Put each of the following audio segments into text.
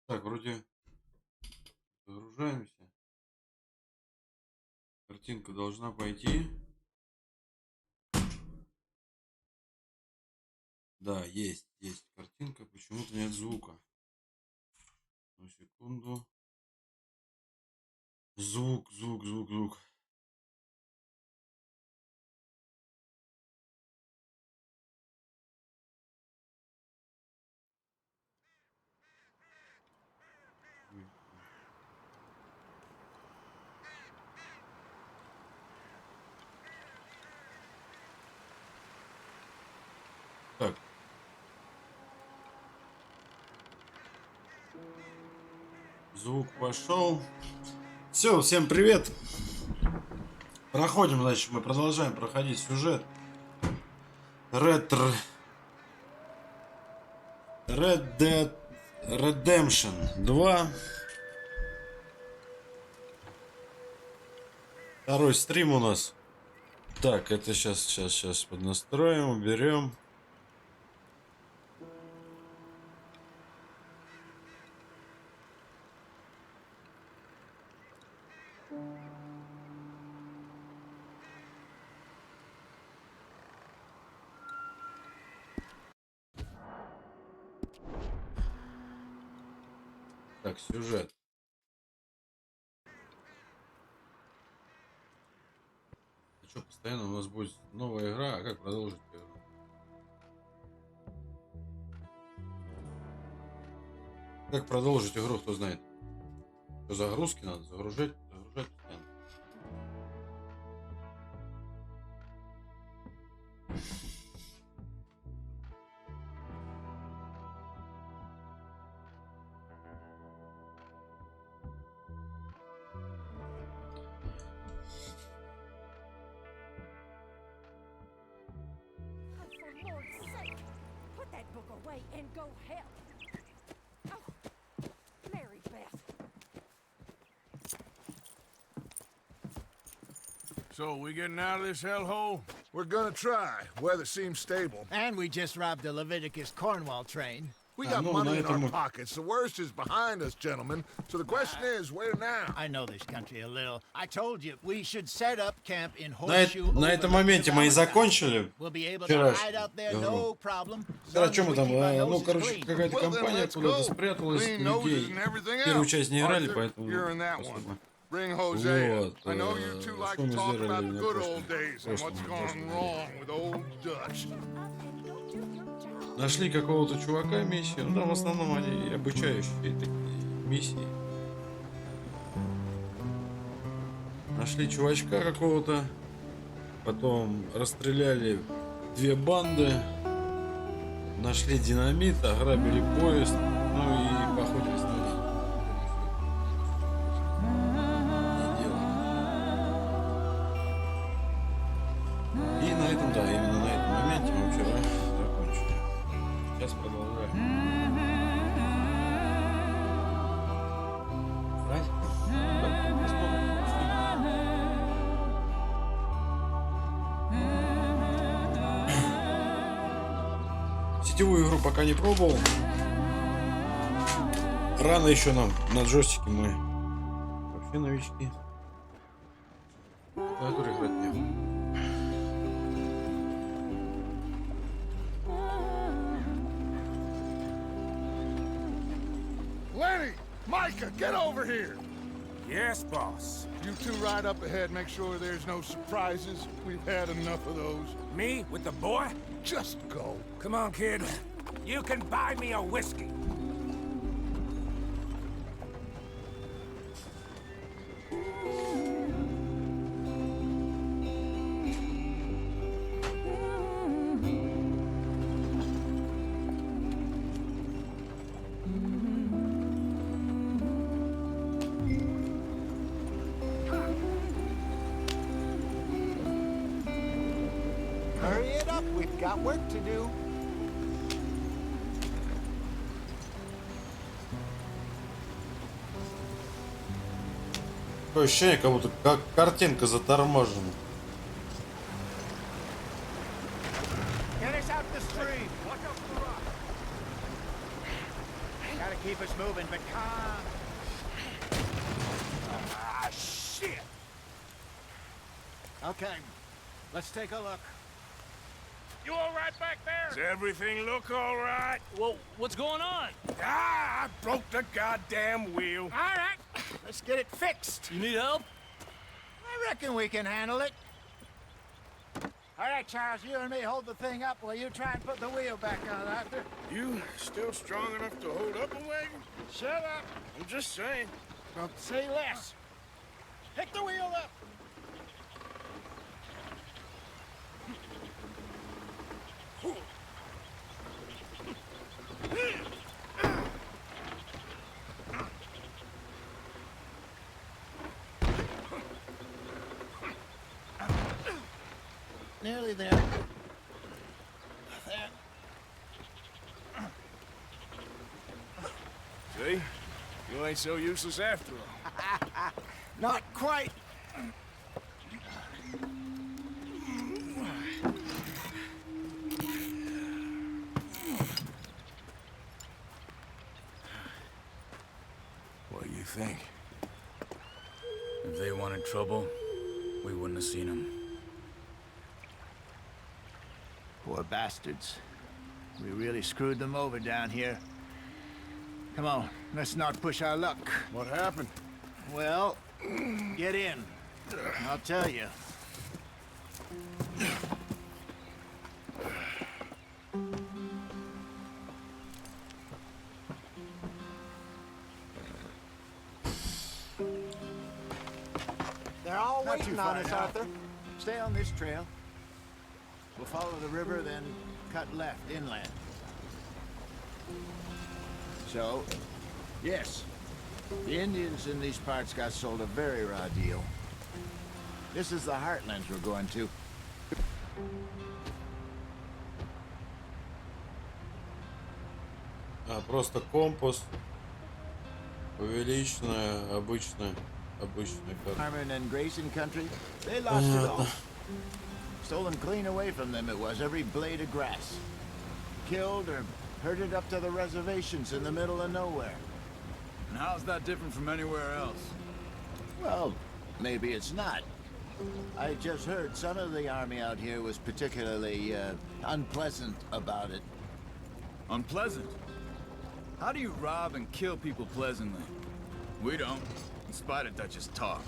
Так, вроде загружаемся. Картинка должна пойти. Да, есть картинка. Почему-то нет звука. На секунду. Звук. Так. Звук пошел. Все, всем привет. Проходим, значит, мы продолжаем проходить сюжет. Red Dead Redemption 2. Второй стрим у нас. Так, это сейчас поднастроим, уберем. Так, сюжет. А что, постоянно у нас будет новая игра, а как продолжить игру? Как продолжить игру, кто знает? Что, загрузки надо загружать постоянно. So, we getting out of this hellhole? We're gonna try. Weather seems stable. And we just robbed the Leviticus Cornwall train. We got money in our pockets. The worst is behind us, gentlemen. So the question is, where now? I know this country a little. I told you, we should set up camp in Horseshoe. На этом моменте мы и закончили. We'll be able to hide out there, no problem. О чем мы там? Ну, короче, какая-то компания куда-то спряталась, людей. Первую часть не играли, поэтому... Bring Jose. Вот, I know you two like to talk about the good old days and what's gone wrong with old Dutch. Нашли какого-то чувака миссию. Ну, там в основном они обучающие такие миссии. Нашли чувачка какого-то. Потом расстреляли 2 банды. Нашли динамит, ограбили поезд. Ну и походились на них. И на этом, да, именно на этом моменте мы вчера закончили. Сейчас продолжаем. Сетевую игру пока не пробовал. Рано еще нам на джойстике, мы вообще новички. Клавиатуру играть не было. Lenny! Micah, get over here! Yes, boss. You two ride up ahead, make sure there's no surprises. We've had enough of those. Me with the boy? Just go. Come on, kid. You can buy me a whiskey. Hurry it up, we've got work to do. Такое ощущение, как будто как картинка заторможена. Get us out the stream. Gotta keep us moving, but calm. Ah, shit! Okay, let's take a look. You all right back there? Does everything look all right? Well, what's going on? Ah, I broke the goddamn wheel. All right, let's get it fixed. You need help? I reckon we can handle it. All right, Charles, you and me hold the thing up while you try and put the wheel back on, Arthur. You still strong enough to hold up a wagon? Shut up. I'm just saying. Don't say less. Pick the wheel up. Nearly there. There. See? You ain't so useless after all. Not quite. What do you think? If they wanted trouble, we wouldn't have seen them. Poor bastards. We really screwed them over down here. Come on, let's not push our luck. What happened? Well, get in. I'll tell you. They're all waiting on us, Arthur. Stay on this trail. We'll follow the river, then cut left inland. So, yes, the Indians in these parts got sold a very raw deal. This is the heartlands we're going to. Просто компас. Увеличенная, обычная карта. Farming and grazing country, they lost it all. Stolen clean away from them it was, every blade of grass. Killed or herded up to the reservations in the middle of nowhere. And how's that different from anywhere else? Well, maybe it's not. I just heard some of the army out here was particularly unpleasant about it. Unpleasant? How do you rob and kill people pleasantly? We don't, in spite of Dutch's talk.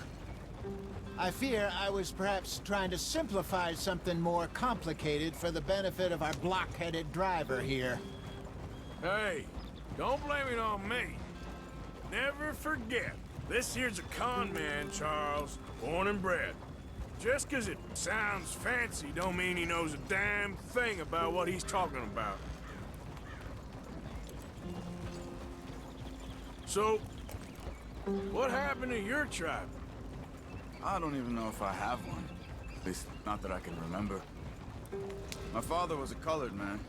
I fear I was perhaps trying to simplify something more complicated for the benefit of our block-headed driver here. Hey, don't blame it on me. Never forget, this here's a con man, Charles, born and bred. Just 'cause it sounds fancy don't mean he knows a damn thing about what he's talking about. So, what happened to your tribe? I don't even know if I have one. At least, not that I can remember. My father was a colored man.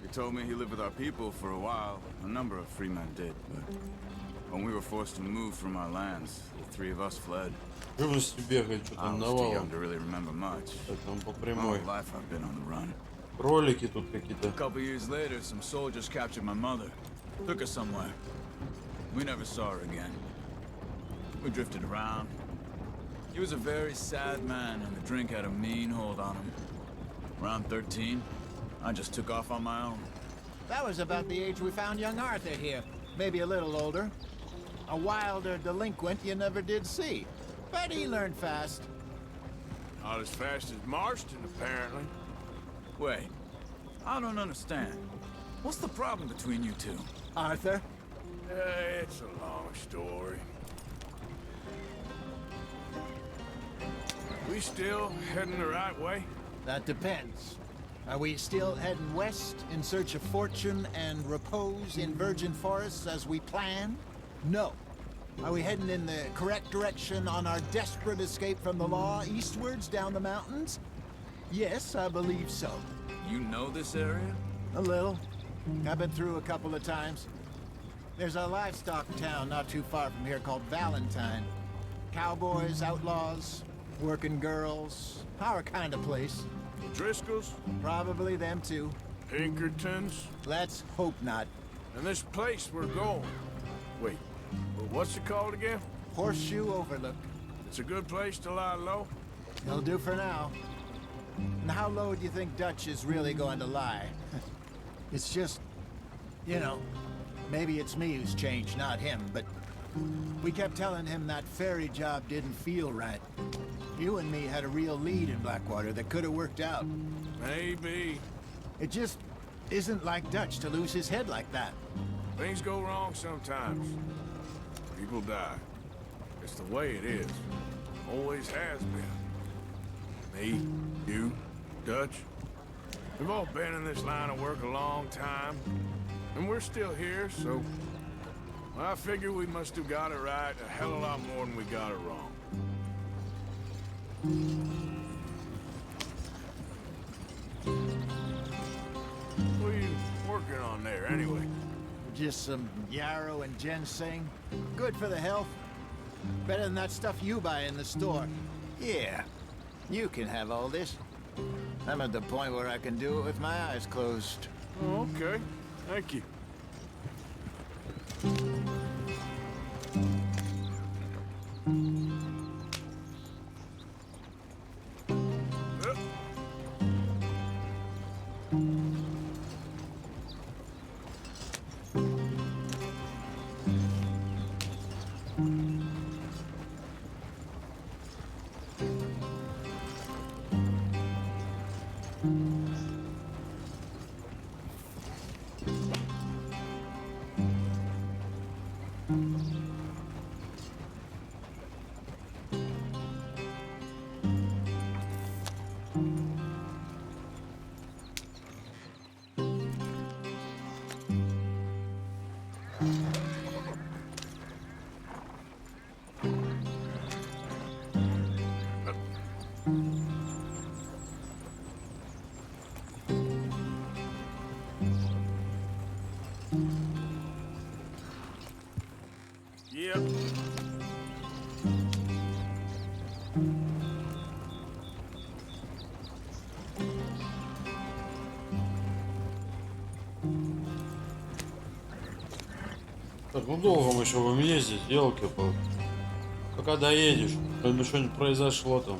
He told me he lived with our people for a while. A number of free men did, but when we were forced to move from our lands, the three of us fled. Живности бегать, что I там was too young навалом. to really remember much. Так, там по My прямой. whole life I've been on the run. Кролики тут какие-то. A couple years later, some soldiers captured my mother. Took her somewhere. We never saw her again. We drifted around. He was a very sad man, and the drink had a mean hold on him. Around 13, I just took off on my own. That was about the age we found young Arthur here. Maybe a little older. A wilder delinquent you never did see. But he learned fast. Not as fast as Marston, apparently. Wait, I don't understand. What's the problem between you two? Arthur? It's a long story. We still heading the right way? That depends. Are we still heading west in search of fortune and repose in virgin forests as we planned? No. Are we heading in the correct direction on our desperate escape from the law eastwards down the mountains? Yes, I believe so. You know this area? A little. I've been through a couple of times. There's a livestock town not too far from here called Valentine. Cowboys, outlaws, working girls, our kind of place. Driscoll's? Probably them too. Pinkertons? Let's hope not. And this place we're going. Wait, well, what's it called again? Horseshoe Overlook. It's a good place to lie low? It'll do for now. And how low do you think Dutch is really going to lie? It's just, you know, maybe it's me who's changed, not him, but we kept telling him that ferry job didn't feel right. You and me had a real lead in Blackwater that could have worked out. Maybe. It just isn't like Dutch to lose his head like that. Things go wrong sometimes. People die. It's the way it is. Always has been. Me, you, Dutch. We've all been in this line of work a long time. And we're still here, so... I figure we must have got it right a hell of a lot more than we got it wrong. What are you working on there, anyway? Just some yarrow and ginseng. Good for the health. Better than that stuff you buy in the store. Yeah, you can have all this. I'm at the point where I can do it with my eyes closed. Oh, okay. Thank you. Yep. Так, ну долго мы еще будем ездить, елки-палки. Пока доедешь, чтобы что-нибудь произошло там.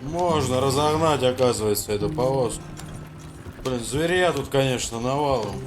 Можно разогнать, оказывается, эту повозку. Блин, зверя тут, конечно, навалом.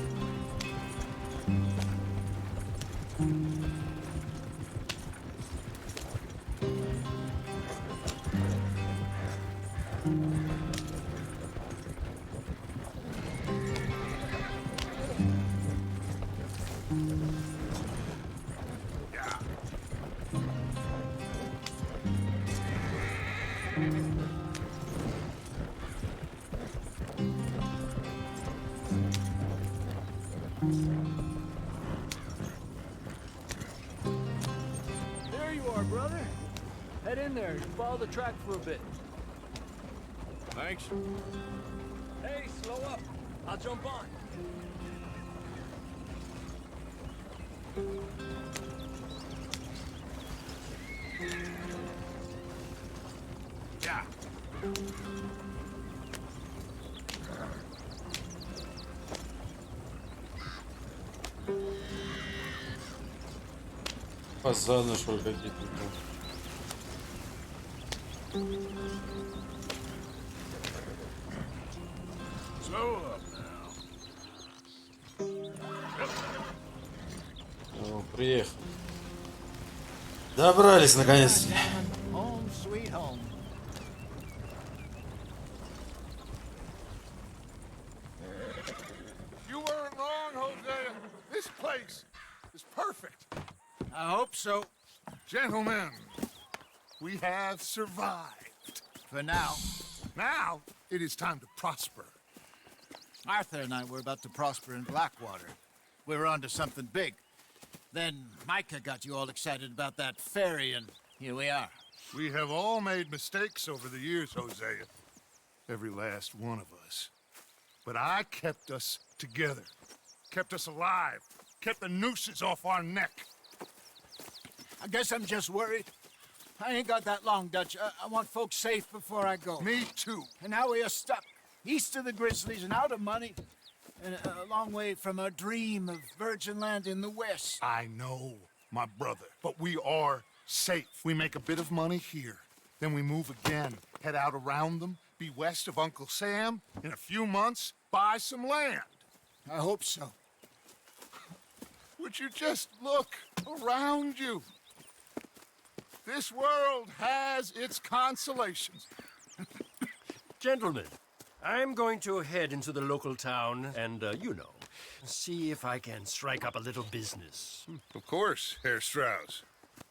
There you are, brother. Head in there and follow the track for a bit. Thanks. Hey, slow up. I'll jump on. Yeah. Фазаны, что ли, какие-то. Slow up now. Ну, приехали. Добрались наконец. Home, sweet home. You weren't wrong, Hosea. This place is perfect. I hope so. Gentlemen, we have survived. For now. Now, it is time to prosper. Arthur and I were about to prosper in Blackwater. We were onto something big. Then Micah got you all excited about that ferry, and here we are. We have all made mistakes over the years, Hosea. Every last one of us. But I kept us together. Kept us alive. Kept the nooses off our neck. I guess I'm just worried. I ain't got that long, Dutch. I want folks safe before I go. Me too. And now we are stuck, east of the Grizzlies and out of money, and a long way from our dream of virgin land in the west. I know, my brother, but we are safe. We make a bit of money here, then we move again, head out around them, be west of Uncle Sam, in a few months, buy some land. I hope so. Would you just look around you? This world has its consolations. Gentlemen, I'm going to head into the local town and, see if I can strike up a little business. Of course, Herr Strauss.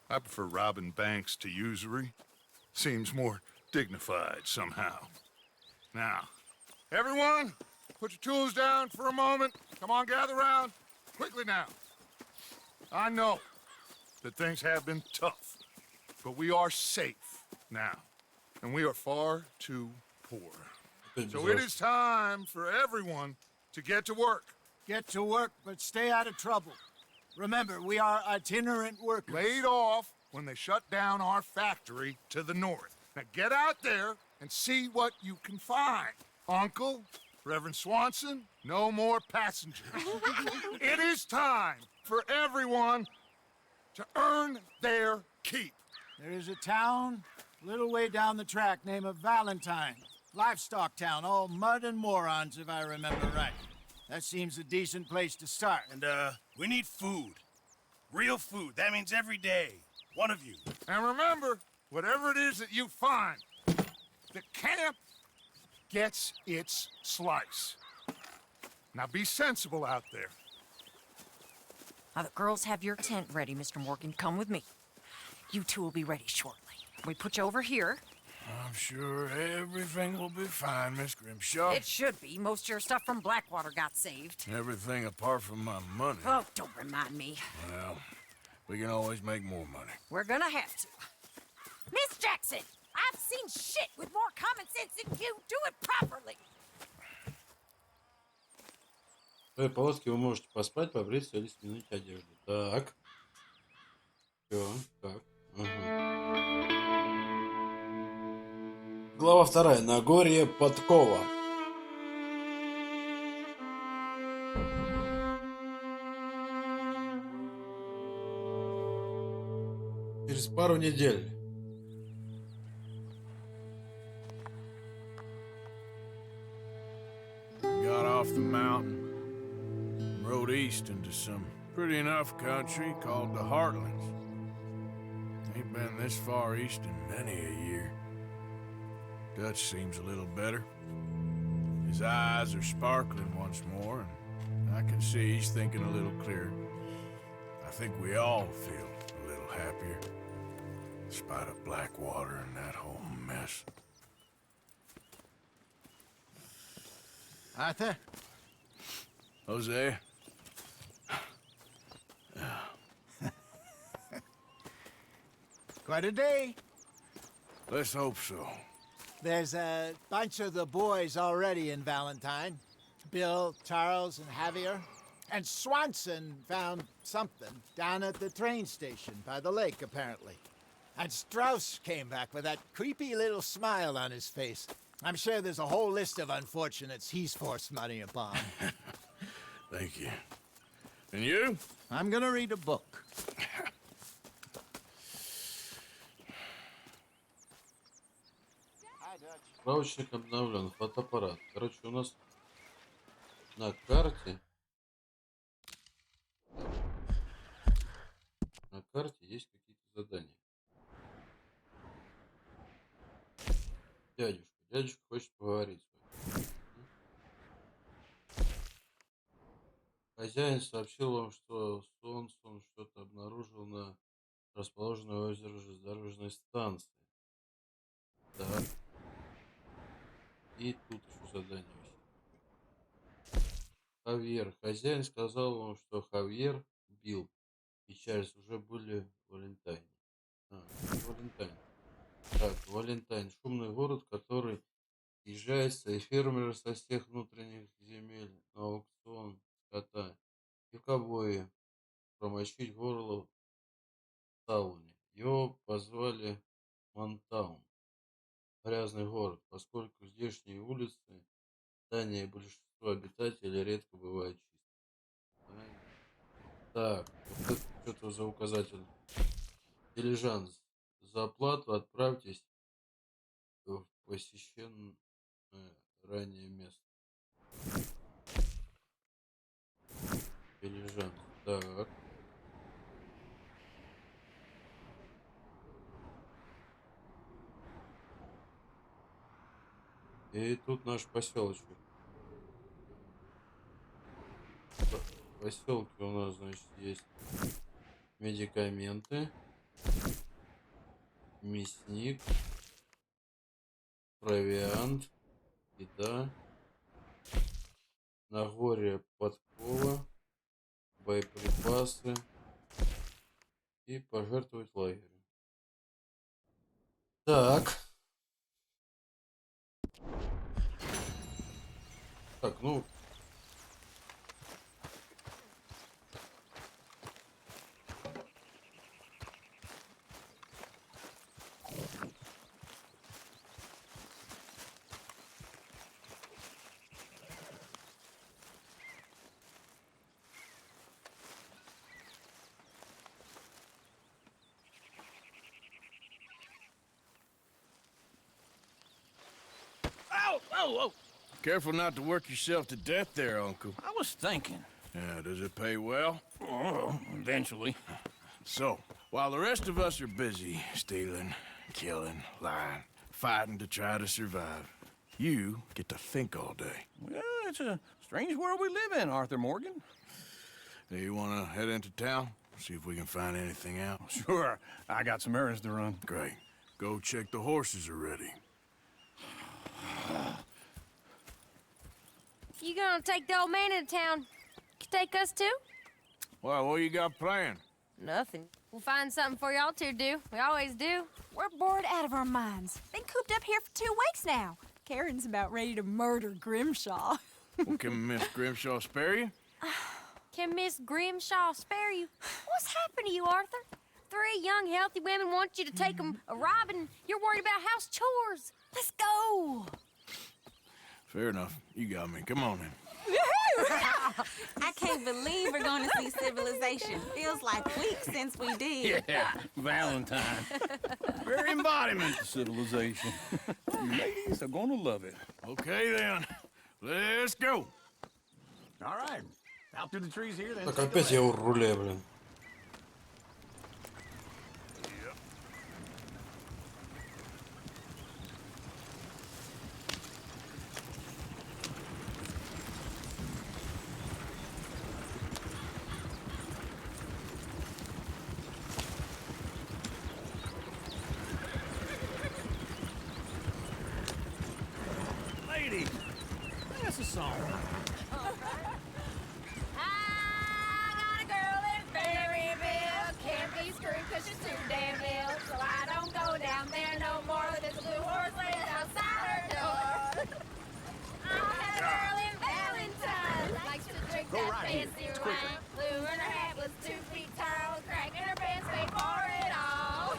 I prefer robbing banks to usury. Seems more dignified somehow. Now, everyone, put your tools down for a moment. Come on, gather round. Quickly now. I know that things have been tough, but we are safe now, and we are far too poor. So it is time for everyone to get to work. Get to work, but stay out of trouble. Remember, we are itinerant workers. Laid off when they shut down our factory to the north. Now get out there and see what you can find. Uncle, Reverend Swanson, no more passengers. It is time for everyone to earn their keep. There is a town a little way down the track named Valentine. Livestock town, all mud and morons, if I remember right. That seems a decent place to start. And, we need food. Real food. That means every day. One of you. And remember, whatever it is that you find, the camp gets its slice. Now be sensible out there. Now the girls have your tent ready, Mr. Morgan. Come with me. You two will be ready shortly. We put you over here. I'm sure everything will be fine, Miss Grimshaw. It should be. Most of your stuff from Blackwater got saved. Everything apart from my money. Oh, don't remind me. Well, we can always make more money. We're gonna have to. Miss Jackson, I've seen shit with more common sense than you. Do it properly. В своей палатке вы можете поспать, побриться или сменить одежду. Так. Все, так. Ага. Глава 2. Нагорье Подкова. Через пару недель. Got off the mountain, rode east into some pretty enough country called the Heartlands. Ain't been this far east in many a year. Dutch seems a little better. His eyes are sparkling once more, and I can see he's thinking a little clearer. I think we all feel a little happier, in spite of Blackwater and that whole mess. Arthur? Jose? Quite a day. Let's hope so. There's a bunch of the boys already in Valentine. Bill, Charles, and Javier. And Swanson found something down at the train station by the lake, apparently. And Strauss came back with that creepy little smile on his face. I'm sure there's a whole list of unfortunates he's forced money upon. Thank you. And you? I'm gonna read a book. Справочник обновлен. Фотоаппарат. Короче, у нас на карте. На карте есть какие-то задания. Дядюшка. Дядюшка хочет поговорить с вами. Хозяин сообщил вам, что Солнцем что-то обнаружил на расположенной у озера железнодорожной станции. Да. И тут еще задание вообще. Хавьер. Хозяин сказал вам, что Хавьер, Билл и Чарльз уже были в Валентайне. Валентайн. Так, Валентайн. Шумный город, который съезжается и фермеры со всех внутренних земель на аукцион скота и в ковбои промочить горло в сауне. Его позвали Монтаун, грязный город, поскольку здешние улицы, здания и большинство обитателей редко бывают чистыми. Так, вот это что-то за указатель. Дилижанс. За оплату отправьтесь в посещенное ранее место. Дилижанс. Так. И тут наш поселочек. В поселке у нас, значит, есть медикаменты, мясник, провиант, еда, на горе подкова, боеприпасы и пожертвовать лагерем. Так. Так, ну... Ow! Oh, oh! Careful not to work yourself to death there, Uncle. I was thinking. Yeah, does it pay well? Oh, eventually. So, while the rest of us are busy stealing, killing, lying, fighting to try to survive, you get to think all day. Well, it's a strange world we live in, Arthur Morgan. Do you want to head into town? See if we can find anything out? Sure, I got some errands to run. Great. Go check the horses are ready. You gonna take the old man into town? Can take us too? Well, what you got planned? Nothing. We'll find something for y'all to do. We always do. We're bored out of our minds. Been cooped up here for 2 weeks now. Karen's about ready to murder Grimshaw. Well, can Miss Grimshaw spare you? Can Miss Grimshaw spare you? What's happened to you, Arthur? 3 young, healthy women want you to take them a robbing. You're worried about house chores. Let's go. Fair enough. You got me. Come on then. I can't believe we're going to see civilization. Feels like weeks since we did. Yeah, Valentine. Very embodiment of civilization. You ladies are gonna love it. Okay then. Let's go. All right. Out through the trees here, then. Так, опять я у руля, блин. Ladies, that's a song. I got a girl in Berryville. Can't be screwed 'cause she's too damn ill. So I don't go down there no more. There's a blue horse laying outside her door. I had a girl in Valentine. Likes to drink Go that right here. fancy It's quicker. wine. Blue and her hat was 2 feet tall. Cracking her pants, paid for it all.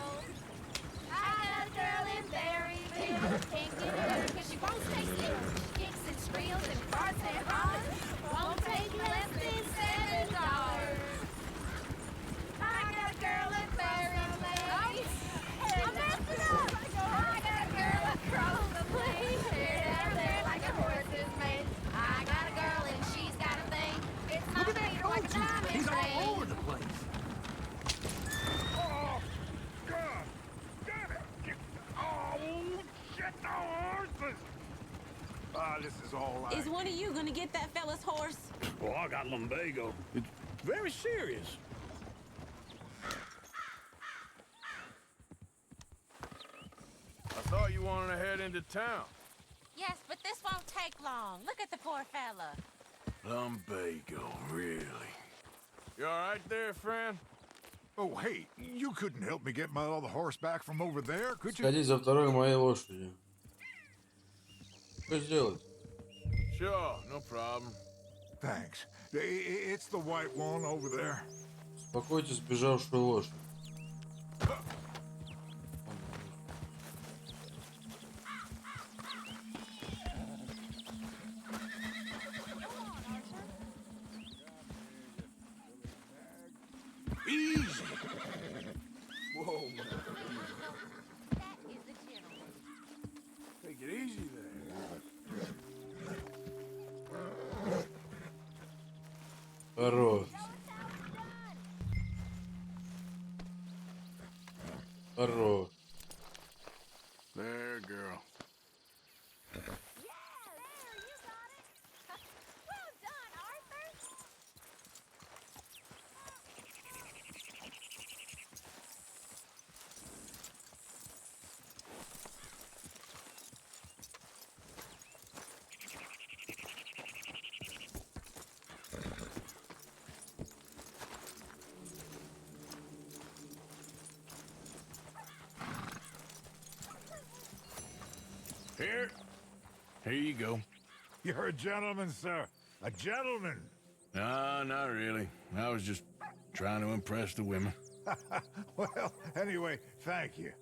I got a girl in Berryville. Can't get her 'cause she won't stay still. She kicks and squeals and farts and hollers. Won't take less than $7. I got a girl in Berryville. I'm messing up. I got a girl across the plain. Hair down there like a horse's mane. I got a girl and she's got a thing. It's my favorite like a diamond He's all ring. over the place. Oh, God! Damn it! Oh, shit, the horses! Ah, this is all right. Is one of you going to get that fella's horse? Well, I got lumbago. It's very serious. I thought you wanted to head into town. Yes, but this won't take long. Look at the poor fella. Lumbago, really? You all right there, friend? Oh, hey, you couldn't help me get my other horse back from over there, could you? Сходи за второй моей лошадью. Что сделать? Sure, no problem. Thanks. It's the white one over there. Успокойте сбежавшую лошадь. Easy. Whoa. That is the gentleman. Take it easy there. Хорош. Хорош. There, girl. Yeah, there, you got it. Well done, Arthur. Here you go. You're a gentleman, sir. A gentleman. No, not really. I was just trying to impress the women. Well, anyway, thank you.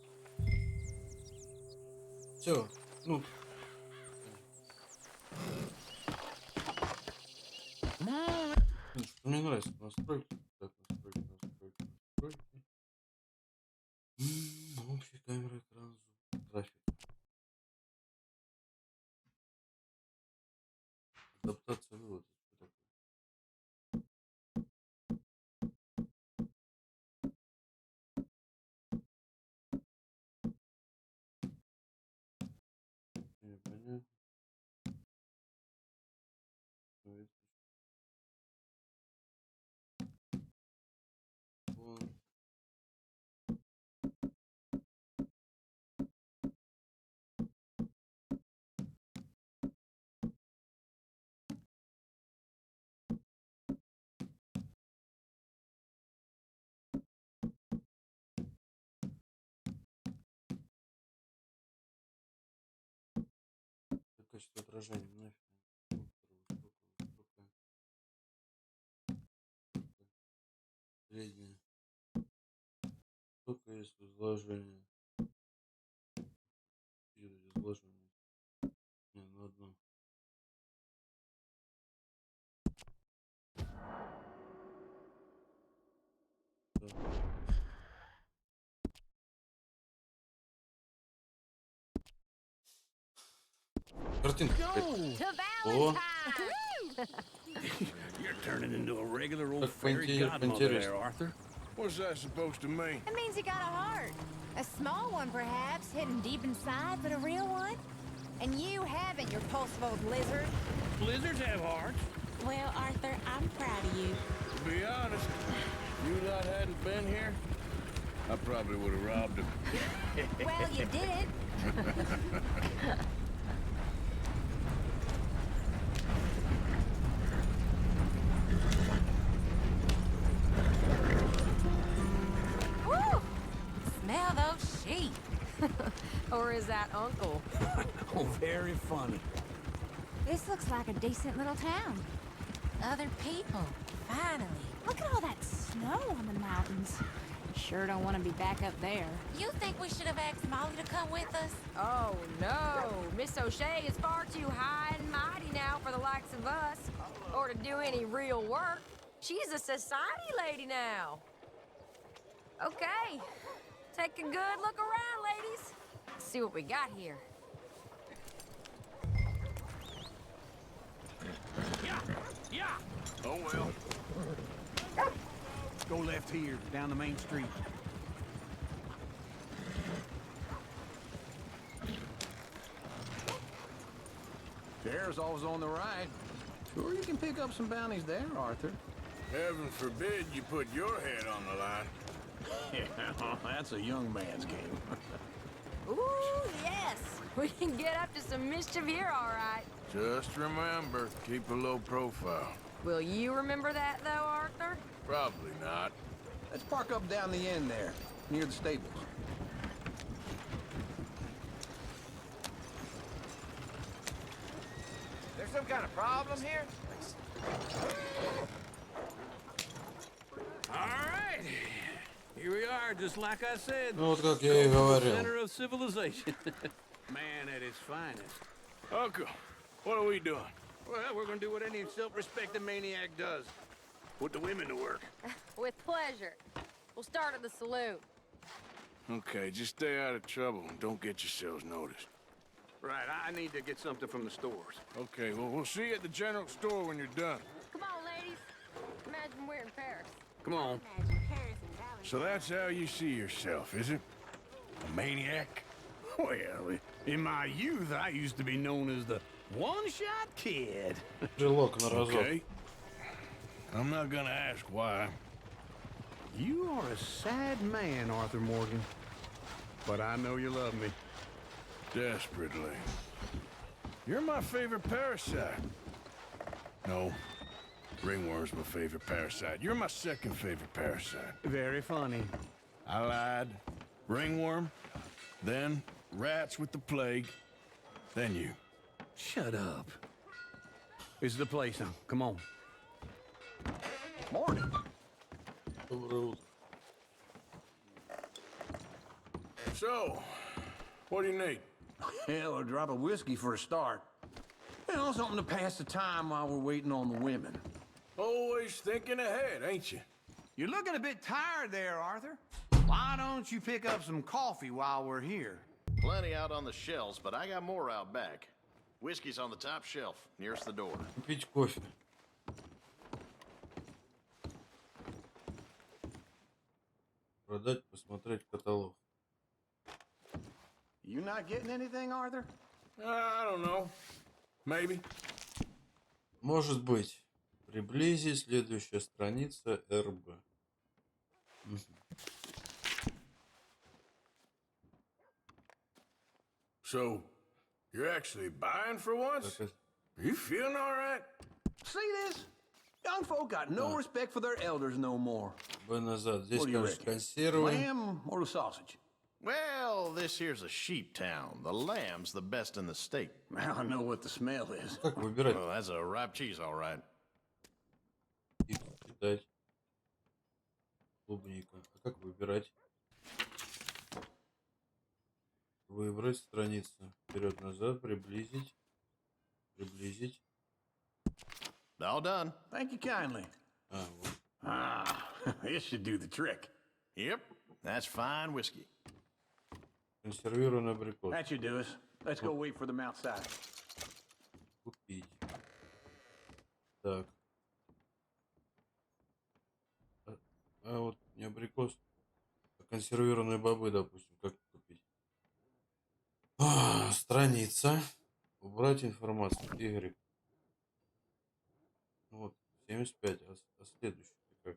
Все, ну. Мне нравится настройки. Так, настройки. Общая камера, экран, звук, трафик. Адаптация вывода. Непонятно. Вон. Качество отражения нафиг. Среднее. Сколько есть изложение? Изложение. Не, на одном. Да. Картинка. О, You're turning into a regular old как fairy godmother there, поинтереснее. Arthur. What's that supposed to mean? It means you got a heart. A small one, perhaps, hidden deep inside, but a real one. And you haven't, you repulsive old lizard. Lizards have hearts. Well, Arthur, I'm proud of you. To be honest, if you lot hadn't been here, I probably would have robbed him. Well, you did it. Woo! Smell those sheep. Or is that Uncle? Oh, very funny. This looks like a decent little town. Other people. Finally. Look at all that snow on the mountains. Sure don't want to be back up there. You think we should have asked Molly to come with us? Oh, no. Miss O'Shea is far too high and mighty now for the likes of us. Or to do any real work. She's a society lady now. Okay. Take a good look around, ladies. See what we got here. Yeah. Oh, well. Go left here, down the main street. There's always on the right. Sure, you can pick up some bounties there, Arthur. Heaven forbid you put your head on the line. Yeah, that's a young man's game. Ooh, yes. We can get up to some mischief here, all right. Just remember, keep a low profile. Will you remember that, though, Arthur? Probably not. Let's park up down the end there, near the stables. There's some kind of problem here? All right. Here we are, just like I said. Ну вот как я и говорил. Center of civilization. Man at his finest. Uncle, what are we doing? Well, we're gonna do what any self-respecting maniac does. Put the women to work. With pleasure. We'll start at the saloon. Okay, just stay out of trouble and don't get yourselves noticed. Right, I need to get something from the stores. Okay, well, we'll see you at the general store when you're done. Come on, ladies. Imagine we're in Paris. Come on. So that's how you see yourself, is it? A maniac? Well, in my youth, I used to be known as the one-shot kid. Брелок на разок. Okay. I'm not gonna ask why. You are a sad man, Arthur Morgan. But I know you love me. Desperately. You're my favorite parasite. No. Ringworm's my favorite parasite. You're my second favorite parasite. Very funny. I lied. Ringworm, then rats with the plague, then you. Shut up. This is the place now. Come on. Morning. Доброе утро. So, what do you need? Hell, a drop of whiskey for a start. You know, something to pass the time while we're waiting on the women. Always thinking ahead, ain't you? You're looking a bit tired there, Arthur. Why don't you pick up some coffee while we're here? Plenty out on the shelves, but I got more out back. Whiskey's on the top shelf, nearest the door. Купить кофе. Продать, посмотреть каталог. You not getting anything, Arthur? I don't know. Maybe. Может быть. Приблизить. Следующая страница РБ. So, you're actually buying for once? You feeling all right? See this? Young folk got no respect for their elders no more. Б назад. Здесь, What do you конечно, reckon? консервы. Lamb or the sausage? Well, this here's a sheep town. The lamb's the best in the state. I know what the smell is. Как выбирать? Well, that's a ripe cheese, all right. Читать. Клубника. А как выбирать? Выбрать страницу. Вперед-назад. Приблизить. Приблизить. All done. Thank you kindly. А, вот. Ah, this should do the trick. Yep, that's fine whiskey. Консервированный абрикос. That should do us. Let's go wait for them outside. Купить. Так. А вот не абрикос, а консервированные бобы, допустим, как купить? Страница. Убрать информацию. Y. Вот, 75. А следующий как?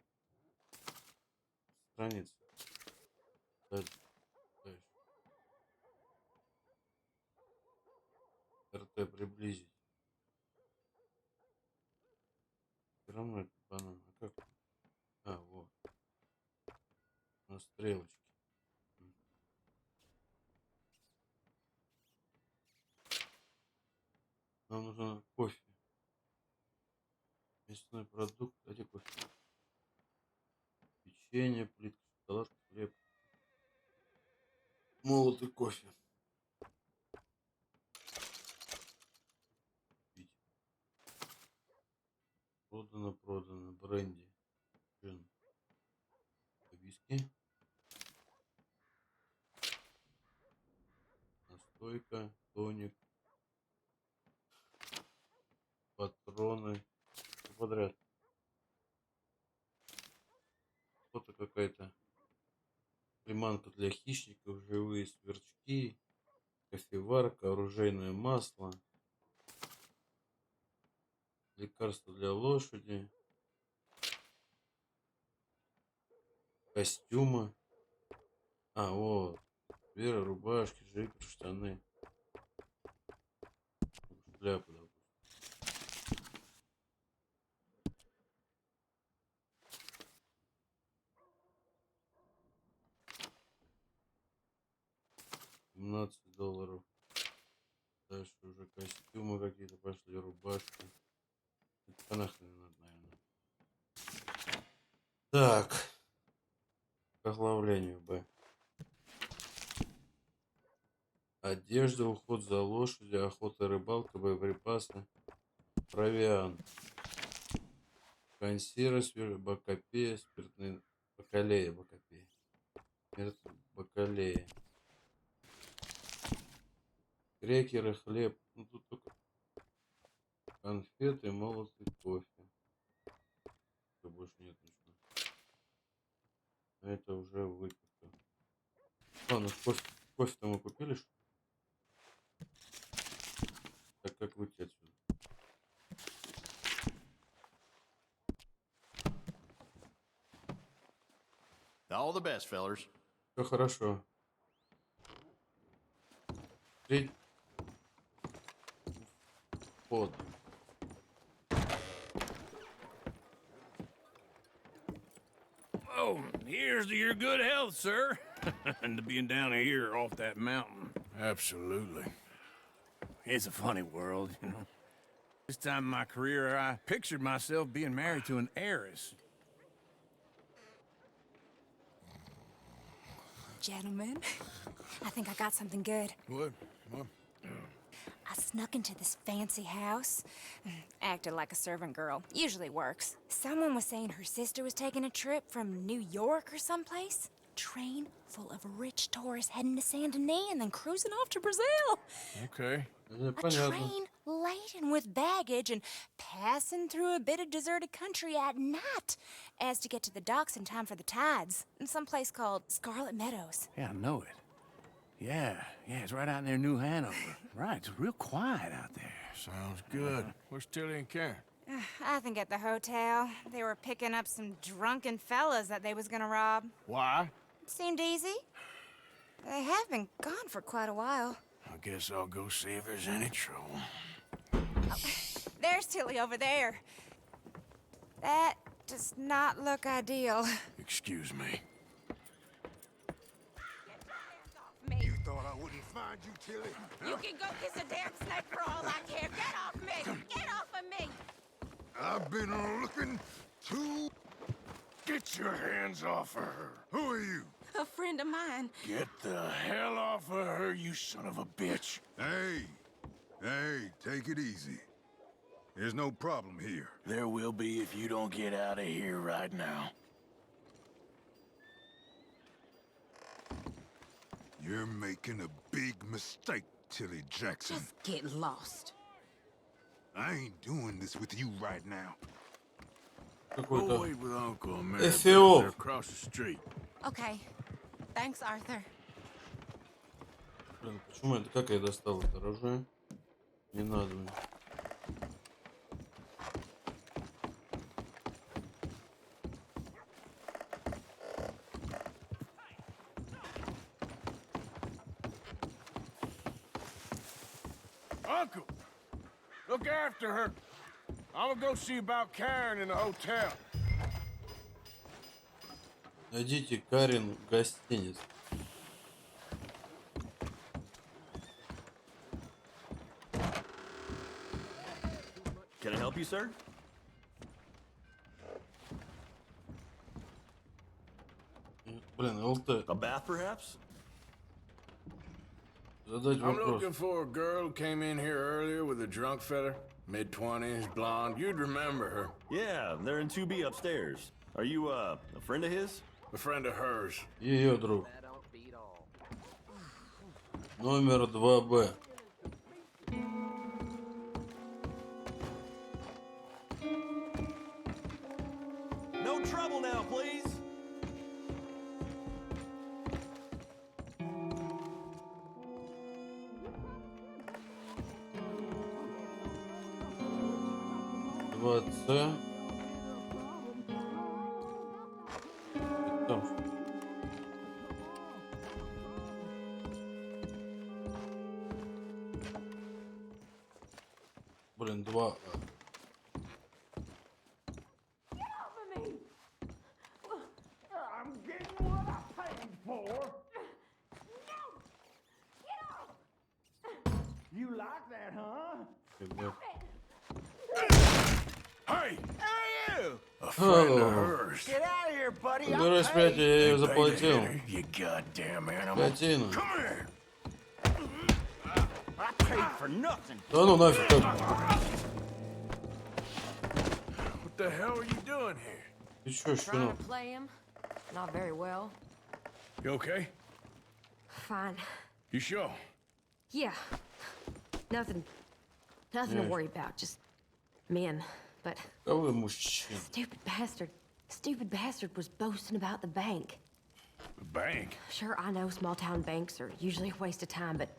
Страница. Дальше. РТ приблизить. Все равно это банан. А как? А, вот. На стрелочке. Нам нужно кофе. Мясной продукт. Где кофе? Печенье, плитка, шоколад, хлеб. Молотый кофе. Пить. Продано. Бренди. Джин. Виски. Настойка. Тоник. Патроны. Всё подряд. Что-то какая-то приманка для хищников, живые сверчки, кофеварка, оружейное масло, лекарство для лошади, костюмы. А, вот. Вера, рубашки, жикер, штаны. Шляпа, допустим. $17. Дальше уже костюмы какие-то пошли, рубашки. Это нахрен надо, наверное. Так. К оглавлению Б. Одежда, уход за лошадью, охота, рыбалка, боеприпасы, провиант. Консервы, бакапея, спиртные... Бакалея. Бакалея. Крекеры, хлеб. Ну тут только конфеты, молотый кофе. Все, больше нет ничего. Это уже выпивка. Ладно, кофе-то мы купили, что? Так как выйти отсюда? All the best, fellers. Все хорошо. Треть. Вход. Oh, here's to your good health, sir. And to being down here off that mountain. Absolutely. It's a funny world, you know. This time in my career, I pictured myself being married to an heiress. Gentlemen, I think I got something good. What? I snuck into this fancy house, acted like a servant girl. Usually works. Someone was saying her sister was taking a trip from New York or someplace. Train full of rich tourists heading to Saint Denis and then cruising off to Brazil. Okay. A train laden with baggage and passing through a bit of deserted country at night as to get to the docks in time for the tides in some place called Scarlet Meadows. Yeah, I know it. Yeah, it's right out near New Hanover. Right, it's real quiet out there. Sounds good. Where's Tilly and Karen? I think at the hotel. They were picking up some drunken fellas that they was gonna rob. Why? It seemed easy. They have been gone for quite a while. I guess I'll go see if there's any trouble. Oh, there's Tilly over there. That does not look ideal. Excuse me. You thought I wouldn't find you, Tilly? You can go kiss a damn snake for all I care. Get off me! Get off of me! I've been looking to... Get your hands off of her. Who are you? A friend of mine. Get the hell off of her, you son of a bitch. Hey, take it easy. There's no problem here. There will be if you don't get out of here right now. You're making a big mistake, Tilly Jackson. Just get lost. I ain't doing this with you right now. Go wait with Uncle America. СО. They're across the street. Okay. Thanks, Arthur. Блин, почему это? Как я достал это оружие? Не надо мне. Uncle, look after her. I'm gonna go see about Karen in the hotel. Найдите Карен в гостинице. Can I help you, sir? Блин, ЛТ. A bath, perhaps? Задать I'm вопрос. looking for a girl who came in here earlier with a drunk fella. Mid-20s, blonde. You'd remember her. Yeah, they're in 2B upstairs. Are you, a friend of his? A friend of hers. Ее друг. Номер 2Б. No trouble now, please. С. Там. You like that, huh? Hey! Hey, you! A friend of hers. Get out of here, buddy. Ну, распять, я ее Hey, заплатил. you goddamn animal. Скотина. Come here. I paid for nothing. Да ну нафиг. Как? What the hell are you doing here? Ты чё, Trying щенок? to play him. Not very well. You okay? Fine. You sure? Yeah. Nothing to Yeah. worry about. Just men. But А вы мужчина. stupid bastard was boasting about the bank. The bank? Sure, I know small town banks are usually a waste of time, but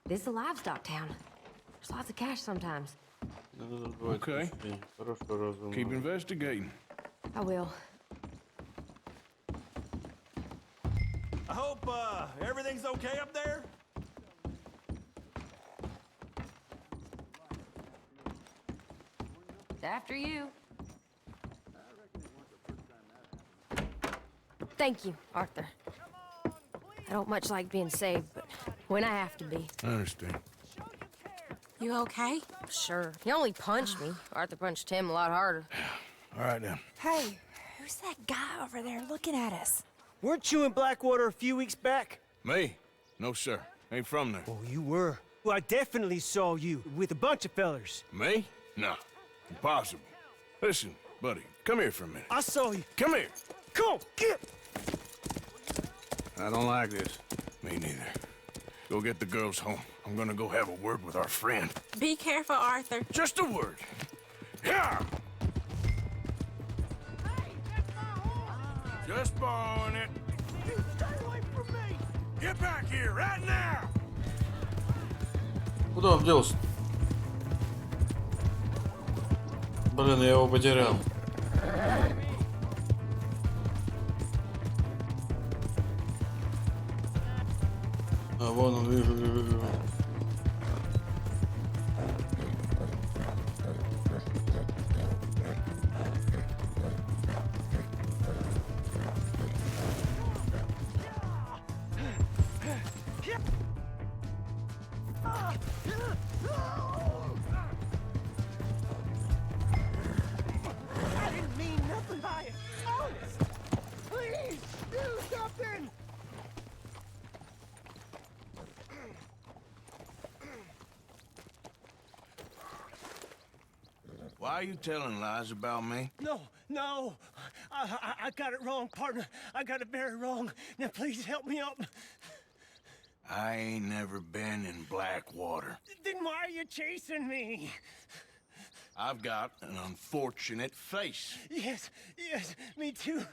this is a livestock town. There's lots of cash sometimes. Okay. Keep investigating. I will. I hope everything's okay up there. After you. Thank you, Arthur. I don't much like being saved, but when I have to be. I understand. You okay? Sure. He only punched me. Arthur punched him a lot harder. All right, now. Hey, who's that guy over there looking at us? Weren't you in Blackwater a few weeks back? Me? No, sir. Ain't from there. Oh, you were. Well, I definitely saw you with a bunch of fellers. Me? No. Impossible. Listen, buddy, come here for a minute. I saw you. Come here. Come on, get! I don't like this. Me neither. Go get the girls home. I'm gonna go have a word with our friend. Be careful, Arthur. Just a word. Yeah! Just borrowing it. You stay away from me! Get back here right now! Куда он делся? Блин, я его потерял. А вон он, вижу. I didn't mean nothing by it. Honest. Please, do something. Why are you telling lies about me? No. I got it wrong, partner. I got it very wrong. Now, please help me up. I ain't never been in Blackwater. Then why are you chasing me? I've got an unfortunate face. Yes, me too.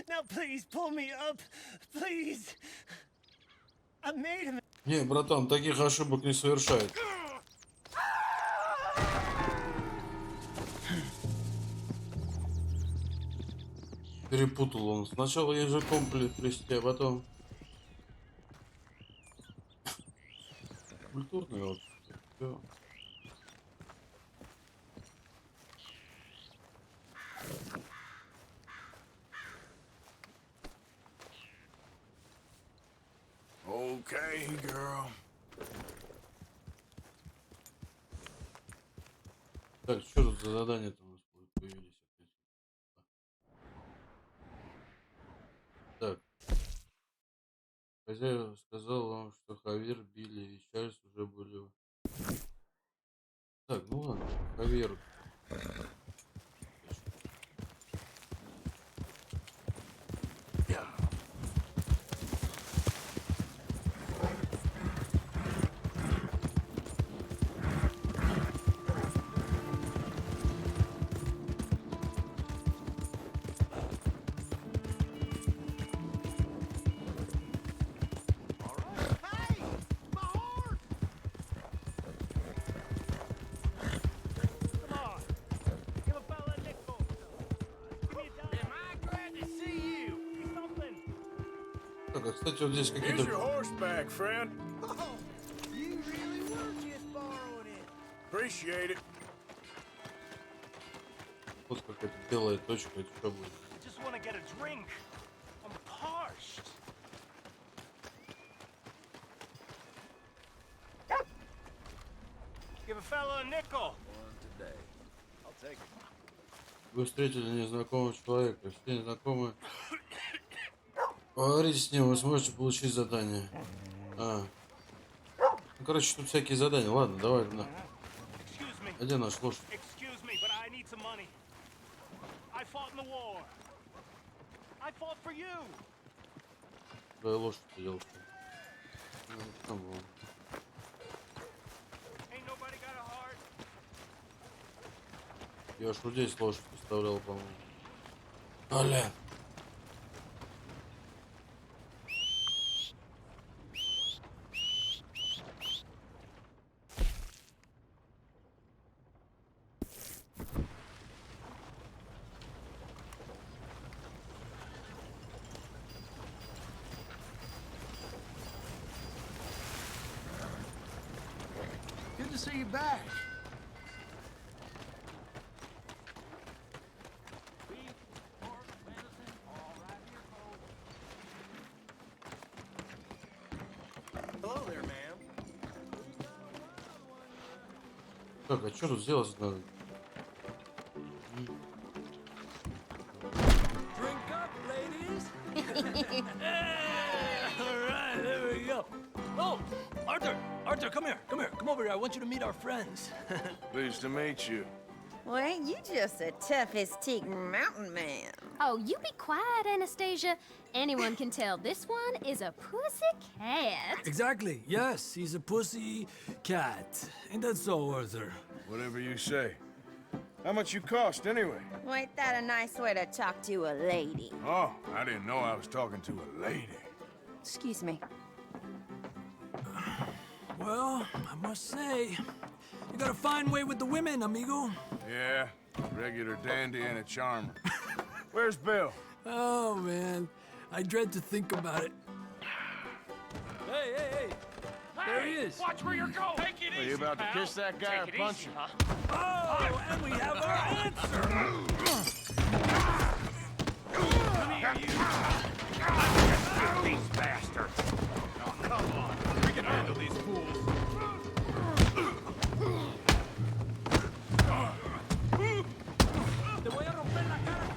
Now, please, pull me up. Please. I made him. Не, братан, таких ошибок не совершает. Перепутал он. Сначала языком плести, а потом... Культурный вот. Всё. Okay, girl. Так, что тут за задание-то у нас появились опять? Так. Хозяин сказал вам, что Хавьер, Билли и Чарльз уже были... Так, ну ладно, Хавьер. Так, а кстати, вот здесь Here's какие-то... your horseback, friend. Oh, you really were just borrowing it. Appreciate it. Вот какая-то белая точка, это что будет? Just want to get a drink. I'm parched. Give a fellow a nickel. Вы встретили незнакомого человека. Если незнакомый, поговорите с ним, вы сможете получить задание. Ну, короче, тут всякие задания. Ладно, давай на. А где наш лошадь? Твоя лошадь, елка. Там вон. Я аж вот здесь лошадь поставлял, по-моему. Оля. Good to see you back. Hello there, ma'am. Так, а что тут сделать надо? Drink up, ladies. All right, there we go. Oh, Arthur, Arthur, come here, come over here. I want you to meet our friends. Pleased to meet you. Well, ain't you just the toughest teak mountain man? Oh, you be quiet, Anastasia. Anyone can tell this one is a pussy cat. Exactly. Yes, he's a pussy cat. Ain't that so, Arthur? Whatever you say. How much you cost, anyway? Well, ain't that a nice way to talk to a lady? Oh, I didn't know I was talking to a lady. Excuse me. Well, I must say, you got a fine way with the women, amigo. Yeah, regular dandy and a charmer. Where's Bill? Oh, man. I dread to think about it. Hey, hey, hey! There he is. Watch where you're going. Take it easy, Are you about to kiss that guy or punch him? Oh, and we have our answer. Come here, you. These bastards. Oh, come on. We can handle these fools. Te voy a romper la cara.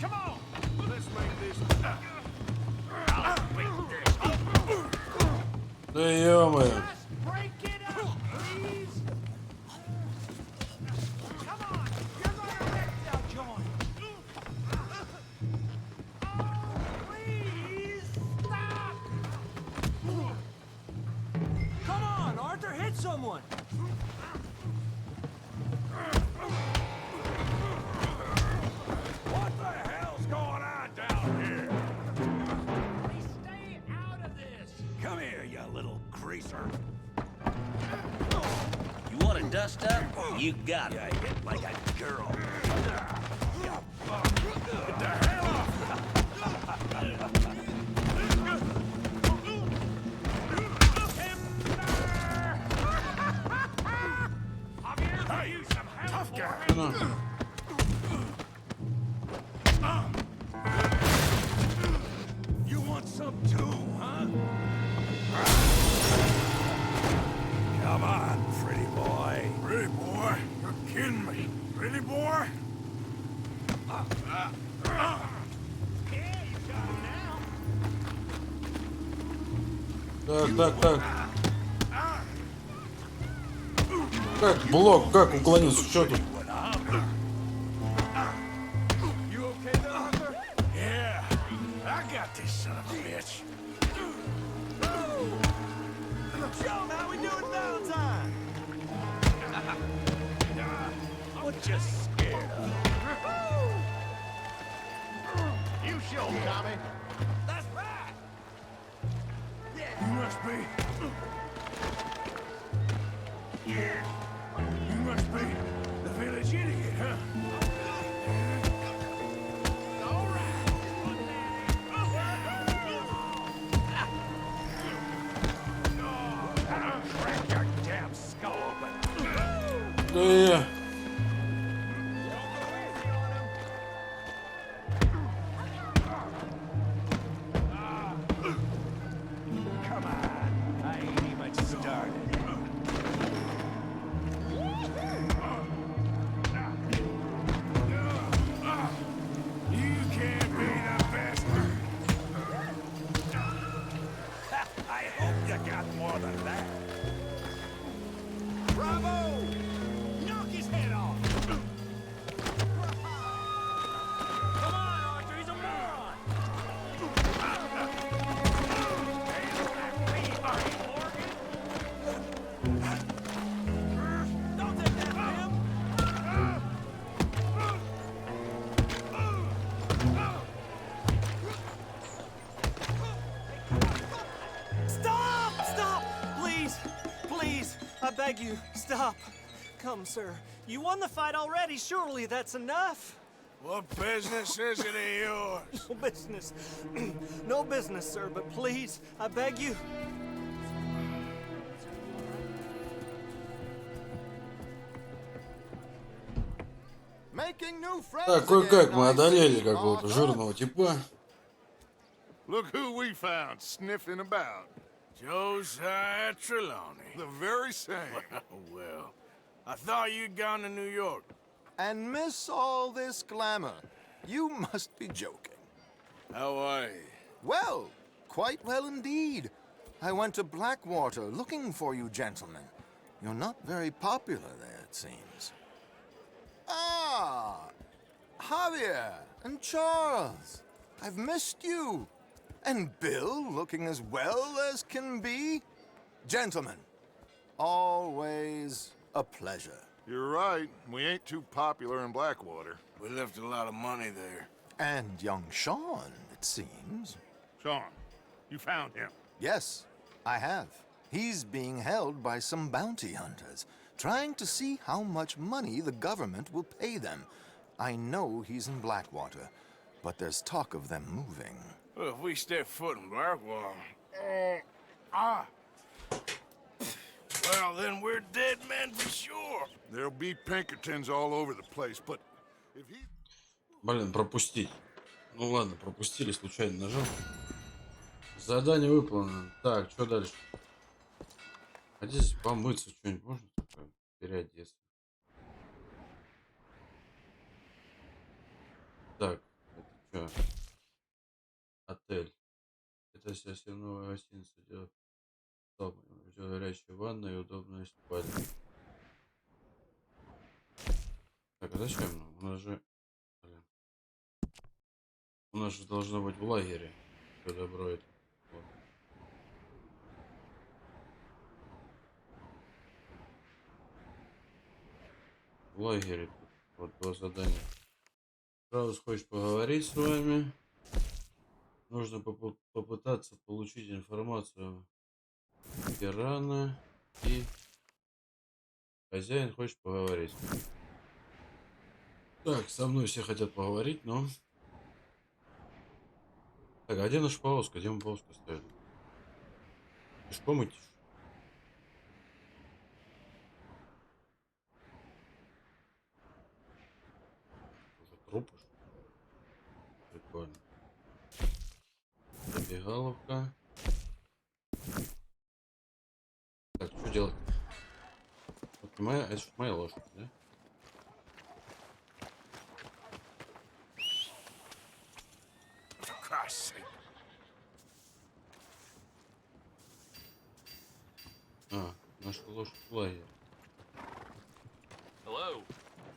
Come on. Let's make this. Да ё-моё. Break it up, please. Come on. You're gonna wreck that joint. Please stop. Come on, Arthur, hit someone. What the hell's going on down here? Please stay out of this. Come here, you little greaser. You want to dust up? You got it. You hit like a girl. Get the hell off! Hey, tough guy. You want some too, huh? Come on, pretty boy. Pretty boy? You're kidding me. Pretty boy? Yeah, you got him now. Так. Как блок, как уклониться? Что тут? You okay there, Arthur? Yeah, I got this son of a bitch. Joe, how we doing Valentine? What you scared of? You show, Tommy. That's right. Yeah. You must be. You must be the village idiot, huh? All right. I'll crack your damn skull open. Да я. beg you, stop. Come, sir. You won the fight already. Surely that's enough. What business is it of yours? No business. No business, sir, but please, I beg you. Так, кое-как мы одолели какого-то жирного типа. Look who we found sniffing about. Josiah Trelawney. The very same. Well, I thought you'd gone to New York. And miss all this glamour. You must be joking. How are you? Well, quite well indeed. I went to Blackwater looking for you gentlemen. You're not very popular there, it seems. Ah, Javier and Charles. I've missed you. And Bill looking as well as can be. Gentlemen, always a pleasure. You're right. We ain't too popular in Blackwater. We left a lot of money there. And young Sean, it seems. Sean, you found him? Yes, I have. He's being held by some bounty hunters, trying to see how much money the government will pay them. I know he's in Blackwater, but there's talk of them moving. Well, if we step foot in Blackwater... Well, then we're dead men for sure. There'll be Pinkertons all over the place, but if he... Блин, пропустить. Ну ладно, пропустили, случайно нажал. Задание выполнено. Так, что дальше? А здесь помыться что-нибудь можно? Переодеться. Так, это что? Отель. Это совсем новая гостиница. Горячая ванна и удобная спальня. Так, а зачем нам? У нас же... Блин. У нас же должно быть в лагере. Все добро это. Вот. В лагере. Вот было задание. Сразу хочешь поговорить с вами. Нужно попытаться получить информацию ветерана и хозяин хочет поговорить. Так, со мной все хотят поговорить, но... Так, а где наша повозка? Где мы повозку ставим? Пешком идти? Уже трупы? Прикольно. Забегаловка. Так, что делать? Вот моя, это моя лошадь, да? А, наша лошадь в лагере.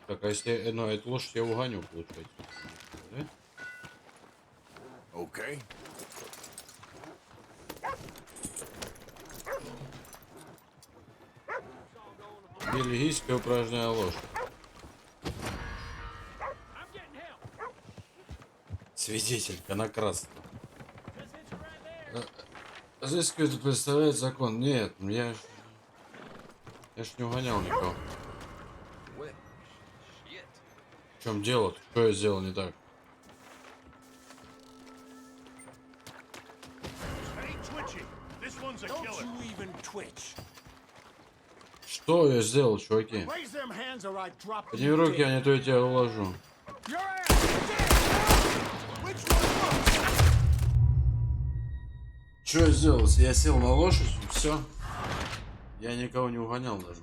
Так, а если ну, эту лошадь я угоню, получается, да? Окей. Бельгийская упражняя лошадь. Свидетель, конокрас. Разыскивает и представляет закон. Нет, я ж не угонял никого. В чем дело? Что я сделал не так? Что я сделал, чуваки? Подними руки, а не то я тебя уложу. Что я сделал? Я сел на лошадь, все. Я никого не угонял даже.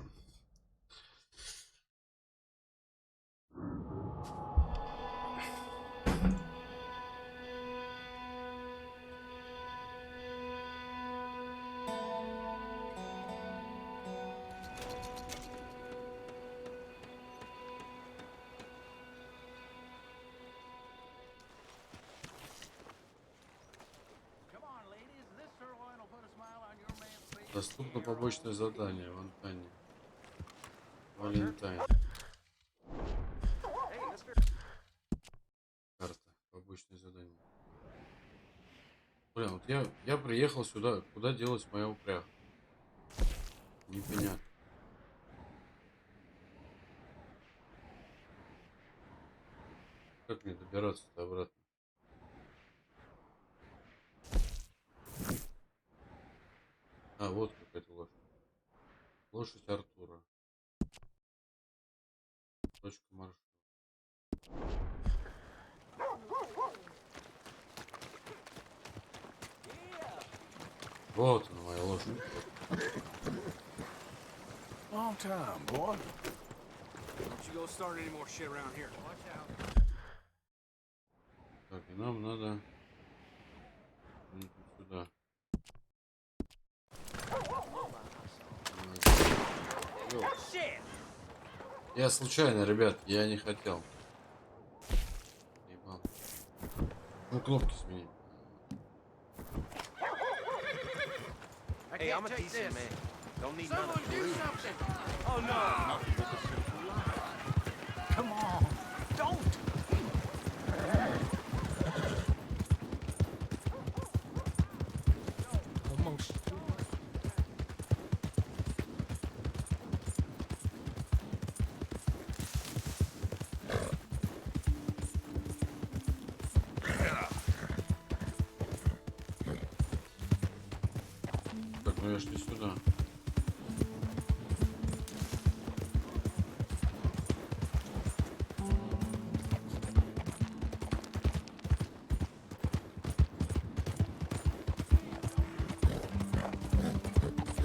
Доступно побочное задание. Валентайн. Карта. Побочное задание. Блин, вот я приехал сюда. Куда делась моя упряга? Непонятно. Как мне добираться-то обратно? А, вот какая-то лошадь. Лошадь Артура. Точка маршрута. Вот она, моя лошадь. Long time, boy. Don't you go start any more shit around here. Watch out. Так, и нам надо сюда. Я случайно, ребят, я не хотел. Ебал. Ну, кнопки сменить. Hey, I'm a decent man. Don't need none of do something. Oh no. Come on, don't! Almost. Так, ну я ж не сюда.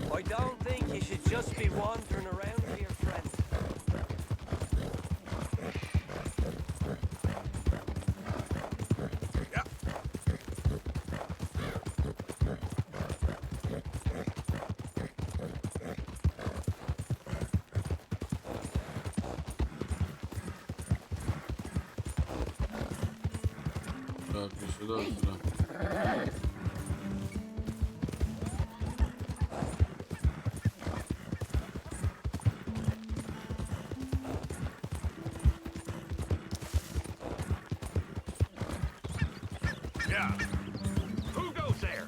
I don't think you should just be wandering around here, friend. Так, не сюда, сюда. Yeah. Who goes there?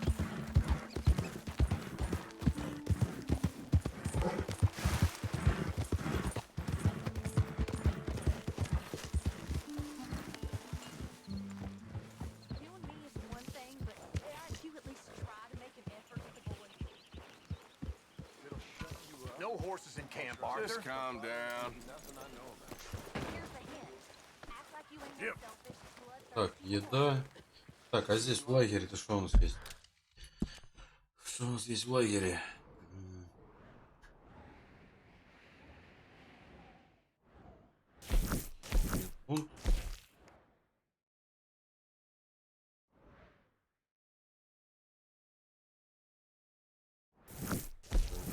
You and me is one thing, but you at least try to make an effort with the boys. No horses in camp, Arthur. Just calm down. Here's the hint. Act like you ain't no selfish, bloodthirsty Так, еда. Так, а здесь в лагере-то что у нас есть? Что у нас есть в лагере? Пункт.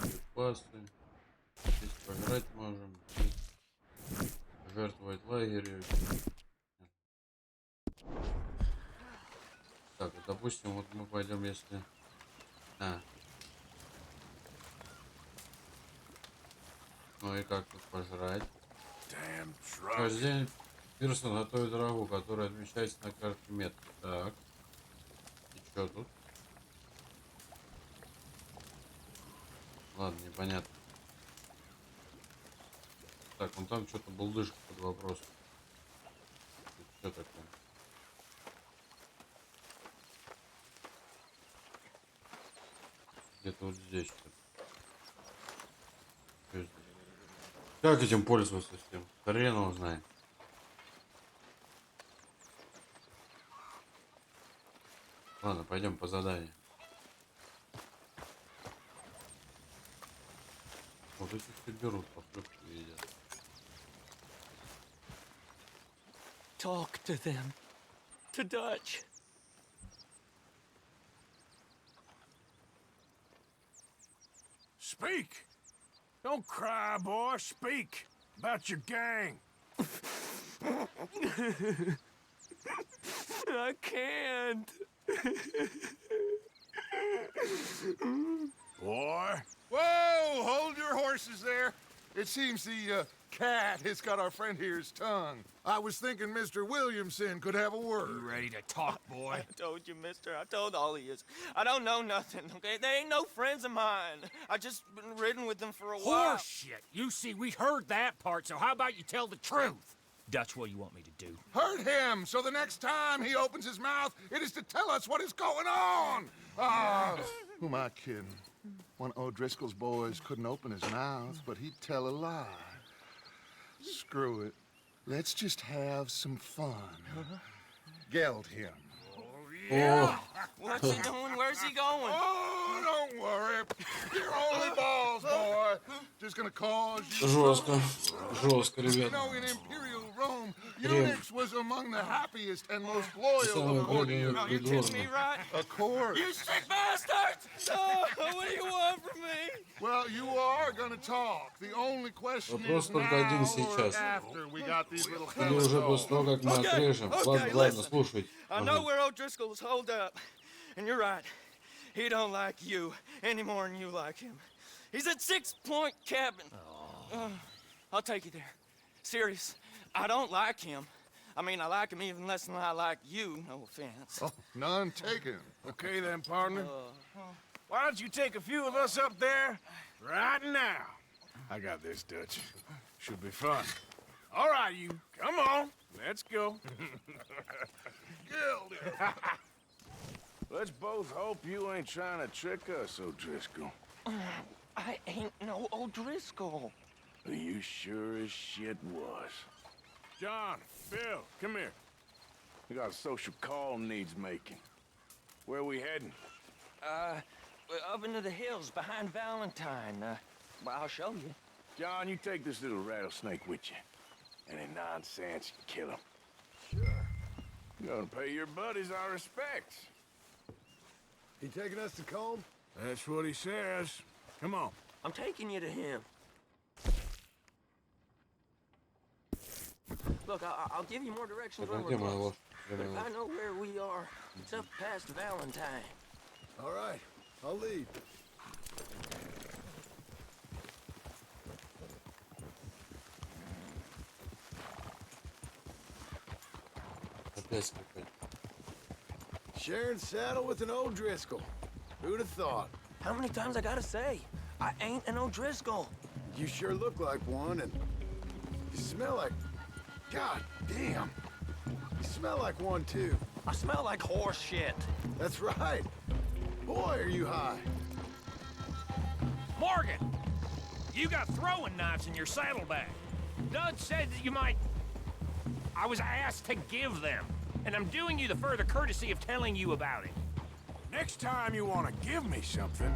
Припасы. Здесь пожрать можем. Здесь жертвовать лагерю. Так, вот, допустим, вот мы пойдем, если... Ну и как тут пожрать? Каждый день Пирсон готовит рагу, которая отмечается на карте метки. Так. И что тут? Ладно, непонятно. Так, вон там что-то булдышка под вопросом. Что такое? Где-то вот здесь что-то. Что здесь? Как этим пользоваться с тем? Хрен его знает. Ладно, пойдем по заданию. Вот этих все берут, по фрукты едят. Talk to them. To Dutch. Speak. Don't cry, boy. Speak about your gang. I can't. Boy. Whoa! Hold your horses there. It seems the cat has got our friend here's tongue. I was thinking Mr. Williamson could have a word. You ready to talk, boy? I told you, mister. I told all of you. I don't know nothing, okay? They ain't no friends of mine. I just been ridden with them for a while. Horse shit. You see, we heard that part, so how about you tell the truth? Dutch, what do you want me to do? Hurt him, so the next time he opens his mouth, it is to tell us what is going on! Ah, who am I kidding? One of O'Driscoll's boys couldn't open his mouth, but he'd tell a lie. Screw it. Let's just have some fun. Geld him. Yeah! What's he doing? Where's he going? Oh, don't worry. You're only balls, boy. Just gonna cause you... Жестко. Жестко, You ребят. know, in Imperial Rome, eunuchs was among the happiest and most loyal of courtiers. No, you're kidding me, right? Of course. You sick bastards! Oh, what do you want from me? Well, you are gonna talk. The only question Вопрос is только now один or сейчас. after we got these little Или уже после того, как мы отрежем. Ладно, слушай. I know where O'Driscoll's holed up. And you're right. He don't like you any more than you like him. He's at 6 Point Cabin. I'll take you there. Serious. I don't like him. I mean, I like him even less than I like you. No offense. Oh, none taken. Okay then, partner. Why don't you take a few of us up there right now? I got this, Dutch. Should be fun. All right, you. Come on. Let's go. Let's both hope you ain't trying to trick us, O'Driscoll. I ain't no O'Driscoll. You sure as shit was. John, Bill, come here. We got a social call needs making. Where we heading? Up into the hills behind Valentine. Well, I'll show you. John, you take this little rattlesnake with you. Any nonsense, you kill him. Sure. You're gonna pay your buddies our respects. He taking us to Combe? That's what he says. Come on. I'm taking you to him. Look, I'll give you more directions when we're close. But if I know where we are, it's up past Valentine. All right, I'll lead. Опять какая-то. Sharing saddle with an O'Driscoll. Who'd have thought? How many times I gotta say? I ain't an O'Driscoll. You sure look like one, and you smell like... God damn. You smell like one, too. I smell like horse shit. That's right. Boy, are you high. Morgan! You got throwing knives in your saddlebag. Dutch said that you might... I was asked to give them, and I'm doing you the further courtesy of telling you about it. Next time you want to give me something,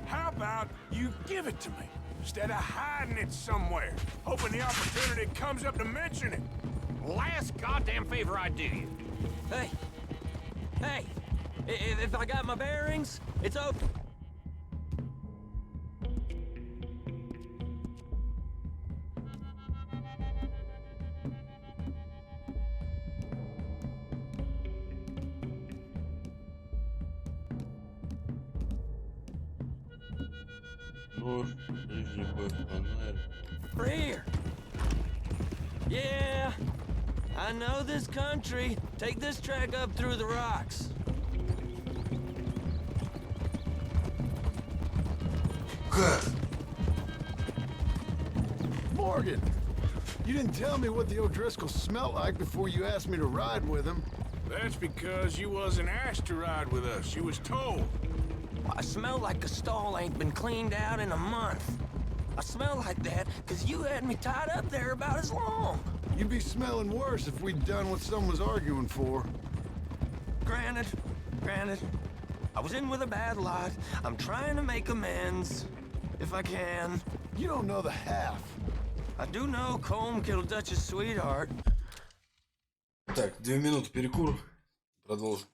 how about you give it to me, instead of hiding it somewhere, hoping the opportunity comes up to mention it? Last goddamn favor I do you. Hey! Hey! If I got my bearings, it's open. Нож, ближний бой, фонарь. We're here. Yeah, I know this country. Take this track up through the rocks. Morgan! You didn't tell me what the O'Driscoll smelled like before you asked me to ride with him. That's because you wasn't asked to ride with us. You was told. I smell like a stall ain't been cleaned out in a month. I smell like that because you had me tied up there about as long. You'd be smelling worse if we'd done what someone was arguing for. Granted. I was in with a bad lot. I'm trying to make amends, if I can. You don't know the half. I do know Colm killed Dutch's sweetheart. Так, 2 минуты перекур. Продолжим.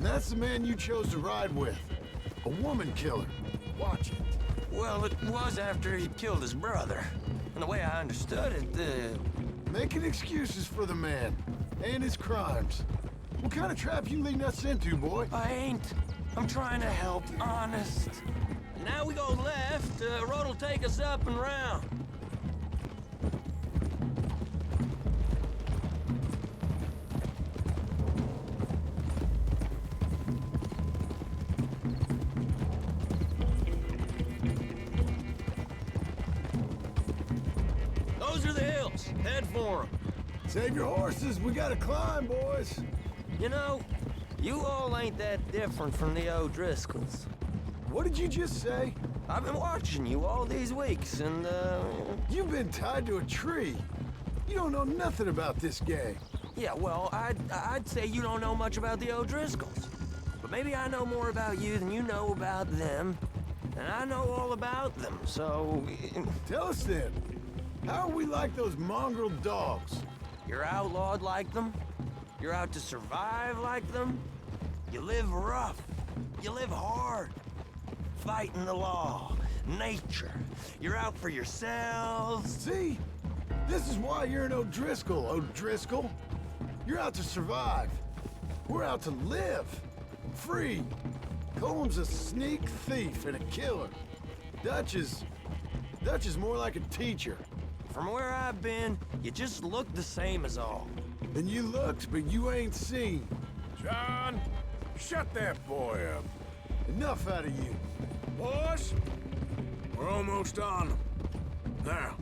that's the man you chose to ride with. A woman killer. Watch it. Well, it was after he killed his brother. And the way I understood it, Making excuses for the man and his crimes. What kind of trap you leading us into, boy? I ain't. I'm trying to help, honest. Now we go left, road'll take us up and round. Those are the hills. Head for them. Save your horses. We gotta climb, boys. You know, you all ain't that different from the O'Driscolls. What did you just say? I've been watching you all these weeks, and, You've been tied to a tree. You don't know nothing about this gang. Yeah, well, I'd say you don't know much about the O'Driscolls. But maybe I know more about you than you know about them. And I know all about them, so... Tell us then. How are we like those mongrel dogs? You're outlawed like them. You're out to survive like them. You live rough. You live hard. Fighting the law, nature. You're out for yourselves. See? This is why you're an O'Driscoll, O'Driscoll. You're out to survive. We're out to live. Free. Coleman's a sneak thief and a killer. Dutch is more like a teacher. From where I've been, you just look the same as all. And you looked, but you ain't seen. John, shut that boy up. Enough out of you. Boys, we're almost on them. Now,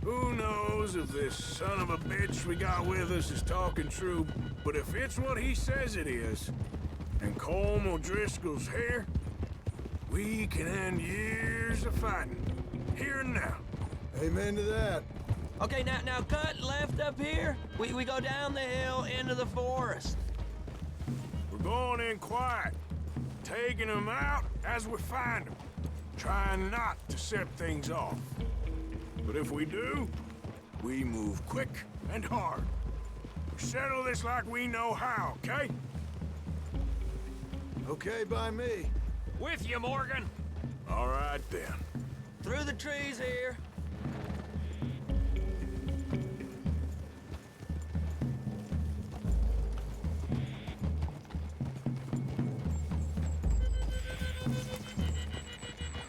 who knows if this son of a bitch we got with us is talking true, but if it's what he says it is, and Colm O'Driscoll's here, we can end years of fighting, here and now. Amen to that. Okay, now cut left up here. We go down the hill into the forest. We're going in quiet, taking them out as we find them, trying not to set things off. But if we do, we move quick and hard. We settle this like we know how, okay? Okay by me. With you, Morgan. All right, then. Through the trees here.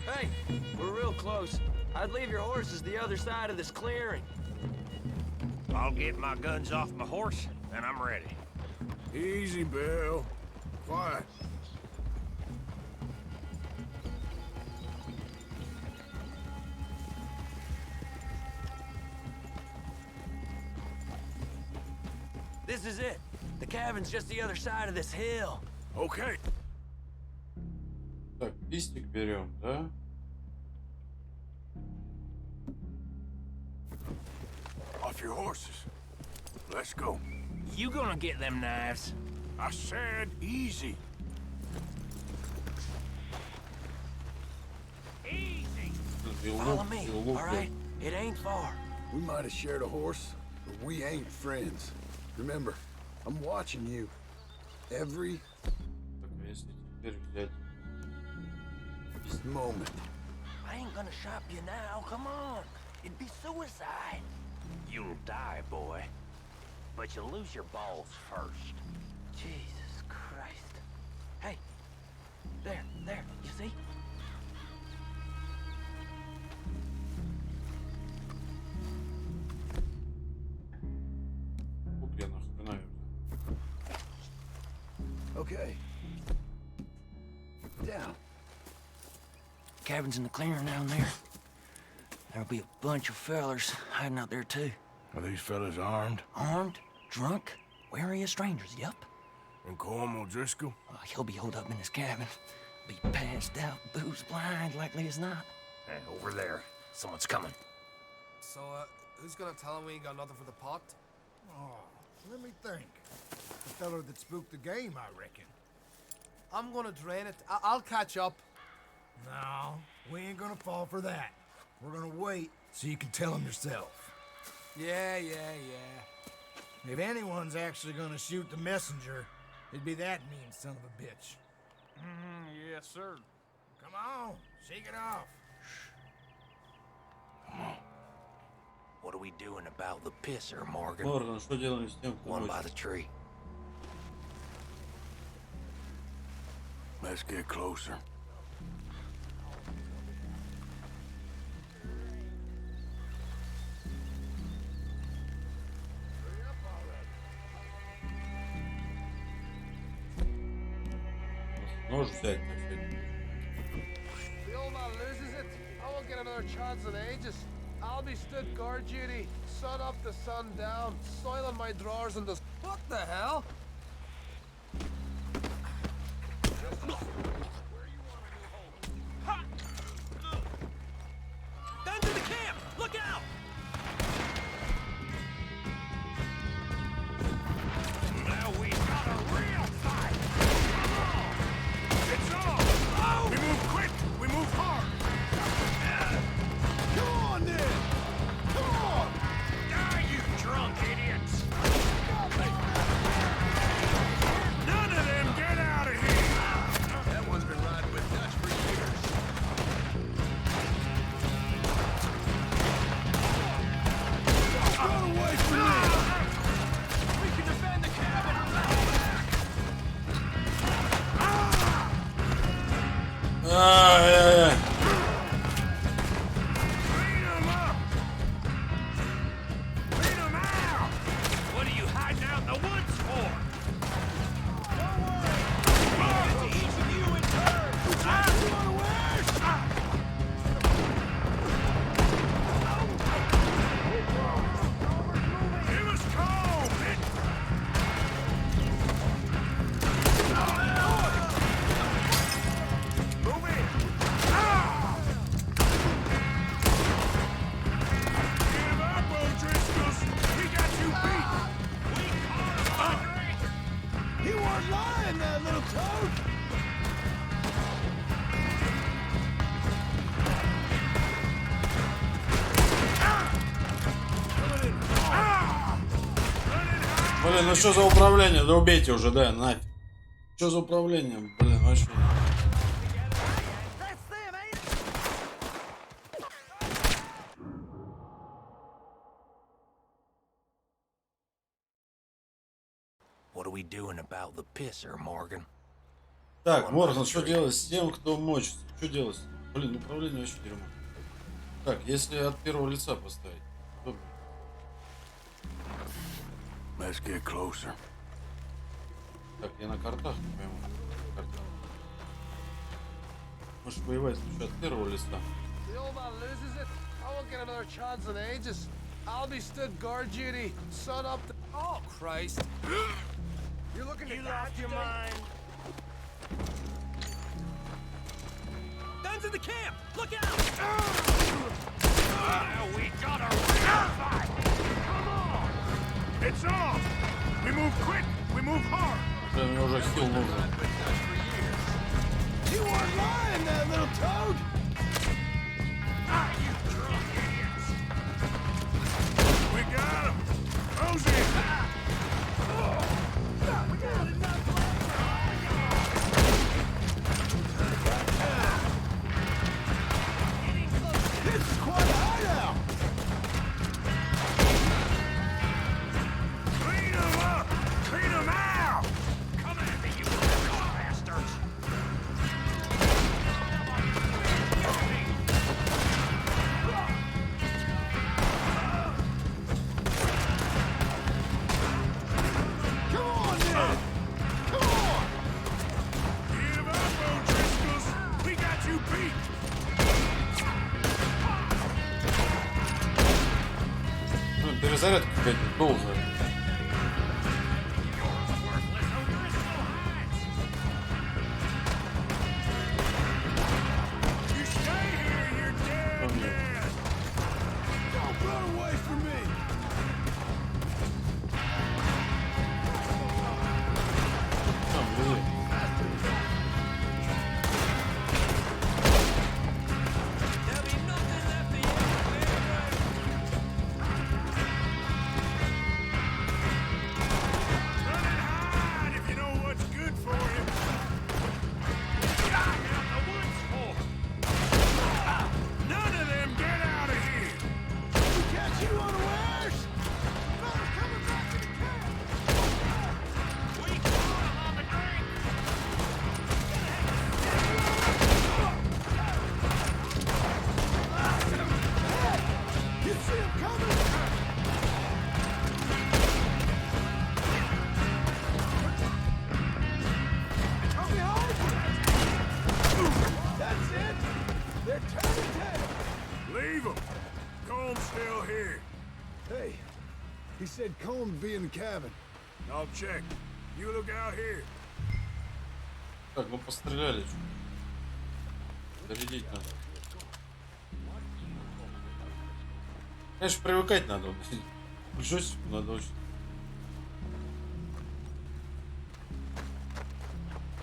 Hey, we're real close. I'd leave your horses the other side of this clearing. I'll get my guns off my horse, and I'm ready. Easy, Bill. Quiet. This is it. The cabin's just the other side of this hill. Okay. Так, листик берем, да? Off your horses. Let's go. You gonna get them knives? I said easy. Easy. Follow me, all right? It ain't far. We might have shared a horse, but we ain't friends. Remember, I'm watching you. Every moment. I ain't gonna shop you now, come on. It'd be suicide. You'll die, boy. But you'll lose your balls first. Jesus Christ. Hey, there, you see? Okay. Down. Cabin's in the clearing down there. There'll be a bunch of fellers hiding out there, too. Are these fellas armed? Armed, drunk, wary of strangers, yup. And Colm O'Driscoll? He'll be holed up in his cabin. Be passed out, booze blind, likely as not. Hey, over there. Someone's coming. So, who's gonna tell him we ain't got nothing for the pot? Oh, let me think. The feller that spooked the game, I reckon. I'm gonna drain it. I'll catch up. No, we ain't gonna fall for that. We're gonna wait so you can tell him yourself. Yeah. If anyone's actually gonna shoot the messenger, It'd be that mean son of a bitch. Yes, sir. Come on, shake it off. What are we doing about the pisser, Morgan? Морган, что делаем с тем, кто One by мочит? the tree. Let's get closer. Нож взять, так сказать. The old man loses it. I won't get another chance in ages. I'll be stood guard duty, sun up to sun down, soiling my drawers in the... What the hell? Guns in the camp! Look out! Now we got a real fight. It's on. Oh! We move quick. We move hard. Come on, then! Come on! Ah, you drunk idiots! None of them get out of here! That one's been riding with Dutch for years. Run away from me! We can defend the cabin! Ай-яй-яй. Clean them up! Clean them out! What are you hiding out in the woods for? To each of you in turn! Give us calm! Move in! Give up, O'Driscolls! We got you beat! We caught him, He weren't lying, that little toad! Блин, ну что за управление? Да убейте уже, да, нафиг. Что за управление? Блин, вообще. What are we doing about the pisser, Morgan? Так, Морган, что делать с тем, кто мочится? Что делать? Блин, управление вообще дерьмо. Так, если от первого лица поставить. Добро. Let's get closer. Так, я на картах, не пойму. Карта. Можешь воевать лучше от первого лица. The old man loses it. I won't get another chance in ages. I'll be stood guard duty, sun up to... Oh, Christ. You're looking to lost your mind. Guns in the camp! Look out! Now we got a real fight! Come on! It's on! We move quick! We move hard! Блин, мне уже сил нужно. You weren't lying, that little toad! Ah, you drunk idiots! We got him! Close in! This is quite a hideout! Clean them up! Clean them out! Come at me, you little bastards! Come on, then! Come on! Give up, O'Driscolls! We got you beat! Блин, перезарядка какая-то долгая. You stay here, you're dead man! Don't run away from me! Там, блин. There'll be nothing left of you. Tell him to be in the cabin. I'll check. You look out here. Так, ну постреляли. Зарядить надо. Конечно, привыкать надо. Джойстику надо очень.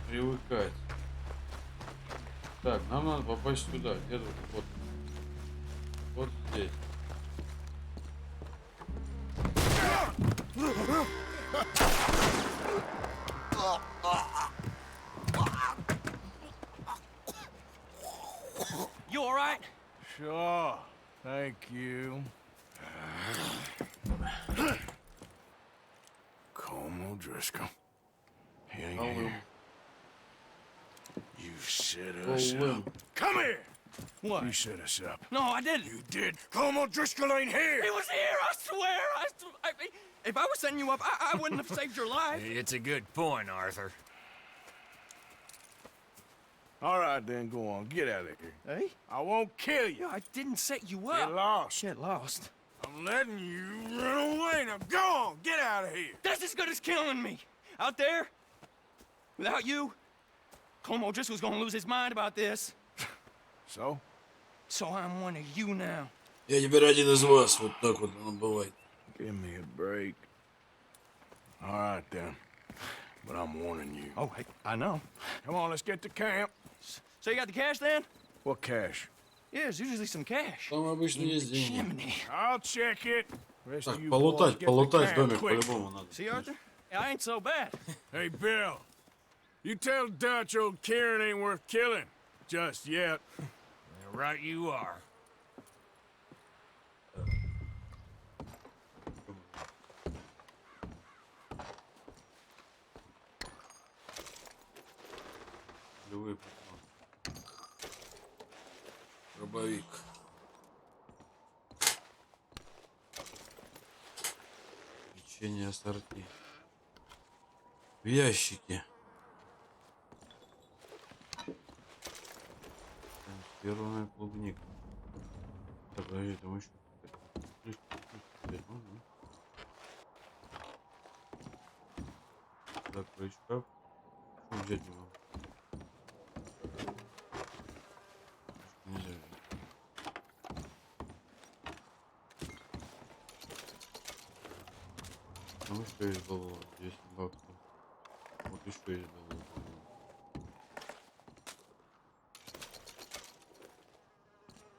Привыкать. Так, нам надо попасть сюда. Где тут? Вот. Вот здесь. You all right? Sure. Thank you. Colm O'Driscoll. He ain't here. You set us up. Come here! What? You set us up. No, I didn't. You did. Colm O'Driscoll ain't here! He was here, I swear! If I was setting you up, I wouldn't have saved your life. It's a good point, Arthur. All right, then, go on. Get out of here. Hey? I won't kill you. I didn't set you up. Get lost. Get lost. I'm letting you run away. Now go on. Get out of here. That's as good as killing me. Out there, without you, Colm O'Driscoll's gonna lose his mind about this. So? So I'm one of you now. Я теперь один из вас. Вот так вот оно бывает. Give me a break. All right, then. But I'm warning you. Oh, hey, I know. Come on, let's get to camp. So you got the cash then? What cash? Yeah, there's usually some cash. Там обычно есть деньги. Chimney. I'll check it. Rest Так, of you boys полутать get to домик camp quick. по-любому надо. See, Arthur? I ain't so bad. Hey, Bill. You tell Dutch old Kieran ain't worth killing. Just yet. Right you are. Любые патроны. Дробовик. Печенье ассорти. В ящике. Консервная клубника. Так, подожди, там еще. Закрыть шкаф. Что взять не могу? Нельзя. Там еще есть баллон. 10 баксов. Вот еще есть баллон.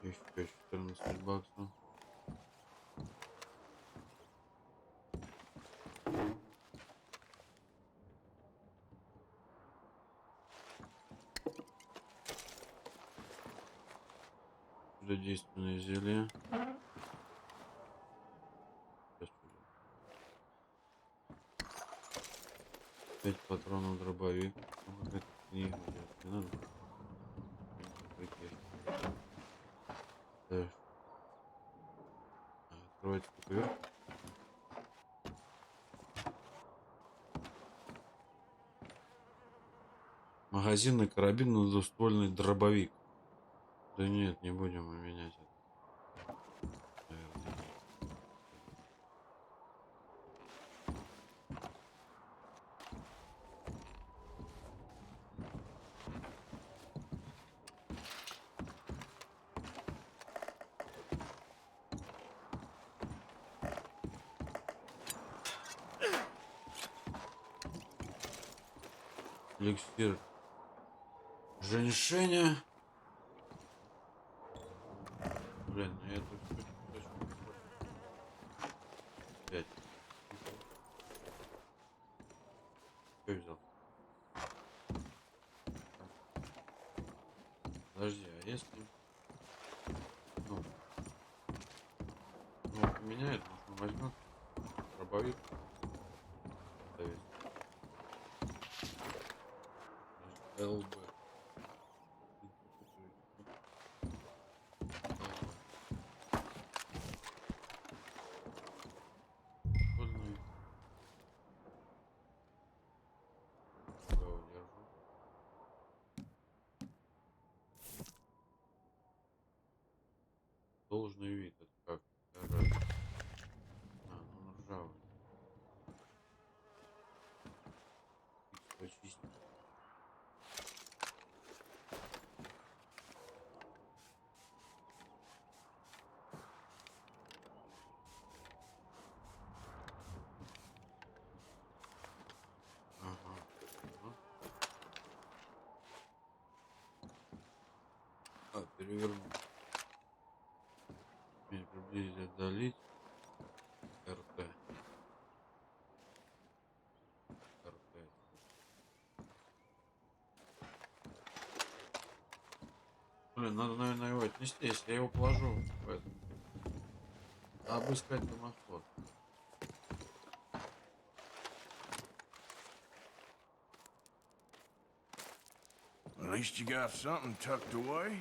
Еще 14 баксов. Чудодейственное зелье. 5 патронов дробовик. Ну, какая-то книга, не надо. Так. Открывать купюр. Магазинный карабин на двуствольный дробовик. Да нет, не будем мы менять это. Наверное. Эликсир женьшеня. Блин, ну я тут опять. Что взял? Подожди, а если... Ну поменяет, может он возьмет дробовик. ЛБ. Должный вид, это как? Ну ржавый. перевернуть. Приблизить, отдалить. РТ. РТ. Блин, надо, наверное, его отнести, если я его положу в это. Обыскать дымоход. At least you got something tucked away.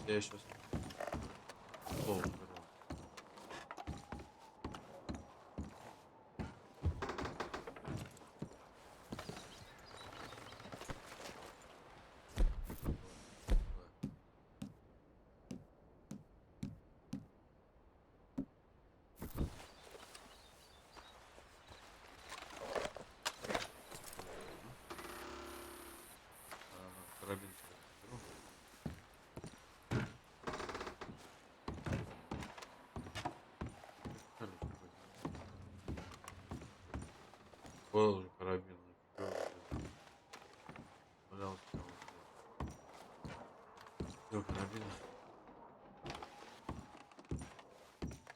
Я сейчас стол беру. Карабин беру. Положу карабин. Валялся все, карабин.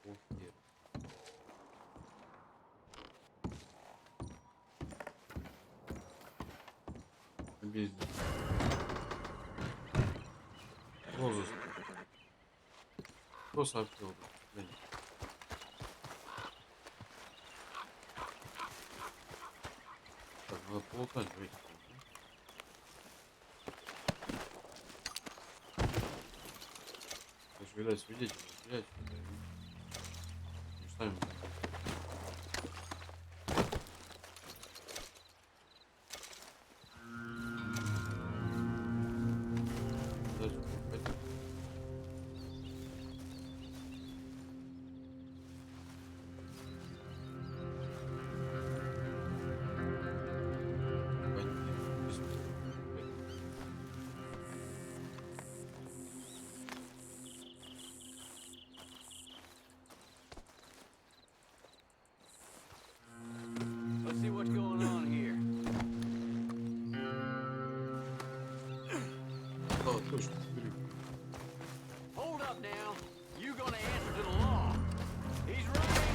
Окей. Бизнес. Розыск. Кто сообщил? Блин. Так, надо полутать весь. То есть, видать, свидетель, блядь, не ставим. Let's see what's going on here. Oh, точно. Hold up now. You're gonna answer to the law. He's right.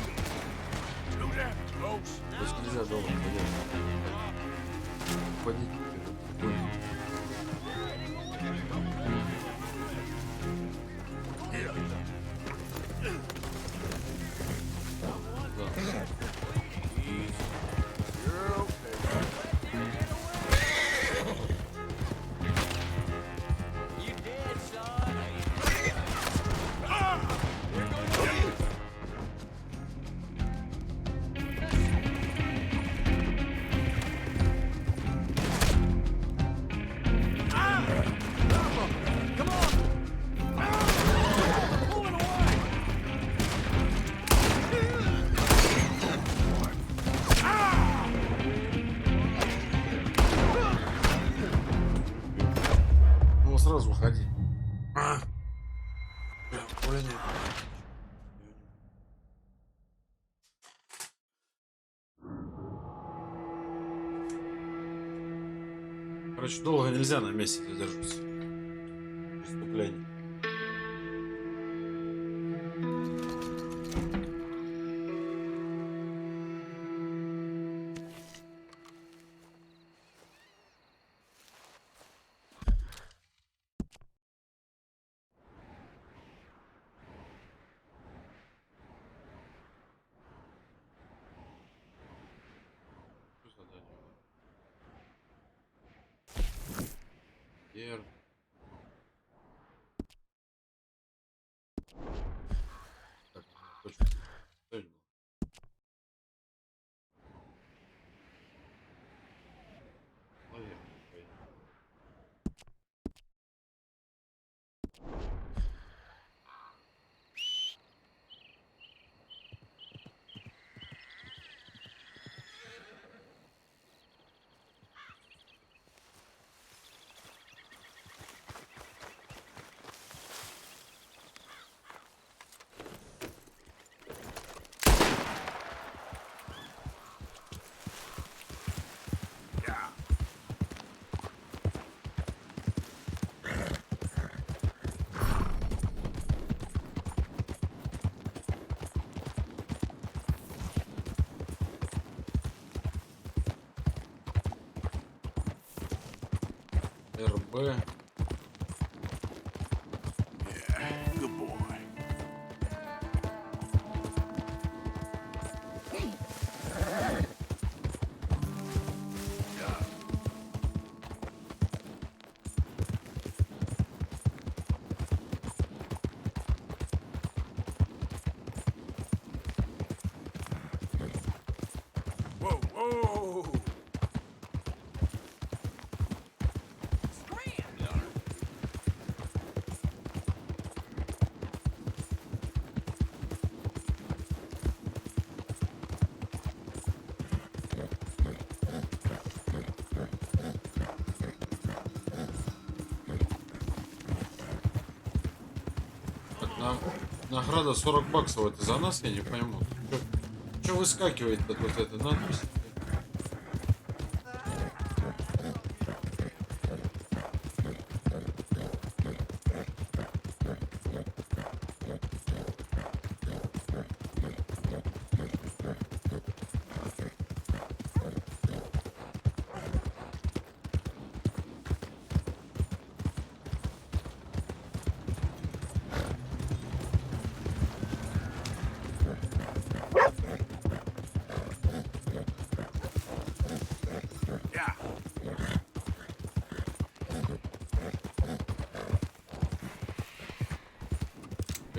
Do that, folks. Здесь нельзя долго ходить. Ходить вперед. You dead, son. Come on. Pulling away. Ну сразу уходи. Ой, нет. Короче, долго нельзя на месте задерживаться. Преступление. Р. Так, точно. Цель была. Наверное, пойдем. РБ. Good boy. Whoa, whoa! Награда 40 баксов. Это за нас, я не пойму. Что выскакивает вот эта надпись?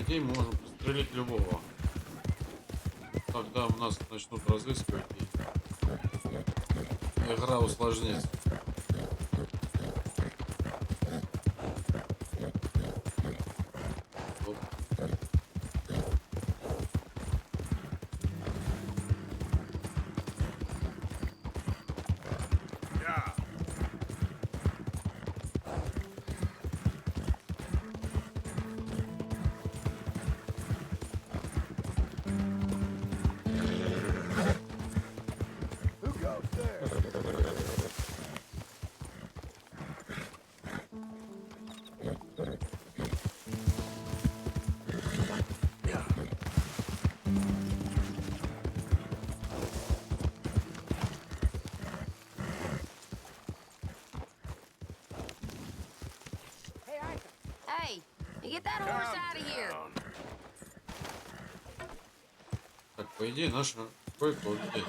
Мы можем пострелять любого. Тогда у нас начнут разыскивать, и игра усложняется. Hey, you get that horse out of here. Так, по идее, наша койка вот здесь.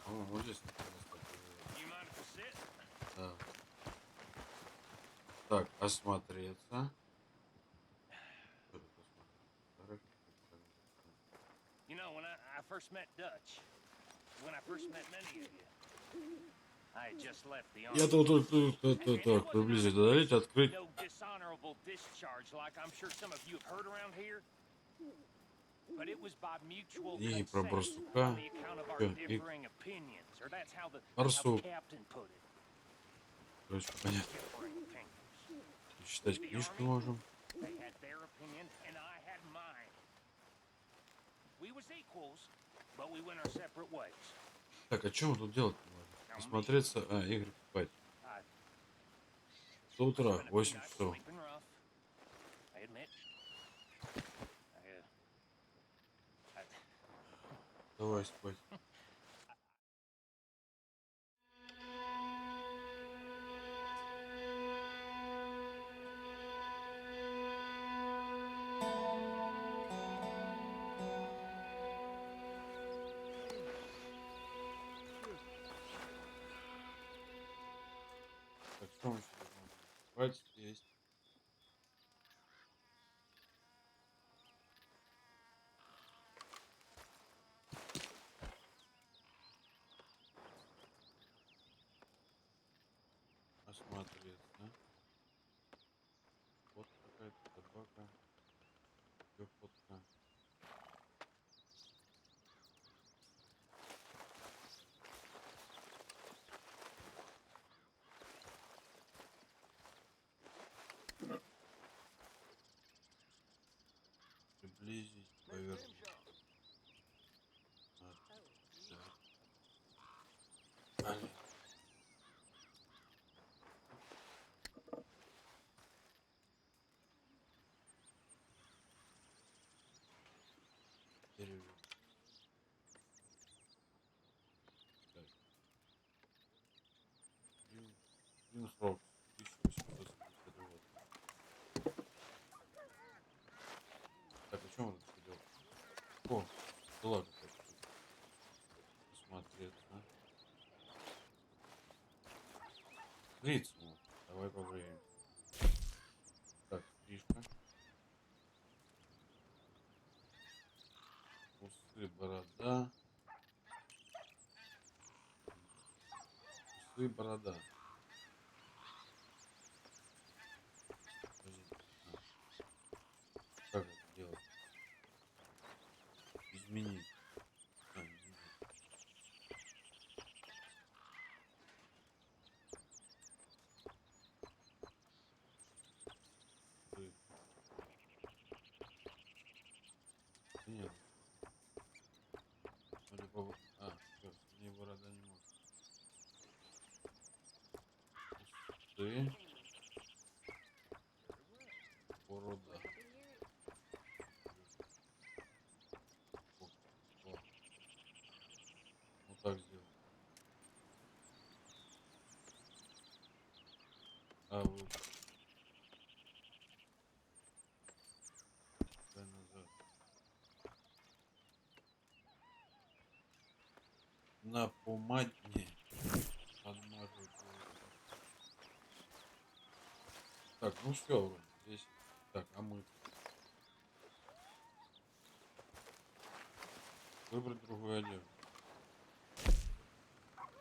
О, вот здесь. Да. Так, осмотреться. You know, when I first met Dutch, when I first met many of you, I had just left the army. Я тут приблизить, удалить, открыть. No dishonorable discharge, like I'm sure some of you have heard around here. But it was by mutual И про consent барсука. on the account of our differing opinions, or that's how the Барсук. captain put it. Короче, понятно. Читать книжку можем. They had their opinion, and I had mine. We was equals, but we went our separate ways. Так, а что мы тут делать можем? Осмотреться. А, игры покупать. До утра, 8 часов. Давай спать. Так, что мы еще должны? Спать есть. Осмотреться. Вот какая-то собака. Еще фотка. Приблизить, повернуть. срок 1870 год. Так, о чем он это делал? О, да ладно, посмотреться. Ритм. Давай побреем. Так, стрижка. Усы, борода. Усы, борода. Подожди. Как это делать? Изменить. Изменить. Нет. Все, синие борода не может. Усы. Борода. О. Вот так сделать. А вот. Дай назад. На помадне подмажу. Так, ну все, вроде здесь. Так, а мы выбрать другую одежду.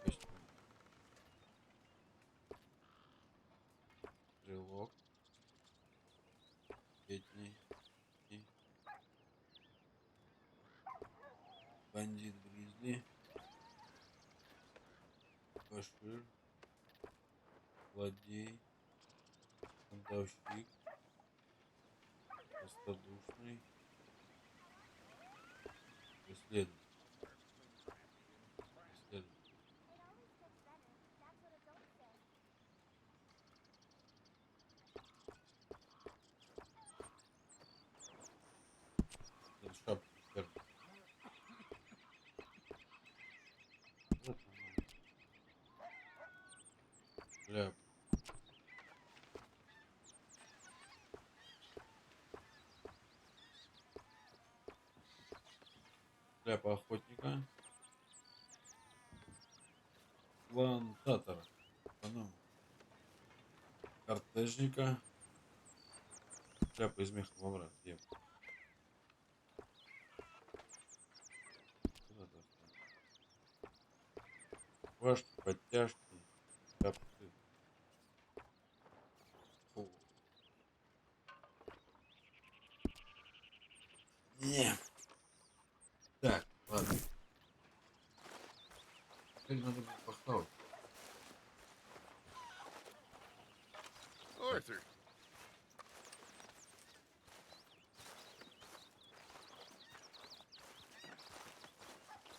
Костюм. Стрелок. Летний. И бандит Гризли. Башир. Злодей. Бунтовщик. Простодушный. Преследователь. Это шапка вверх. Вот она. Шляпа. Шляпа охотника. Плантатора. Эконома. Картежника. Шляпа из меха бобра. Где? Куда-то. Башки, подтяжки. Шапки. О. Не. Так, ладно. Теперь надо будет похавать. Arthur.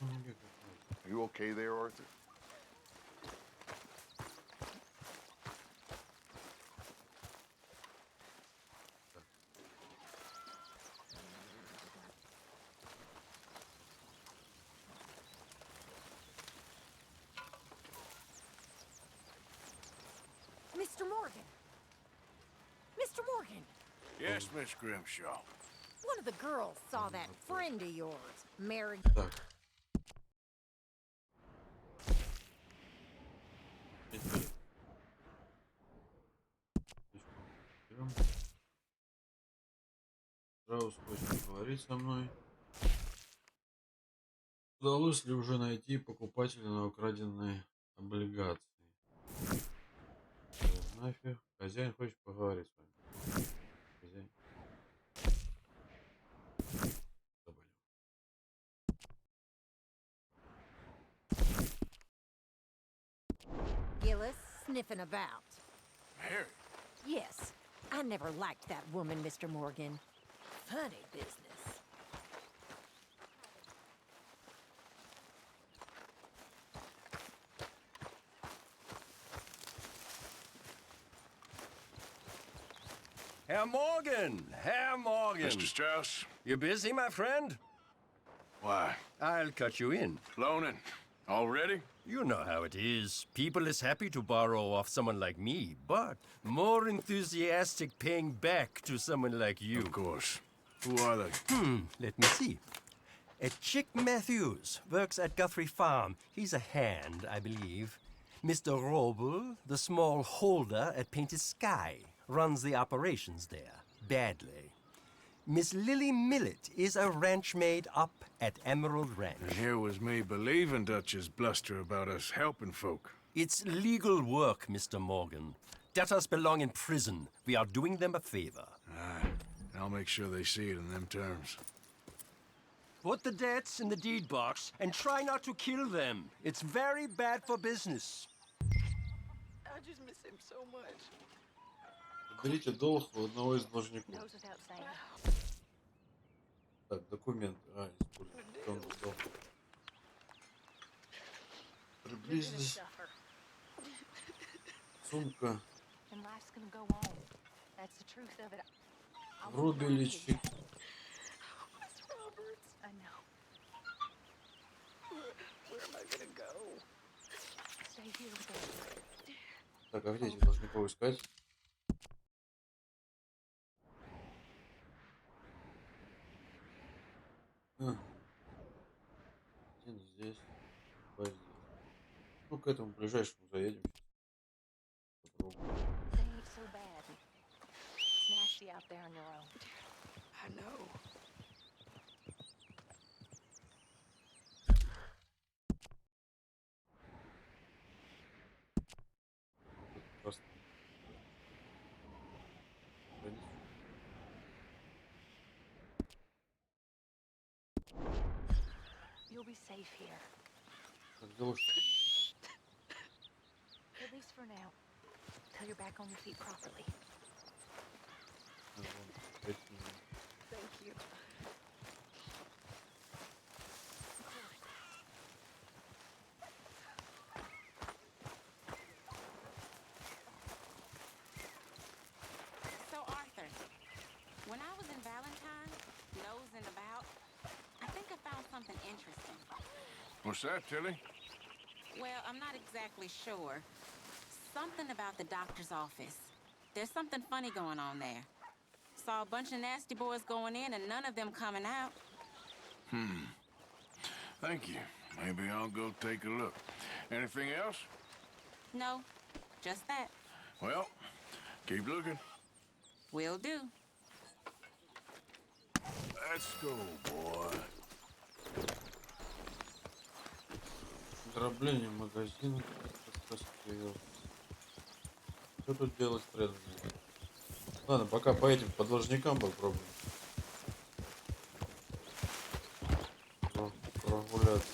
Are you okay there, Arthur? Mr. Morgan! Mr. Morgan! Yes, Miss Grimshaw. One of the girls saw that friend of yours, married. Страус хочет поговорить со мной. Удалось ли уже найти покупателя на украденные облигации? Нафиг. Хозяин хочет поговорить с вами. Хозяин. Gillis sniffing about. Mary? Yes. I never liked that woman, Mr. Morgan. Funny business. Herr Morgan! Herr Morgan! Mr. Strauss? You busy, my friend? Why? I'll cut you in. Loaning. Already? You know how it is. People is happy to borrow off someone like me, but more enthusiastic paying back to someone like you. Of course. Who are they? Let me see. Chick Matthews works at Guthrie Farm. He's a hand, I believe. Mr. Roble, the small holder at Painted Sky, runs the operations there, badly. Miss Lily Millet is a ranch maid up at Emerald Ranch. And here was me believing Dutch's bluster about us helping folk. It's legal work, Mr. Morgan. Debtors belong in prison. We are doing them a favor. And I'll make sure they see it in them terms. Put the debts in the deed box and try not to kill them. It's very bad for business. I just miss him so much. Берите долг у одного из должников. Так, документ. Используем. Приблизились. Сумка. Врубилищик. Так, а где этих должников искать? Один здесь, два здесь. Ну, к этому ближайшему заедем. Попробуем. Просто. You'll be safe here. Как делаешь? At least for now. Till you're back on your feet properly. Thank you. So, Arthur, when I was in Valentine, nosing about, I think I found something interesting. What's that, Tilly? Well, I'm not exactly sure. Something about the doctor's office. There's something funny going on there. Saw a bunch of nasty boys going in and none of them coming out. Thank you. Maybe I'll go take a look. Anything else? No, just that. Well, keep looking. Will do. Let's go, boy. Ограбление магазина. Что тут делать стрелять? Ладно, пока по этим по должникам попробуем. Прогуляться.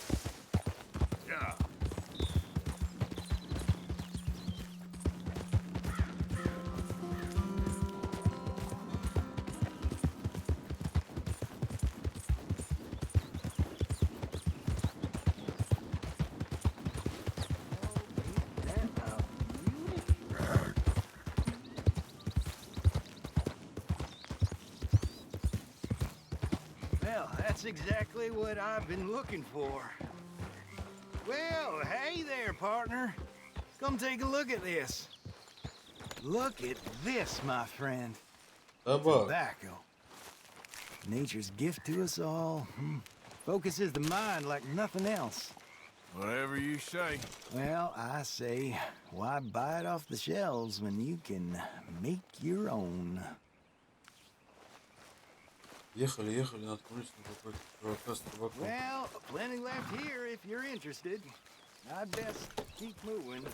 That's exactly what I've been looking for. Well, hey there, partner. Come take a look at this. Look at this, my friend. Tobacco. Nature's gift to us all. Focuses the mind like nothing else. Whatever you say. Well, I say, why buy it off the shelves when you can make your own? Ехали, наткнулись на какой-то чувака с табаком. Well, plenty left here if you're interested. I'd best keep moving.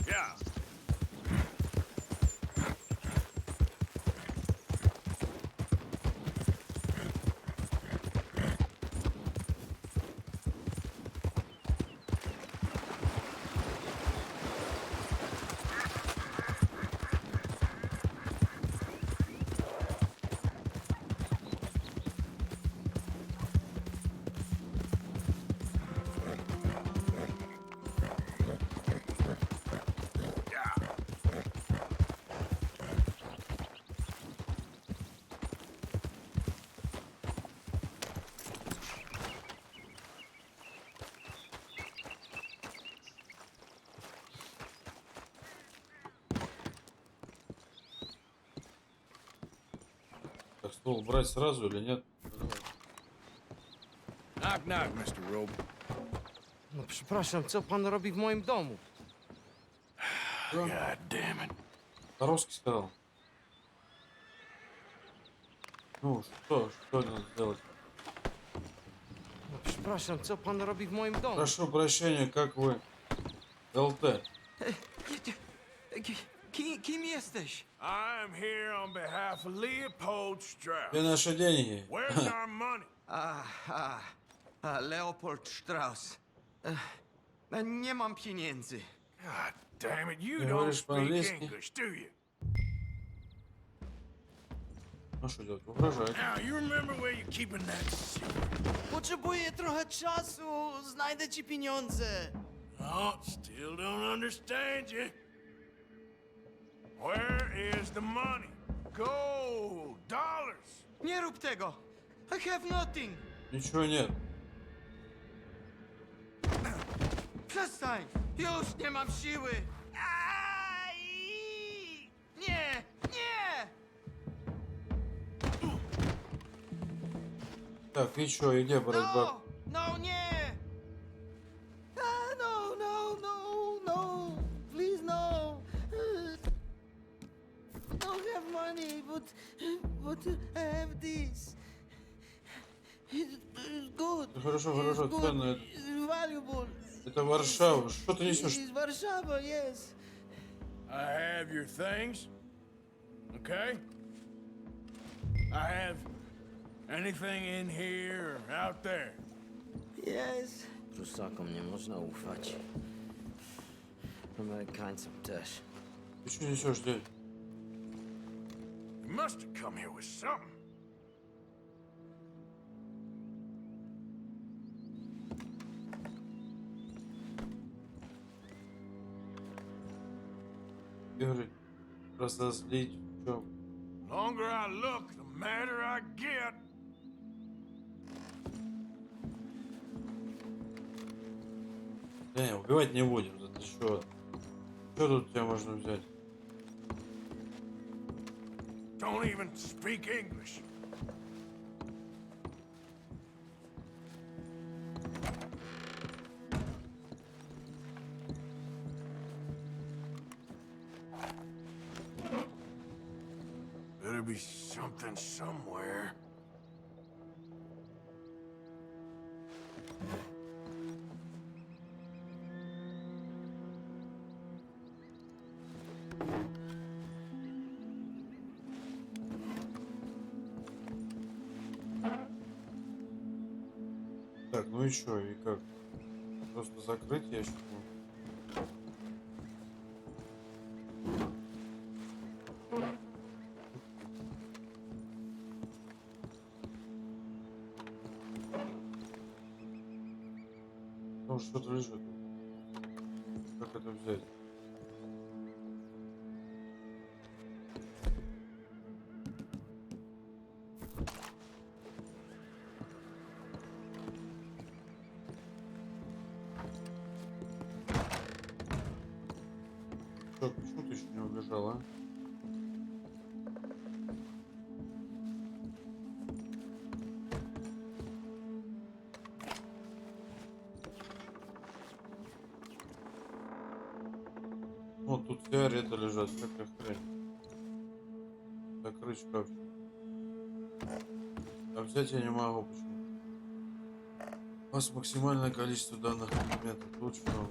Yeah. Ствол брать сразу или нет? Knock, knock, Mr. Robe. No przepraszam, co pan robi w moim domu? God damn it. По-русски сказал. Ну, что надо сделать? No przepraszam, co pan robi w moim domu? Прошу прощения, как вы? ЛТ. Kim jesteś? I'm here on behalf of Leopold Strauss. Где наши деньги? Where's our money? Leopold Strauss. Nie mam pieniędzy. God damn it, you Ты don't говоришь speak по-английски? English, do you? Ну что делать? Угрожать. Now, you remember where you're keeping that secret? Potrzebuję trochę czasu. Znajdę ci pieniądze. Oh, still don't understand you. Where is the money? Gold, dollars. Nie rób tego. I have nothing. Ничего нет. Przestań. Już nie mam siły. Aj! Nie! Nie! Так, и чё, и где брать бак? No, nie! No. Please, no. Don't have money, but I have this. It's good. Хорошо, It's good. ценно. It's valuable. Это Варшава. Что ты несешь? It's Warsaw, yes. I have your things. Okay? I have anything in here or out there. Yes. Prusakom nie można ufać. Amerykańcom też. Ты что несешь здесь? You must have come here with something. Говорит, разозлить в чем? The longer I look, the madder I get. Не, убивать не будем. Это что? Что тут у тебя можно взять? Don't even speak English. Better be something somewhere. Так, ну и что, и как? Просто закрыть ящик? Там что-то лежит. Как это взять? Что, почему ты еще не убежал, а? Вот тут сигареты лежат, какая хрень. Закрыть шкафчик. А взять я не могу, почему? У вас максимальное количество данных предметов. Тут что?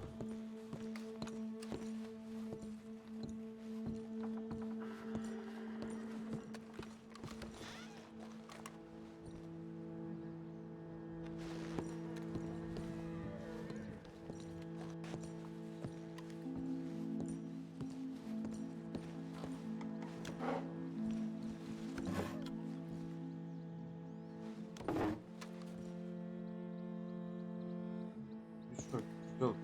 Что делать?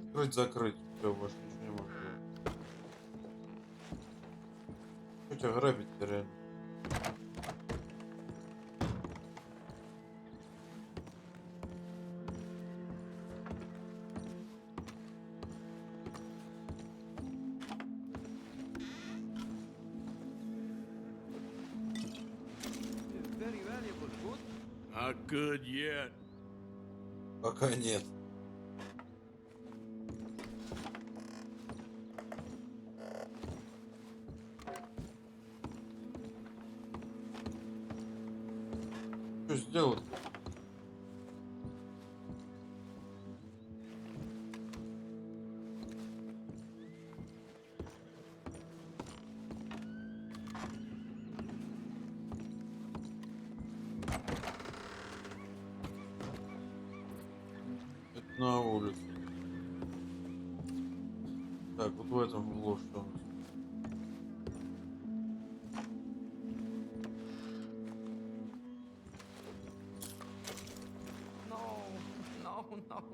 Открыть, закрыть. Все, больше ничего не могу делать. Что тебя грабить-то реально? Not good yet. Пока нет. Что сделать? Это на улице. Так, вот в этом углу что у нас?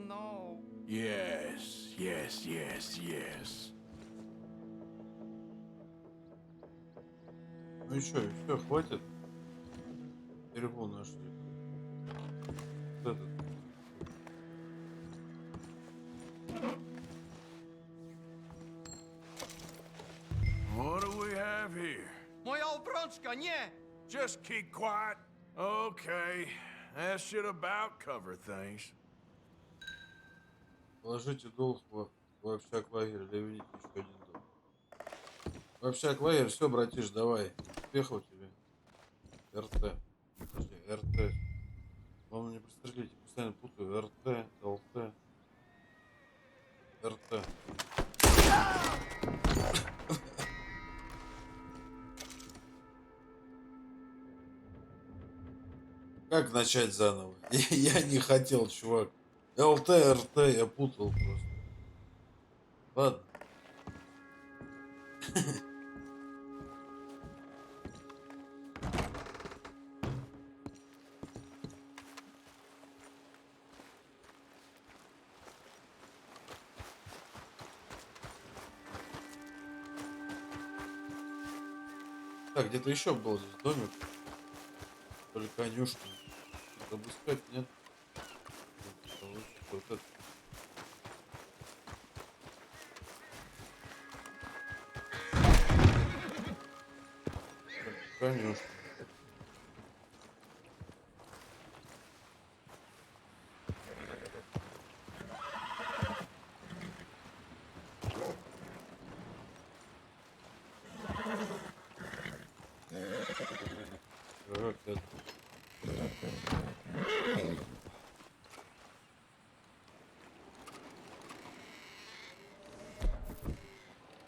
No. Yes, yes, yes, yes. Ну и что, хватит? Перепол нашли. Вот этот. What do we have here? Moja obrączka, nie! Just keep quiet. Okay, that should about cover things. Положите долг в общак лагерь, доведите еще один долг. В общак лагерь, все, братиш, давай. Успехов тебе. РТ. Подожди, РТ. Главное не пристрелите, постоянно путаю. РТ, ЛТ. РТ. Как начать заново? Я не хотел, чувак. ЛТ, РТ, я путал просто. Ладно. Так, где-то еще был здесь домик. То ли конюшня. Что-то обыскать, нет? Вот это. Конюшня.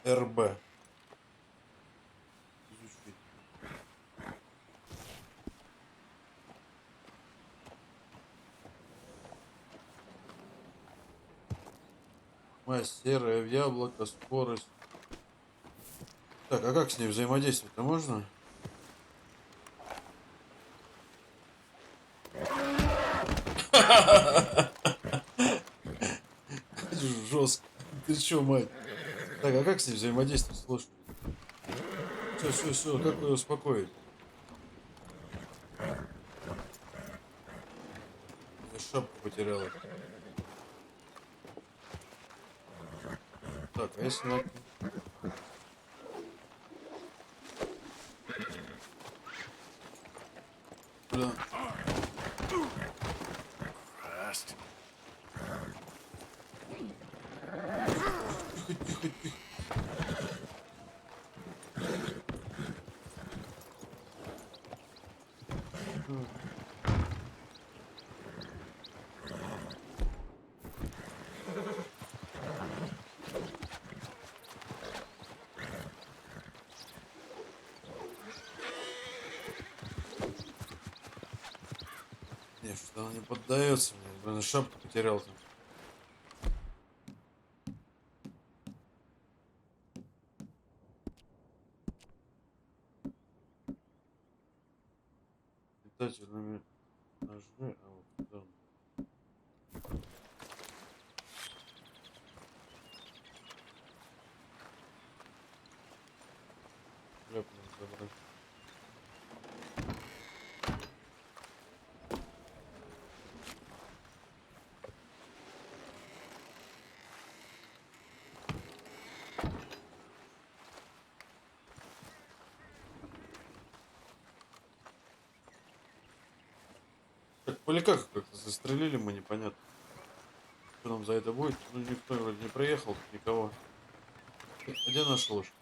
РБ. Изучить. Масть серая в яблоко, скорость. Так, а как с ней взаимодействовать-то можно? Жестко. Ты чё, мать? Так, а как с ней взаимодействовать? Слушай. Все, как ее успокоить? Я шапку потеряла. Так, а если на... Бля. Тихо. Не, что она не поддается мне. Блин, шапку потерял там. Метательными ножи, а вот сюда. Шляпу надо забрать. Или как-то застрелили мы, непонятно. Что нам за это будет? Ну, никто вроде не проехал, никого. А где наша лошадь?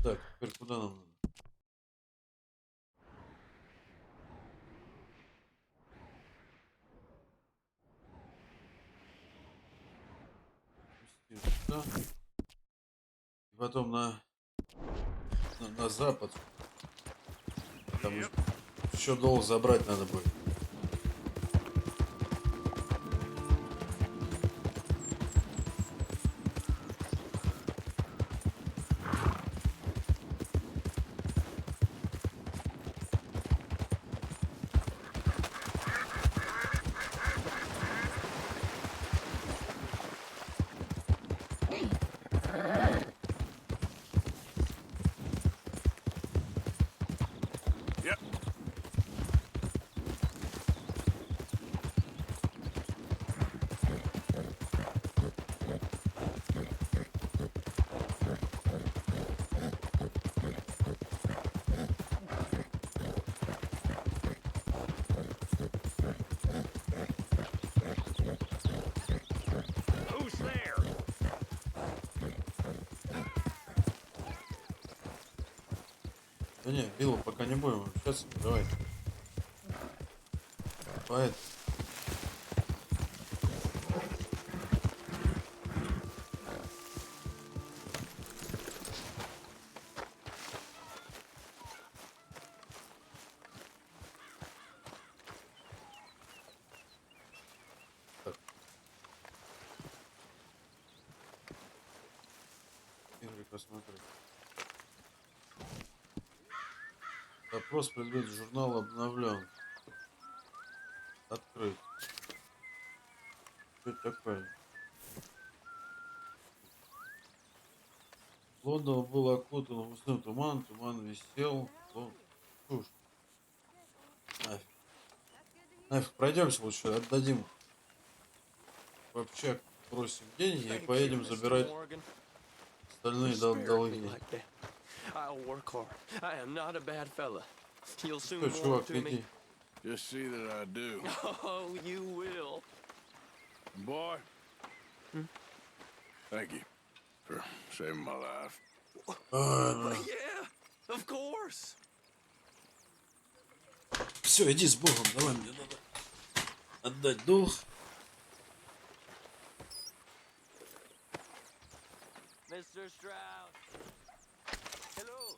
Так, теперь куда нам надо? Сюда. И потом на запад. Там еще долг забрать надо будет. Да не, Биллу пока не будем общаться, давай. Поэт. Так. Игры посмотреть. Запрос предмет журнала обновлен. Открыть. Что это такое? Лондон был окутан густым туманом, туман висел. Чушь. Нафиг. Нафиг, пройдемся лучше, отдадим в общак, просим деньги и поедем забирать остальные долги. I'll work hard. I am not a bad fella. You'll soon Что, warm чувак, to me. иди. Just see that I do. Oh, you will. Boy, thank you for saving my life. Yeah, of course. Все, иди с Богом, давай, мне надо отдать долг. Mr. Strauss. Hello.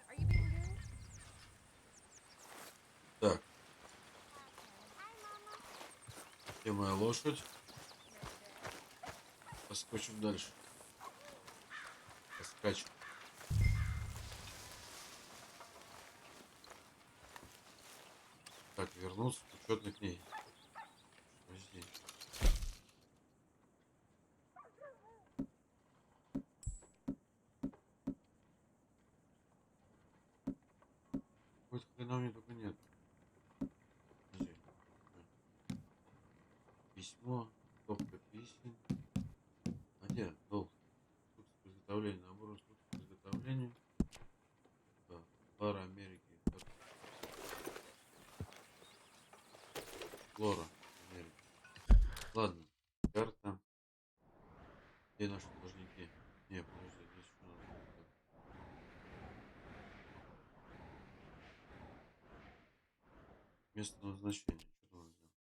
Are you being good? Так. Где моя лошадь? Поскочим дальше. Поскачем. Так, вернуться к учетной книге. Подожди. Какой-то хрена мне только нет. Подожди. Письмо, стопка писем. А где долг? Тут изготовление, набор услуг по изготовлению. Пара Америки. Так. Флора Америки. Ладно. Карта. Где наши должники? Не, подожди, здесь еще надо. Место назначения. Что надо сделать?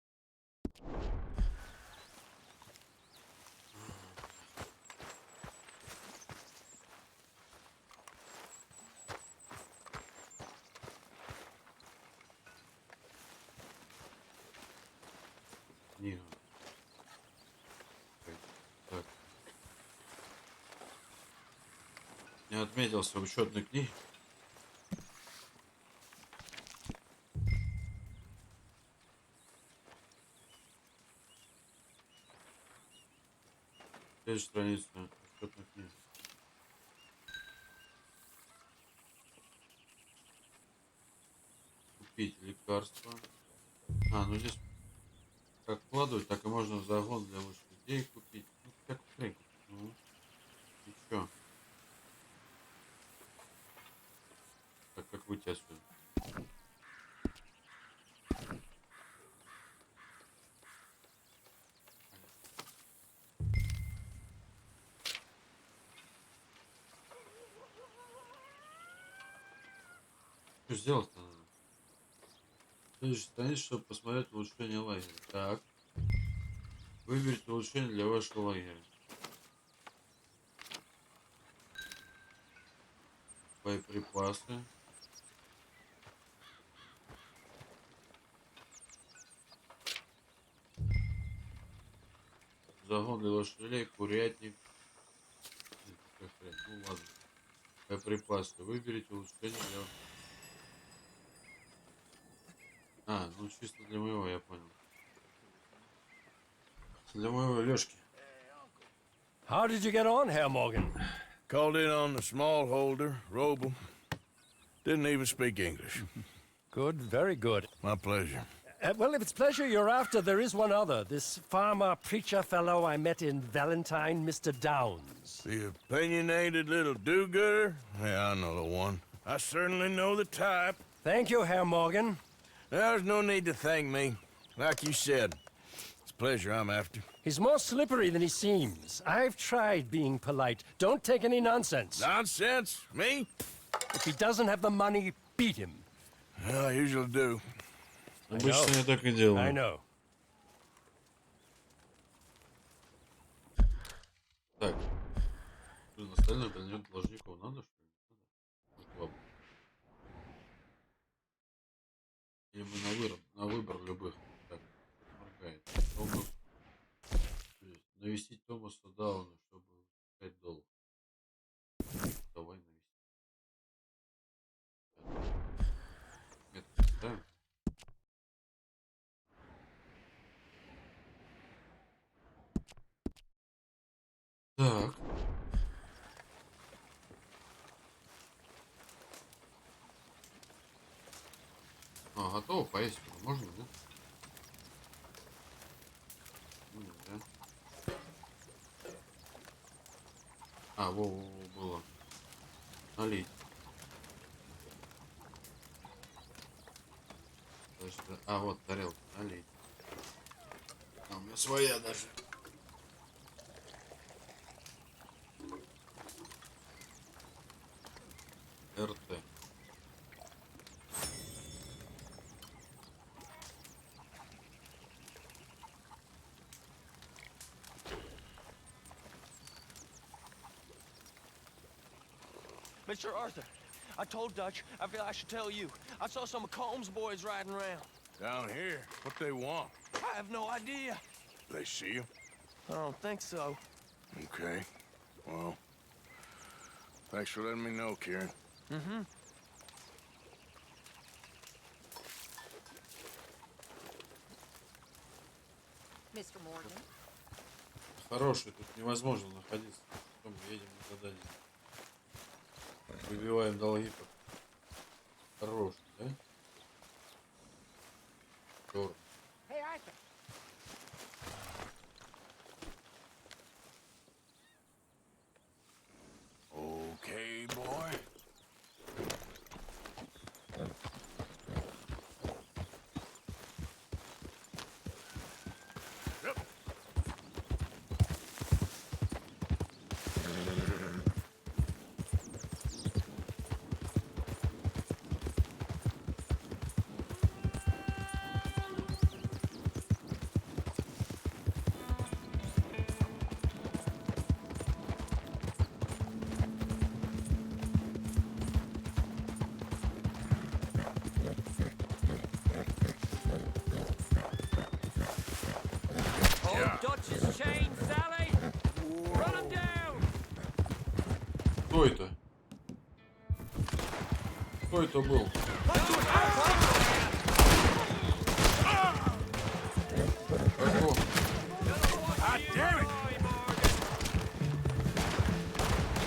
Книга. Так. Не отметился в учетной книге. Следующая страница учетной книги. Купить лекарства. А, ну здесь как вкладывать, так и можно загон для лошадей купить. Ну, всякую хрень купить. Ну, и чё? Так, как выйти отсюда? Что сделать-то надо? Следующая страница, чтобы посмотреть улучшение лагеря. Так. Выберите улучшение для вашего лагеря. Боеприпасы. Загон для лошадей, курятник. Ну ладно. Боеприпасы. Выберите улучшение для... А, ну чисто для моего, я понял. Для моего Лёшки. How did you get on, Herr Morgan? Called in on the smallholder, Roble. Didn't even speak English. Good, very good. My pleasure. Well, if it's pleasure you're after, there is one other. This farmer preacher fellow I met in Valentine, Mr. Downs. The opinionated little do-gooder? Yeah, I know the one. I certainly know the type. Thank you, Herr Morgan. There's no need to thank me. Like you said, it's pleasure I'm after. He's more slippery than he seems. I've tried being polite. Don't take any nonsense. Nonsense? Me? If he doesn't have the money, beat him. Well, I usually do. Обычно я так и делаю. I know. Так. Блин, остальной кабинет должников надо, что ли? Ладно. Или мы на выбор любых. Так, моргает. Томас. Навестить Томаса Дауна, чтобы $5. Давай навести. Нет, да? Так. А, готово поесть. Можно, да? Да. А, во, было. Налить. А, вот тарелка, налить. А, у меня своя даже. РТ. Mr. Arthur, I told Dutch, I feel I should tell you. I saw some of Combs' boys riding around. Down here? What they want? I have no idea. They see you? I don't think so. Okay. Well, thanks for letting me know, Kieran. Mm-hmm. Mr. Morgan. Хороший, тут невозможно находиться. Потом мы едем на задание. Выбиваем долги. Хороший, да? Черт. Hey, Arthur. Okay, boy. Dutch's chain, Sally! Run him down! Кто это? Кто это был? Какого?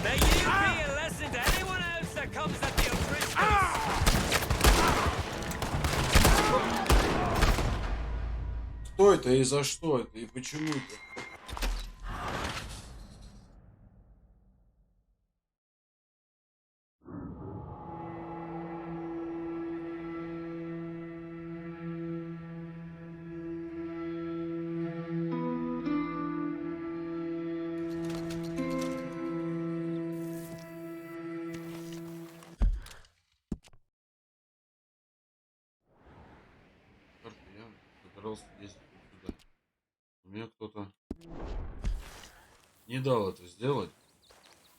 May you be a lesson to anyone else that comes at the O'Driscolls! Кто это и за что это и почему это? Я собирался ездить вот сюда. Мне кто-то не дал это сделать.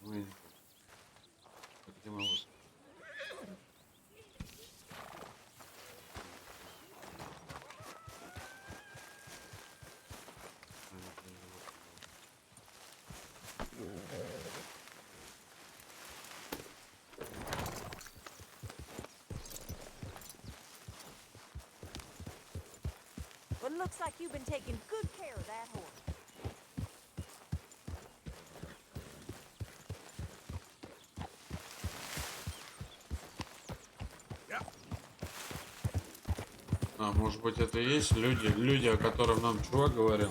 Ну, я не помню. Так, где моя лошадь? Well, it looks like you've been taking good care of that horse. А, может быть, это и есть люди, о которых нам чувак говорил.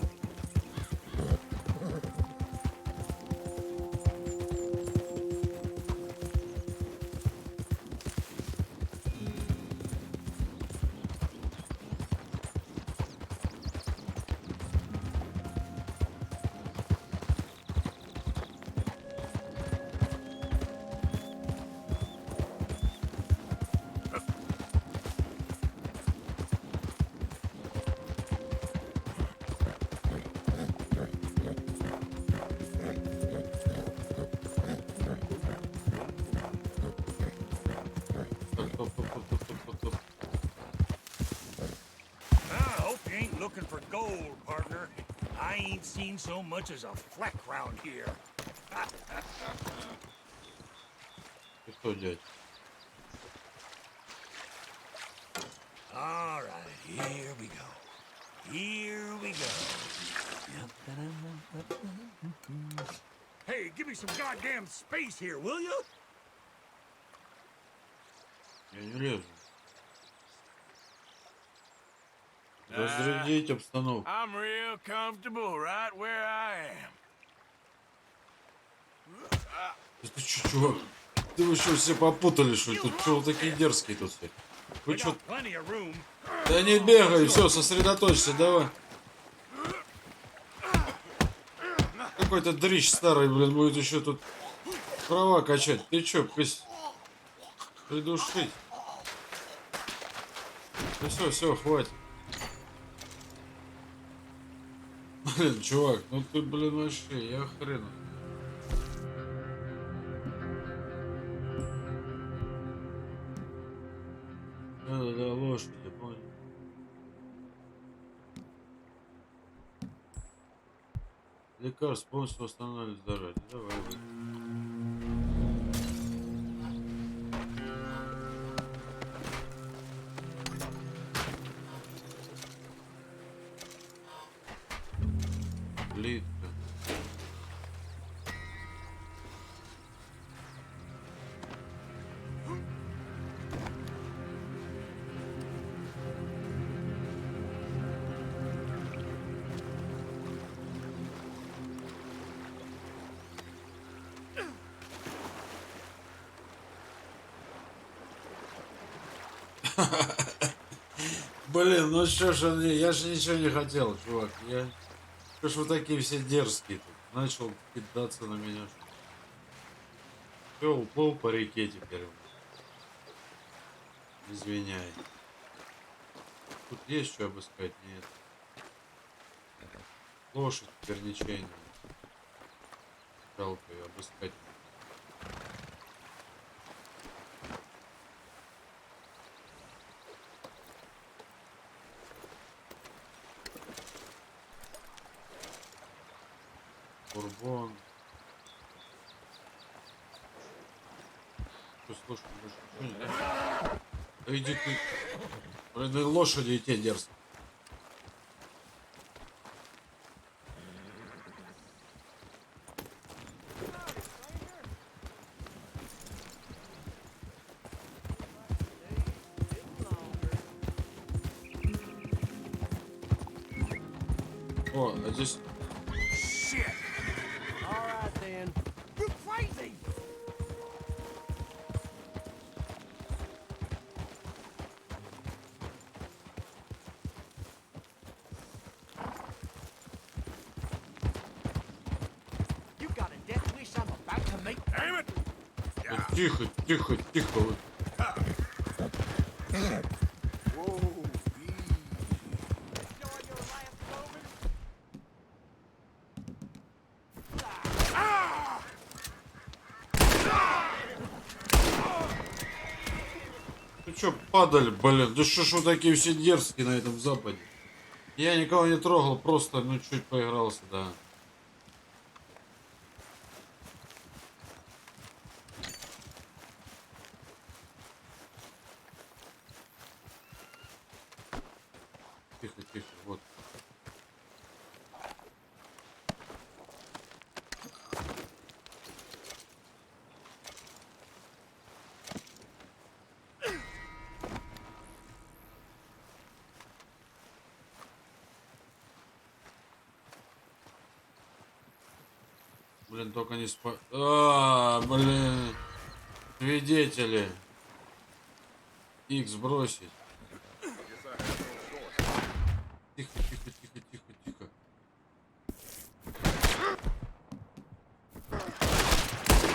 I hope you ain't looking for gold, partner. I ain't seen so much as a fleck round here. Ты что, дядь? All right, here we go. Here we go. Hey, give me some goddamn space here, will you? Я не лезу. Разрядить обстановку. I'm real comfortable right where I am. Это что, чувак? Ты вы что, все попутали, что ли? Тут что вы такие дерзкие тут все? Вы что? Да не бегай, все, сосредоточься, давай. Какой-то дрищ старый, блин, будет еще тут права качать. Ты что, придушить? Ну все, хватит. Блин, чувак, ну ты, блин, вообще, я хрен. Да, лошади, понял. Лекарств полностью восстанавливает здоровье. Давай, Литка. Блин, ну что ж он, я же ничего не хотел, чувак. Что ж вы такие все дерзкие тут? Начал кидаться на меня. Все, уплыл по реке теперь. Извиняй. Тут есть что обыскать? Нет. Лошадь теперь ничего не. Жалко ее обыскать. Бурбон. Что, слушай, что не так? Да иди ты. Блин, лошади и те дерзкие. О, а здесь... Shit. All right, then. You're crazy. You got a death wish I'm about to make. Damn it. Тихо, тихо, тихо. Вы. Ну чё, падали, блин? Да что ж вы такие все дерзкие на этом западе? Я никого не трогал, просто, ну, чуть поигрался, да. Тихо, тихо, вот. Блин, только не спа... блин. Свидетели. Икс бросить. Тихо, тихо, тихо, тихо, тихо.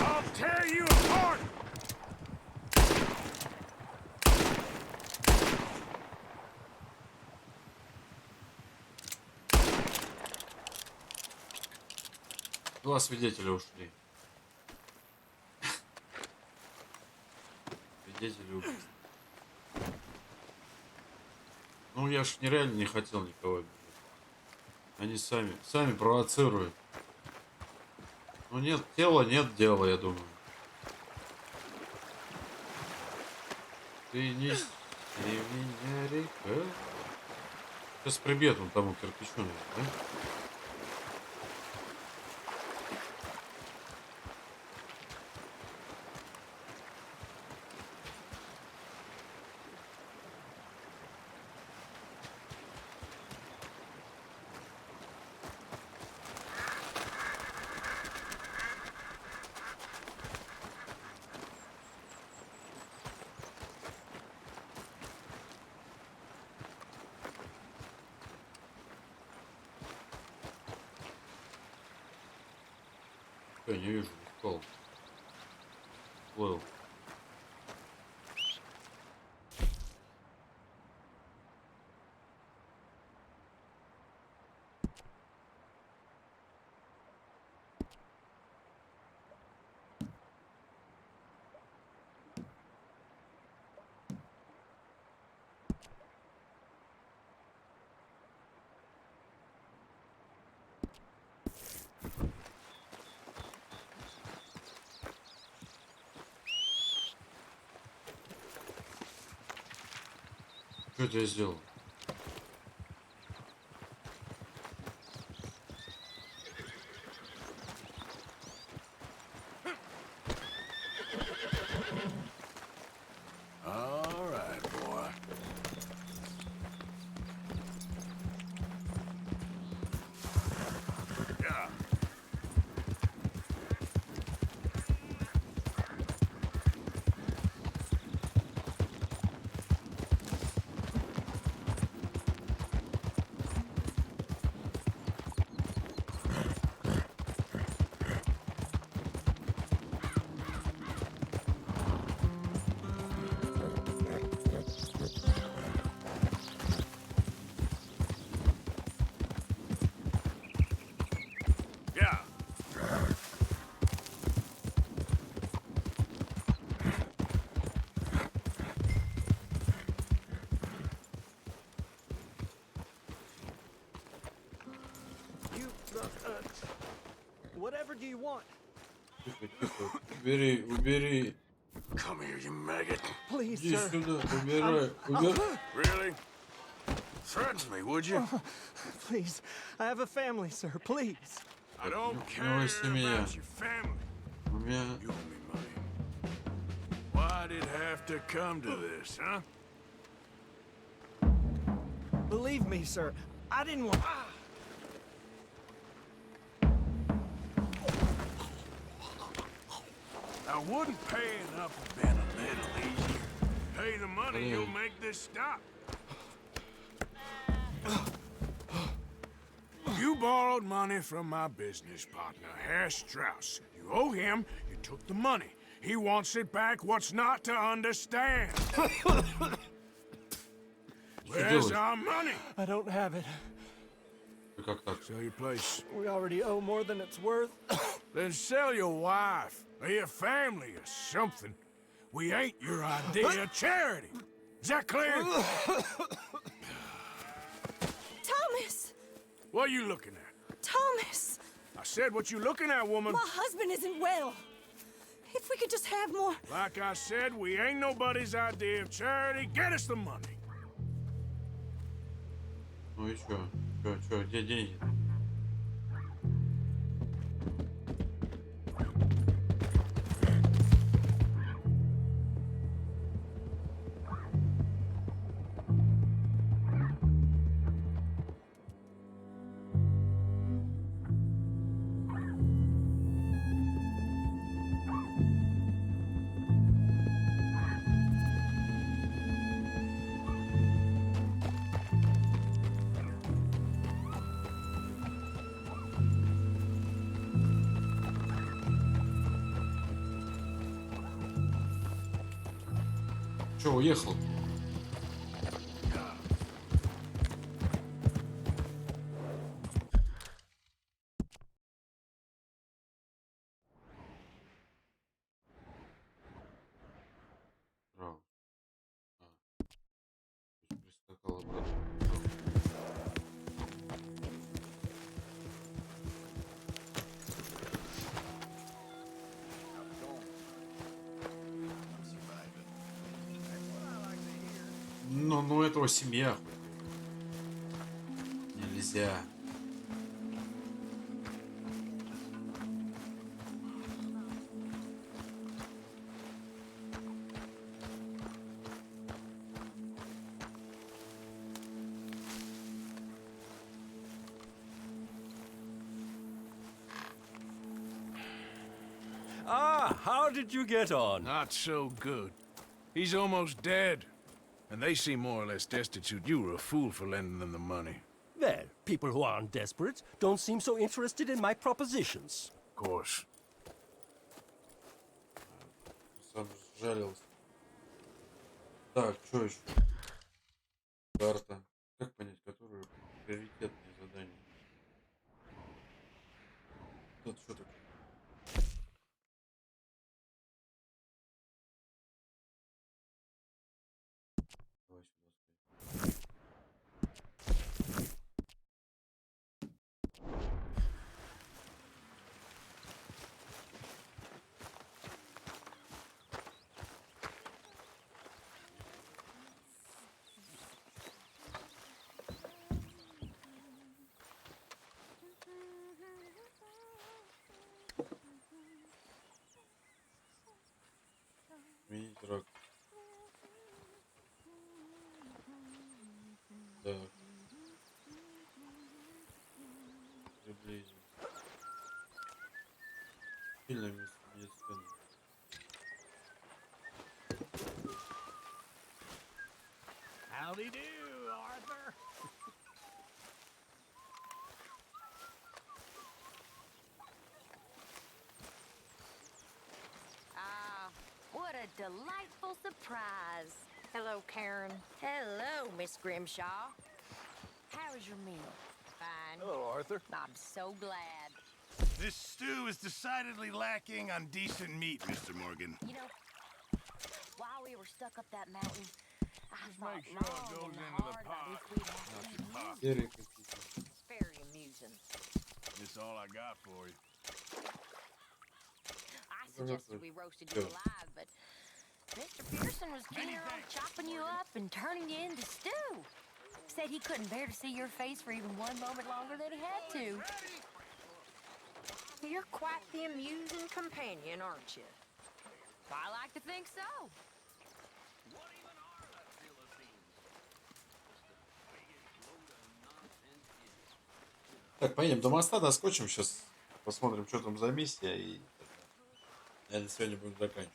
I'll tear you apart. Два свидетеля ушли. Свидетели убийства. Ну я ж нереально не хотел никого обижать. Они сами провоцируют. Ну нет тела, нет дела, я думаю. Ты неси меня, река. Сейчас прибьет он тому кирпичу, да? Я не вижу, упал. Плыл. Что это я сделал? All right, boy. Yeah. Whatever do you want? Тихо, тихо. Убери, убери. Come here, you maggot. Please, Иди sir. сюда, убирай, убирай. Really? Threaten me, would you? Please, I have a family, sir. Please. I don't care Милости меня. about your family. У меня... You owe me money. Why'd it have to come to this, huh? Believe me, sir. I didn't want... Now, wouldn't paying up have been a little easier? Pay the money, you'll make this stop. You borrowed money from my business partner, Herr Strauss. You owe him, you took the money. He wants it back, what's not to understand? Where's our money? I don't have it. Sell your place. We already owe more than it's worth. Then sell your wife, or your family, or something. We ain't your idea of charity. Is that clear? Thomas! What are you looking at? Thomas! I said what you looking at, woman. My husband isn't well. If we could just have more... Like I said, we ain't nobody's idea of charity. Get us the money. Ну и чё? Где деньги? Чё, уехал? Браво. Прискакал обратно. Ну, у этого семья. Нельзя. Ah, how did you get on? Not so good. He's almost dead. And they seem more or less destitute. You were a fool for lending them the money. Well, people who aren't desperate don't seem so interested in my propositions. Of course. Сам жалился. Так, что еще? Карта. Как понять, которую приоритетные задания? Тут что такое? Мини-трак. Так. Приблизим. Сильная медицина. Howdy do, Arthur. What a delightful surprise. Hello, Karen. Hello, Miss Grimshaw. How was your meal? Fine. Hello, Arthur. I'm so glad. This stew is decidedly lacking on decent meat, Mr. Morgan. You know, while we were stuck up that mountain, I thought make sure it long goes and into the hard pot. about if we'd have to eat meat. Серые какие-то. It's very amusing. That's all I got for you. I suggested we roasted you alive, but Mr. Pearson was keener on chopping you up and turning you into stew. Said he couldn't bear to see your face for even one moment longer than he had to. You're quite the amusing companion, aren't you? I like to think so. Так, поедем до моста, доскочим сейчас, посмотрим, что там за миссия, и Наверное, сегодня будем заканчивать.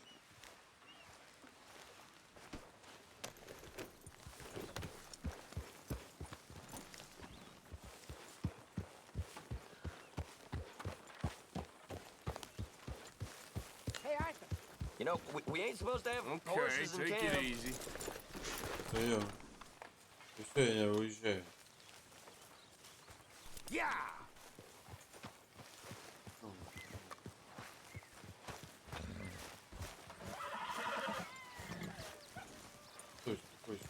Hey, Arthur. You know, we ain't supposed to have horses in take camp. it easy. Все, я уезжаю. Yeah. Стой, стой.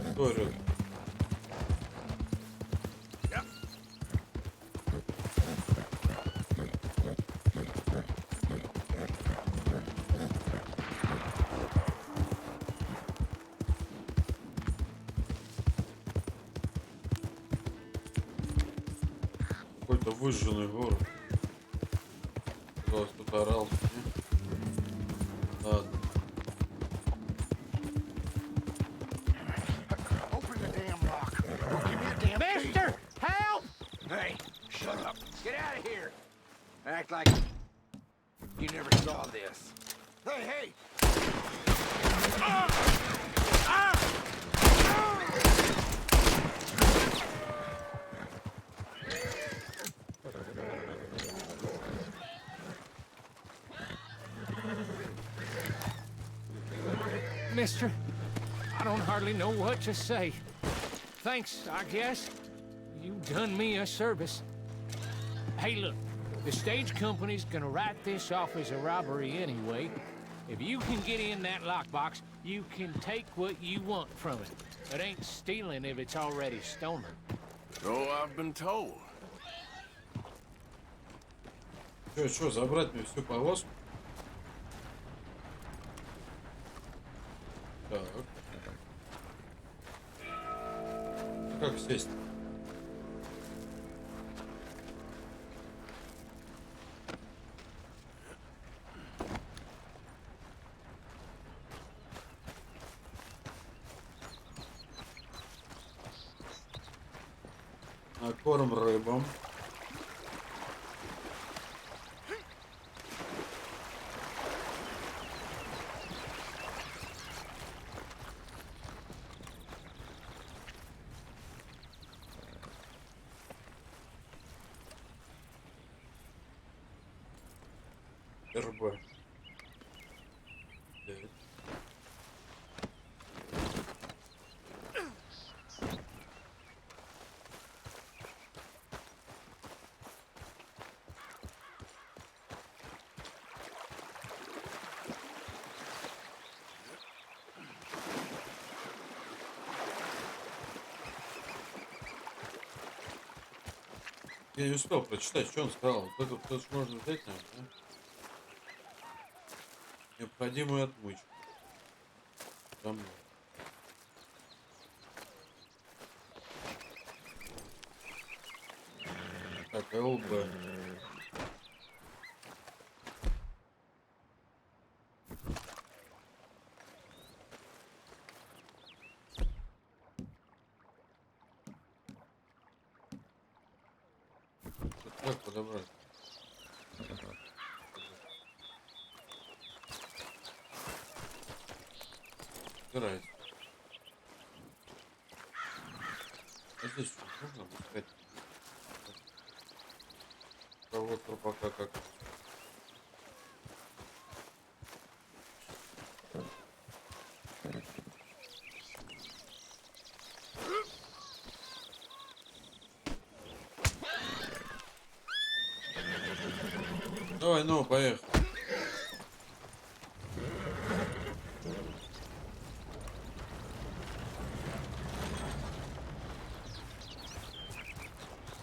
Историю. Какой-то выжженный город. Казалось, кто-то орал. Ладно. Mister, help! Hey, shut up. Get out of here. Act like you never saw this. Hey, hey! Mister, I don't hardly know what to say. Thanks, I guess. You done me a service. Hey, look, the stage company's gonna write this off as a robbery anyway. If you can get in that lockbox, you can take what you want from it. It ain't stealing if it's already stolen. So I've been told. Что, забрать мне всю повозку? Так. Как сесть? На корм рыбам. РБ. Я не успел прочитать, что он сказал. Вот это тоже можно взять, наверное, да? Необходимую отмычку. Со мной. Так, ЛБ. Как подобрать? Собирается. А здесь что можно искать? Кого-то пока как. Давай, ну, поехали.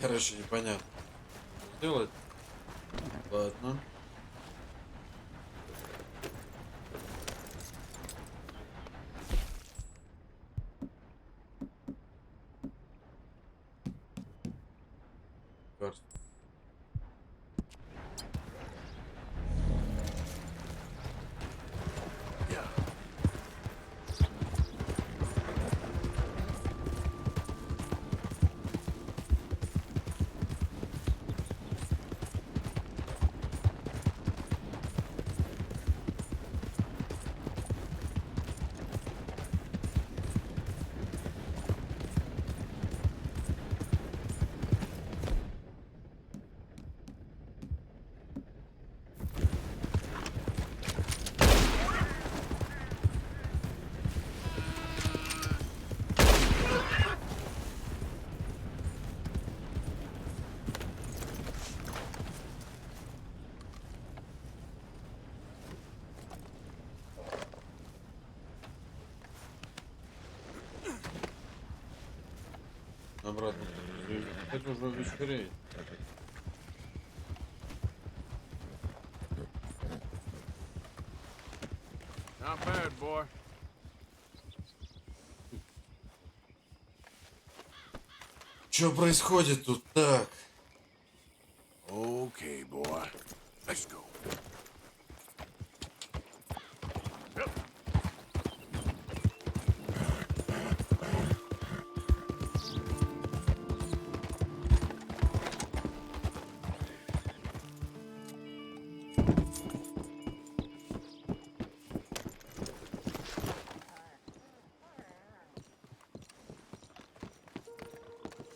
Короче, непонятно. Делать? Ладно. Карта. Обратно. Это уже вечереет. Not bad, boy. Что происходит тут? Так. Okay, boy. Let's go.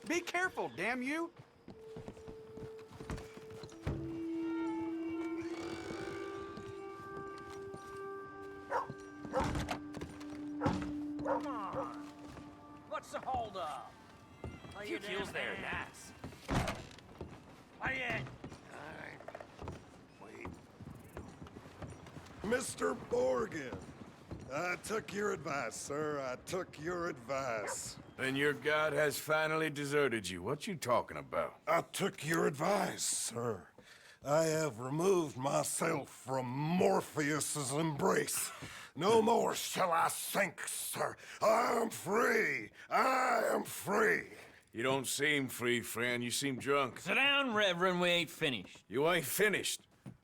Be careful, damn you! Come on. What's the holdup? A few kills there, nice. Not yet. Mr. Morgan, I took your advice, sir. I took your advice. Then your god has finally deserted you. What you talking about? I took your advice, sir. I have removed myself from Morpheus's embrace. No more shall I sink, sir. I am free. I am free. You don't seem free, friend. You seem drunk. Sit down, Reverend. We ain't finished. You ain't finished.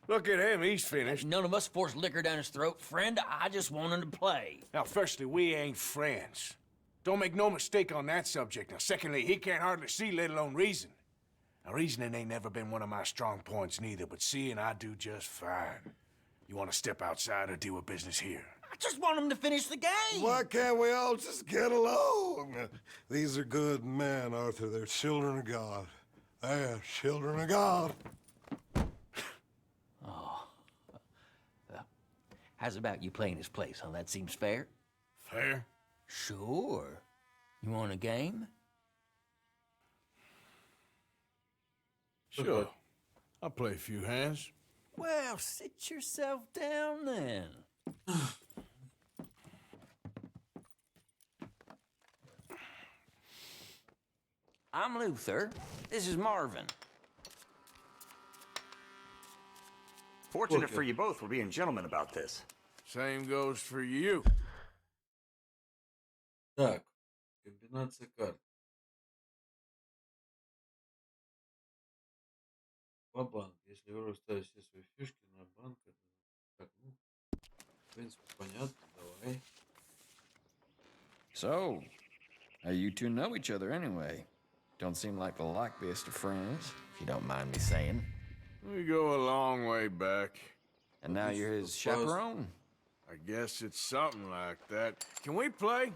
Look at him. He's finished. None of us forced liquor down his throat. Friend, I just want him to play. Now, firstly, we ain't friends. Don't make no mistake on that subject. Now, secondly, he can't hardly see, let alone reason. Now, reasoning ain't never been one of my strong points neither, but seeing I do just fine. You want to step outside or deal with business here? I just want him to finish the game. Why can't we all just get along? These are good men, Arthur. They're children of God. They're children of God. How's about you playing his place, huh? That seems fair? Fair? Sure. You want a game? Sure. I'll play a few hands. Well, sit yourself down then. I'm Luther. This is Marvin. Fortunate for you both for being gentlemen about this. Same goes for you. Так, комбинация карт. По банку. Если вы ставите все свои фишки на банк, так, ну, в принципе, понятно, давай. So, how you two know each other anyway? Don't seem like the likeliest of friends, if you don't mind me saying. We go a long way back. And now you're his chaperone? I guess it's something like that. Can we play?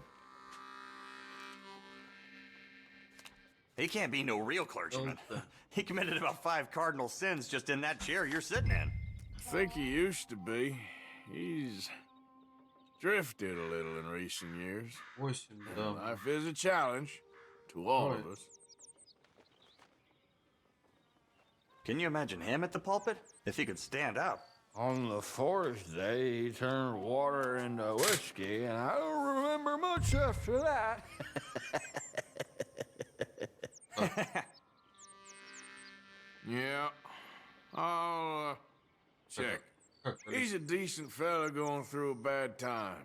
He can't be no real clergyman. He committed about 5 cardinal sins just in that chair you're sitting in. I think he used to be. He's drifted a little in recent years. Life is a challenge to all of us. Can you imagine him at the pulpit? If he could stand up. On the fourth day, he turned water into whiskey, and I don't remember much after that. Yeah, I'll check. He's a decent fella going through a bad time.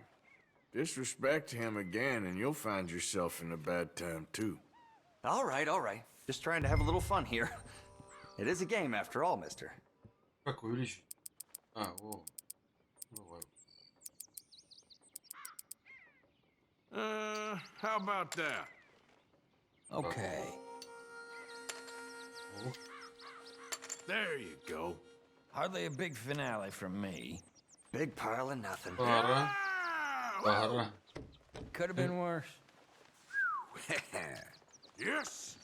Disrespect him again, and you'll find yourself in a bad time, too. All right, all right. Just trying to have a little fun here. It is a game after all, mister. Как увеличить? А, во. Давай. How about that? Okay. Oh. There you go. Hardly a big finale from me. Big pile of nothing. Пара. Пара. Could have been worse. Yes.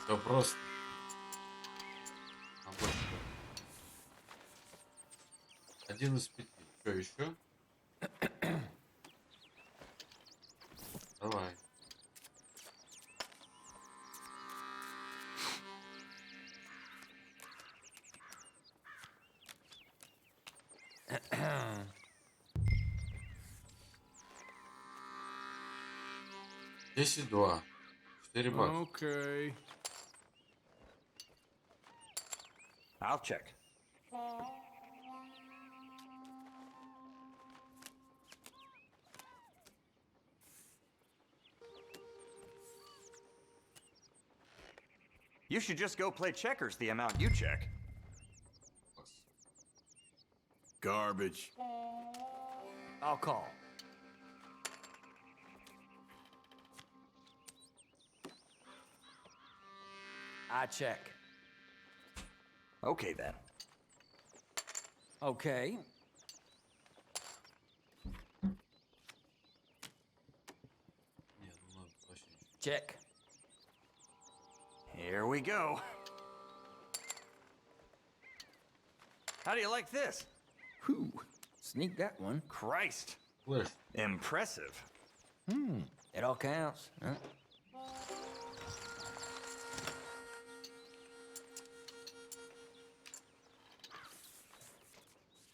Да просто. Один из 5. Что еще? Давай. Десять два. 4 бакса. Okay. I'll check. You should just go play checkers the amount you check. Garbage. I'll call. I check. Okay, then. Okay. Check. Here we go. How do you like this? Whew. Sneak that one. Christ. Flash. Impressive. It all counts. Huh?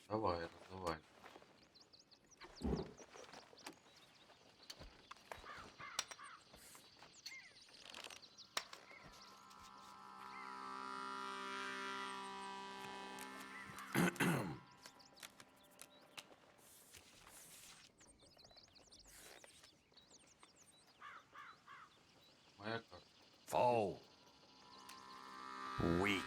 Давай, давай. Моя как? Fall. Weak.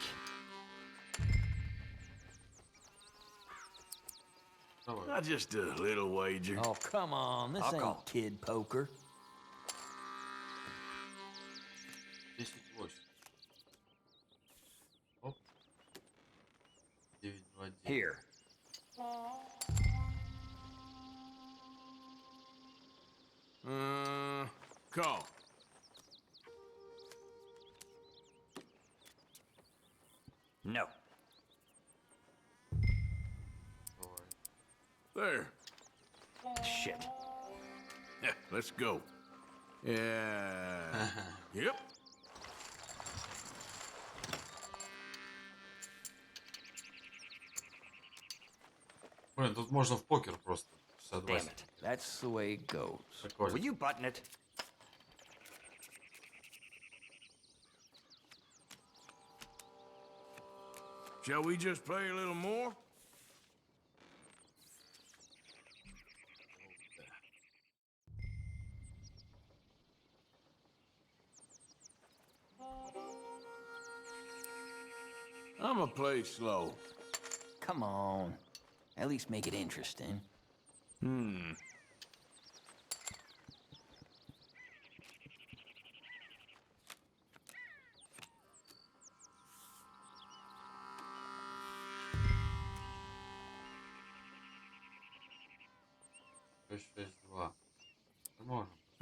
Not just a little wager. Oh, come on. This I'll ain't call. kid poker. 10-8. Оп. 9-2-1. Here. Call. No. There. Shit. Yeah, let's go. Yeah. Yep. Блин, тут можно в покер просто. 62. Damn it. That's the way it goes. Will you button it? Shall we just play a little more? I'ma play slow. Come on. At least make it interesting.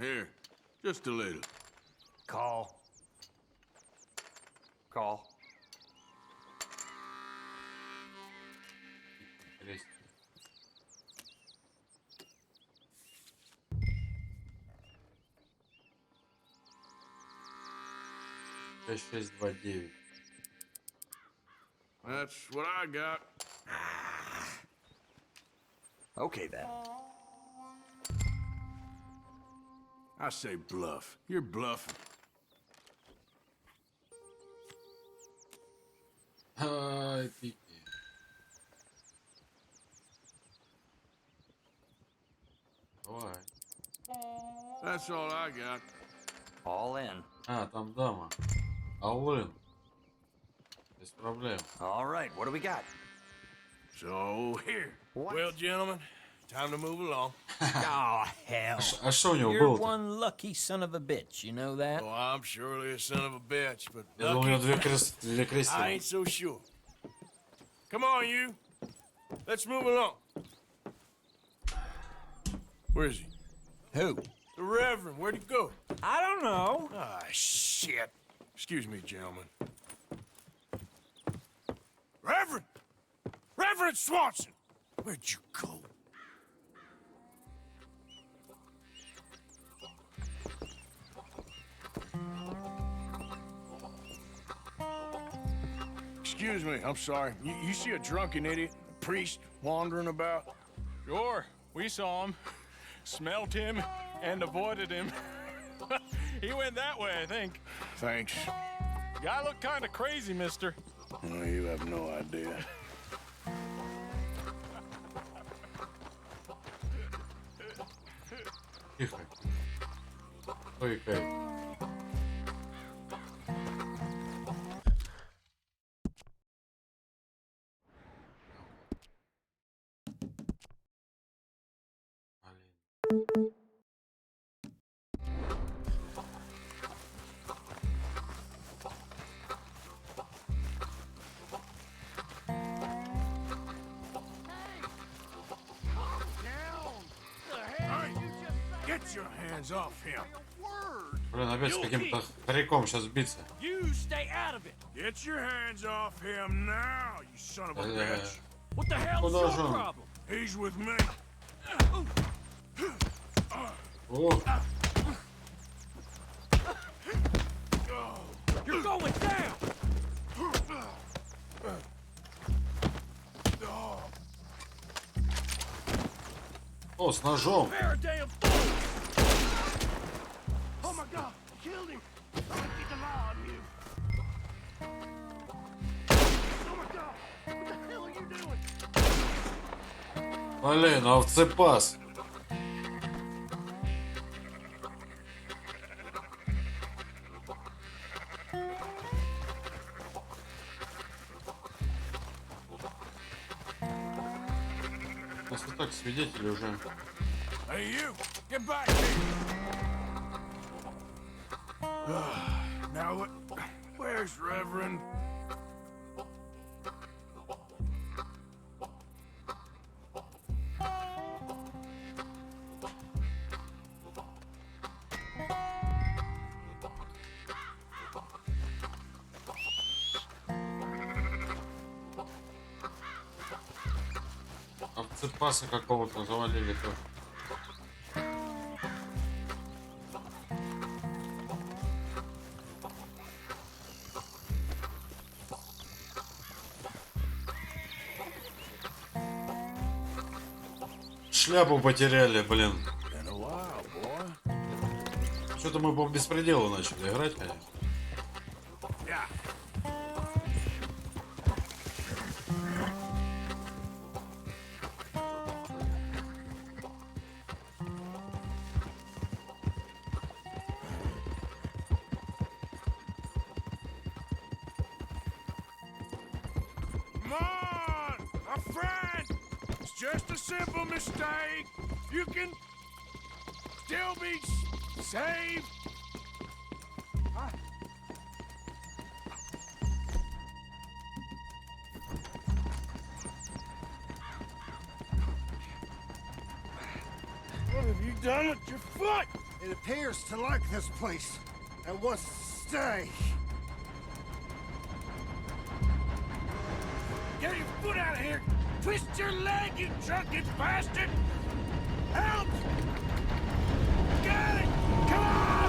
Here, just a little. Call. Call. 6629. That's what I got. Okay, then. I say bluff. You're bluffing. Ай, пипи. Давай. That's all I got. All in. А, там дама. All-in. Без проблем. All right, what do we got? So, here. What? Well, gentlemen, time to move along. Oh, hell. А что у него You're было-то? one lucky son of a bitch, you know that? Oh, I'm surely a son of a bitch, but Я думал, у него lucky, две I крестины. ain't so sure. Come on, you. Let's move along. Where is he? Who? The Reverend. Where'd he go? I don't know. Ah, shit. Excuse me, gentlemen. Reverend! Reverend Swanson! Where'd you go? Excuse me, I'm sorry. You see a drunken idiot, a priest, wandering about? Sure, we saw him, smelt him, and avoided him. He went that way, I think. Thanks. Guy looked kind of crazy, mister. Oh, you have no idea. Тихо. Ой, кайф. Get your hands off him. Блин, опять с каким-то хорьком сейчас биться. You stay out of it. Get your hands off him now, you son of a bitch. What the hell is Куда your же он? problem? He's with me. О, You're going down! о, с ножом. Pair of damn fools! Oh my god, killed him! I'll get the law on you! Oh my god, what the hell are you doing? Блин, овцепас. Если так, свидетели уже. Hey, you! Get back here! Now what? Where's Reverend? Овцепаса какого-то завалили тоже. Шляпу потеряли, блин. Что-то мы по беспределу начали играть, конечно. Come on, my friend! It's just a simple mistake. You can still be saved. What have you done with your foot? It appears to like this place and wants to stay. Get your foot out of here! Twist your leg, you drunken bastard! Help! Get it! Come on!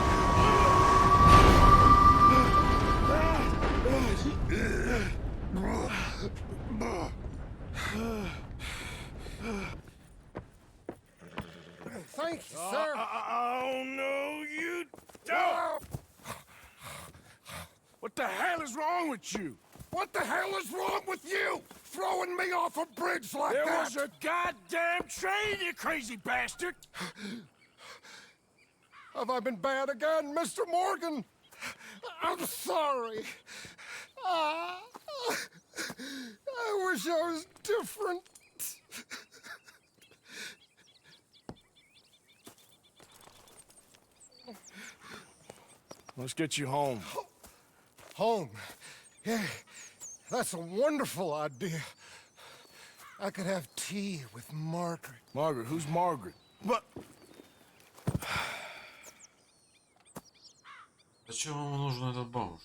got you, sir. Oh, no, you don't! What the hell is wrong with you? What the hell is wrong with you? Throwing me off a bridge like There that? was a goddamn train, you crazy bastard! Have I been bad again, Mr. Morgan? I'm sorry. I wish I was different. Let's get you home. Home? Yeah, that's a wonderful idea. I could have tea with Margaret. Margaret? Who's Margaret? What? Зачем ему нужен этот бомж?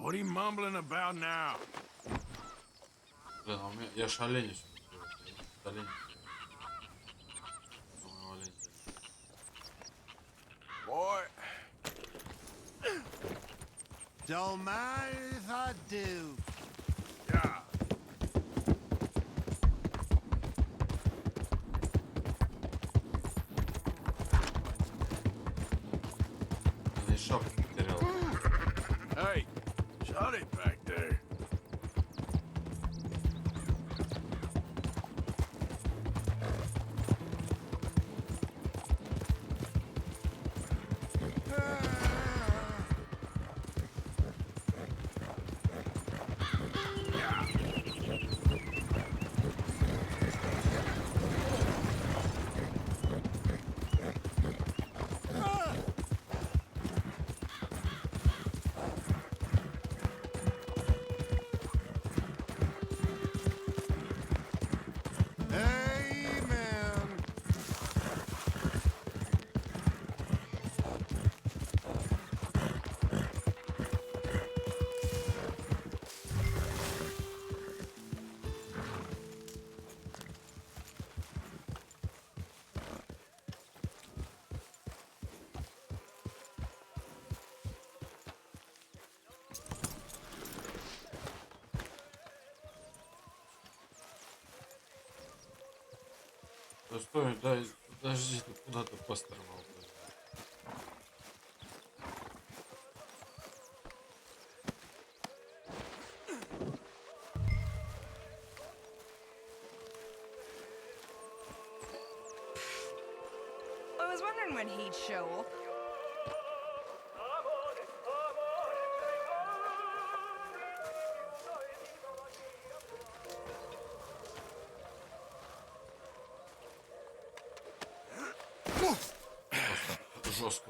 What are you mumbling about now? Блин, а у меня... Я ж оленя сюда. Boy. Don't mind if I do. Yeah. Hey, shut it back there. Стой, дай, подожди, ты куда-то постревал. I was wondering when he'd show up.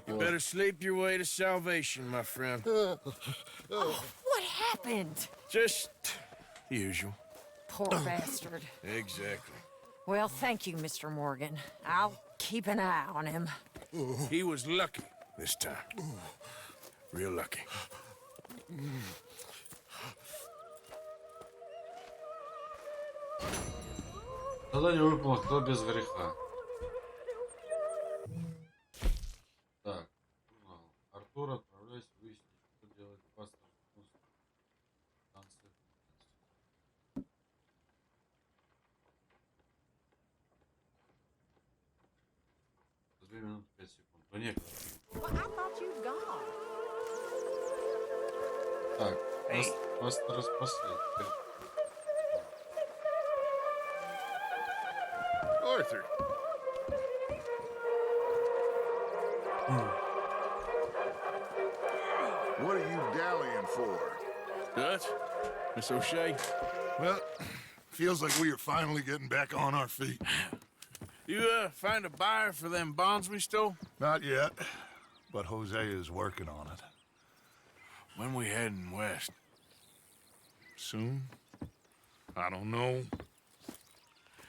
You better sleep your way to salvation, my friend. Oh, what happened? Just the usual. Poor bastard. Exactly. Well, thank you, Mr. Morgan. I'll keep an eye on him. He was lucky this time. Real lucky. Задание выполнено, кто без греха. Так, Артур, отправляйся выяснить, что делает пастор в конце. 2 минуты 5 секунд. Ну некогда. Так, пастора спасли. Arthur. What are you dallying for? Dutch? Miss O'Shea? Well, feels like we are finally getting back on our feet. You, find a buyer for them bonds we stole? Not yet, but Jose is working on it. When we heading west? Soon? I don't know.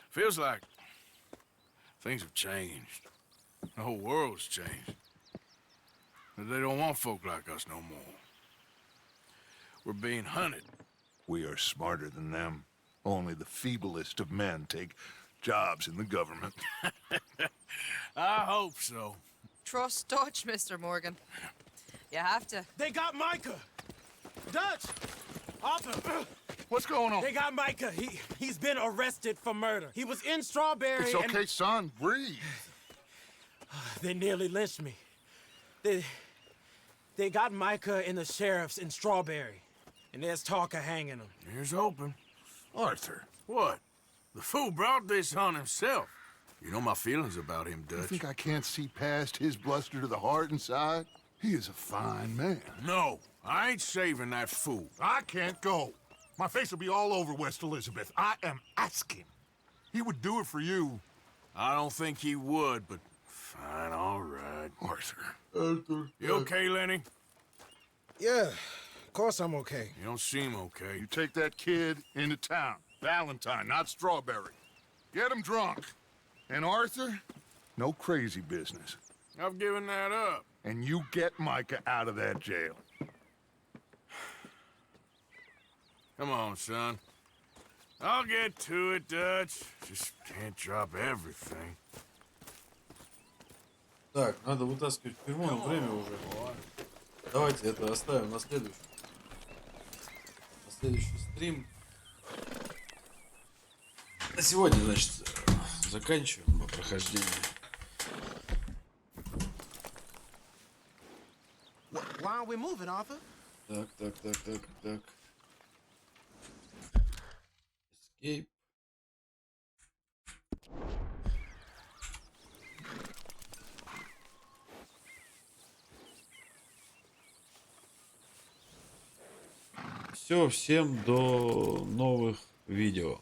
Feels like things have changed. The whole world's changed. They don't want folk like us no more. We're being hunted. We are smarter than them. Only the feeblest of men take jobs in the government. I hope so. Trust Dutch, Mr. Morgan. You have to. They got Micah! Dutch! Arthur! What's going on? They got Micah. He's been arrested for murder. He was in Strawberry. It's okay, son. Breathe. They nearly lynched me. They got Micah and the sheriffs in Strawberry. And there's talk of hanging him. Here's hoping. Arthur, what? The fool brought this on himself. You know my feelings about him, You Dutch. think I can't see past his bluster to the heart inside? He is a fine man. No, I ain't saving that fool. I can't go. My face will be all over West Elizabeth. I am asking. He would do it for you. I don't think he would, but fine, all right. Arthur. You okay, Lenny? Yeah, of course I'm okay. You don't seem okay. You take that kid into town. Valentine, not Strawberry. Get him drunk. And Arthur, no crazy business. I've given that up. And you get Micah out of that jail. Come on, son. I'll get to it, Dutch. Just can't drop everything. Так, надо вытаскивать в тюрьму, но время уже. Давайте это оставим на следующий. На следующий стрим. На сегодня, значит, заканчиваем прохождение. Why aren't we moving, Arthur? Так. Escape. Все, всем до новых видео.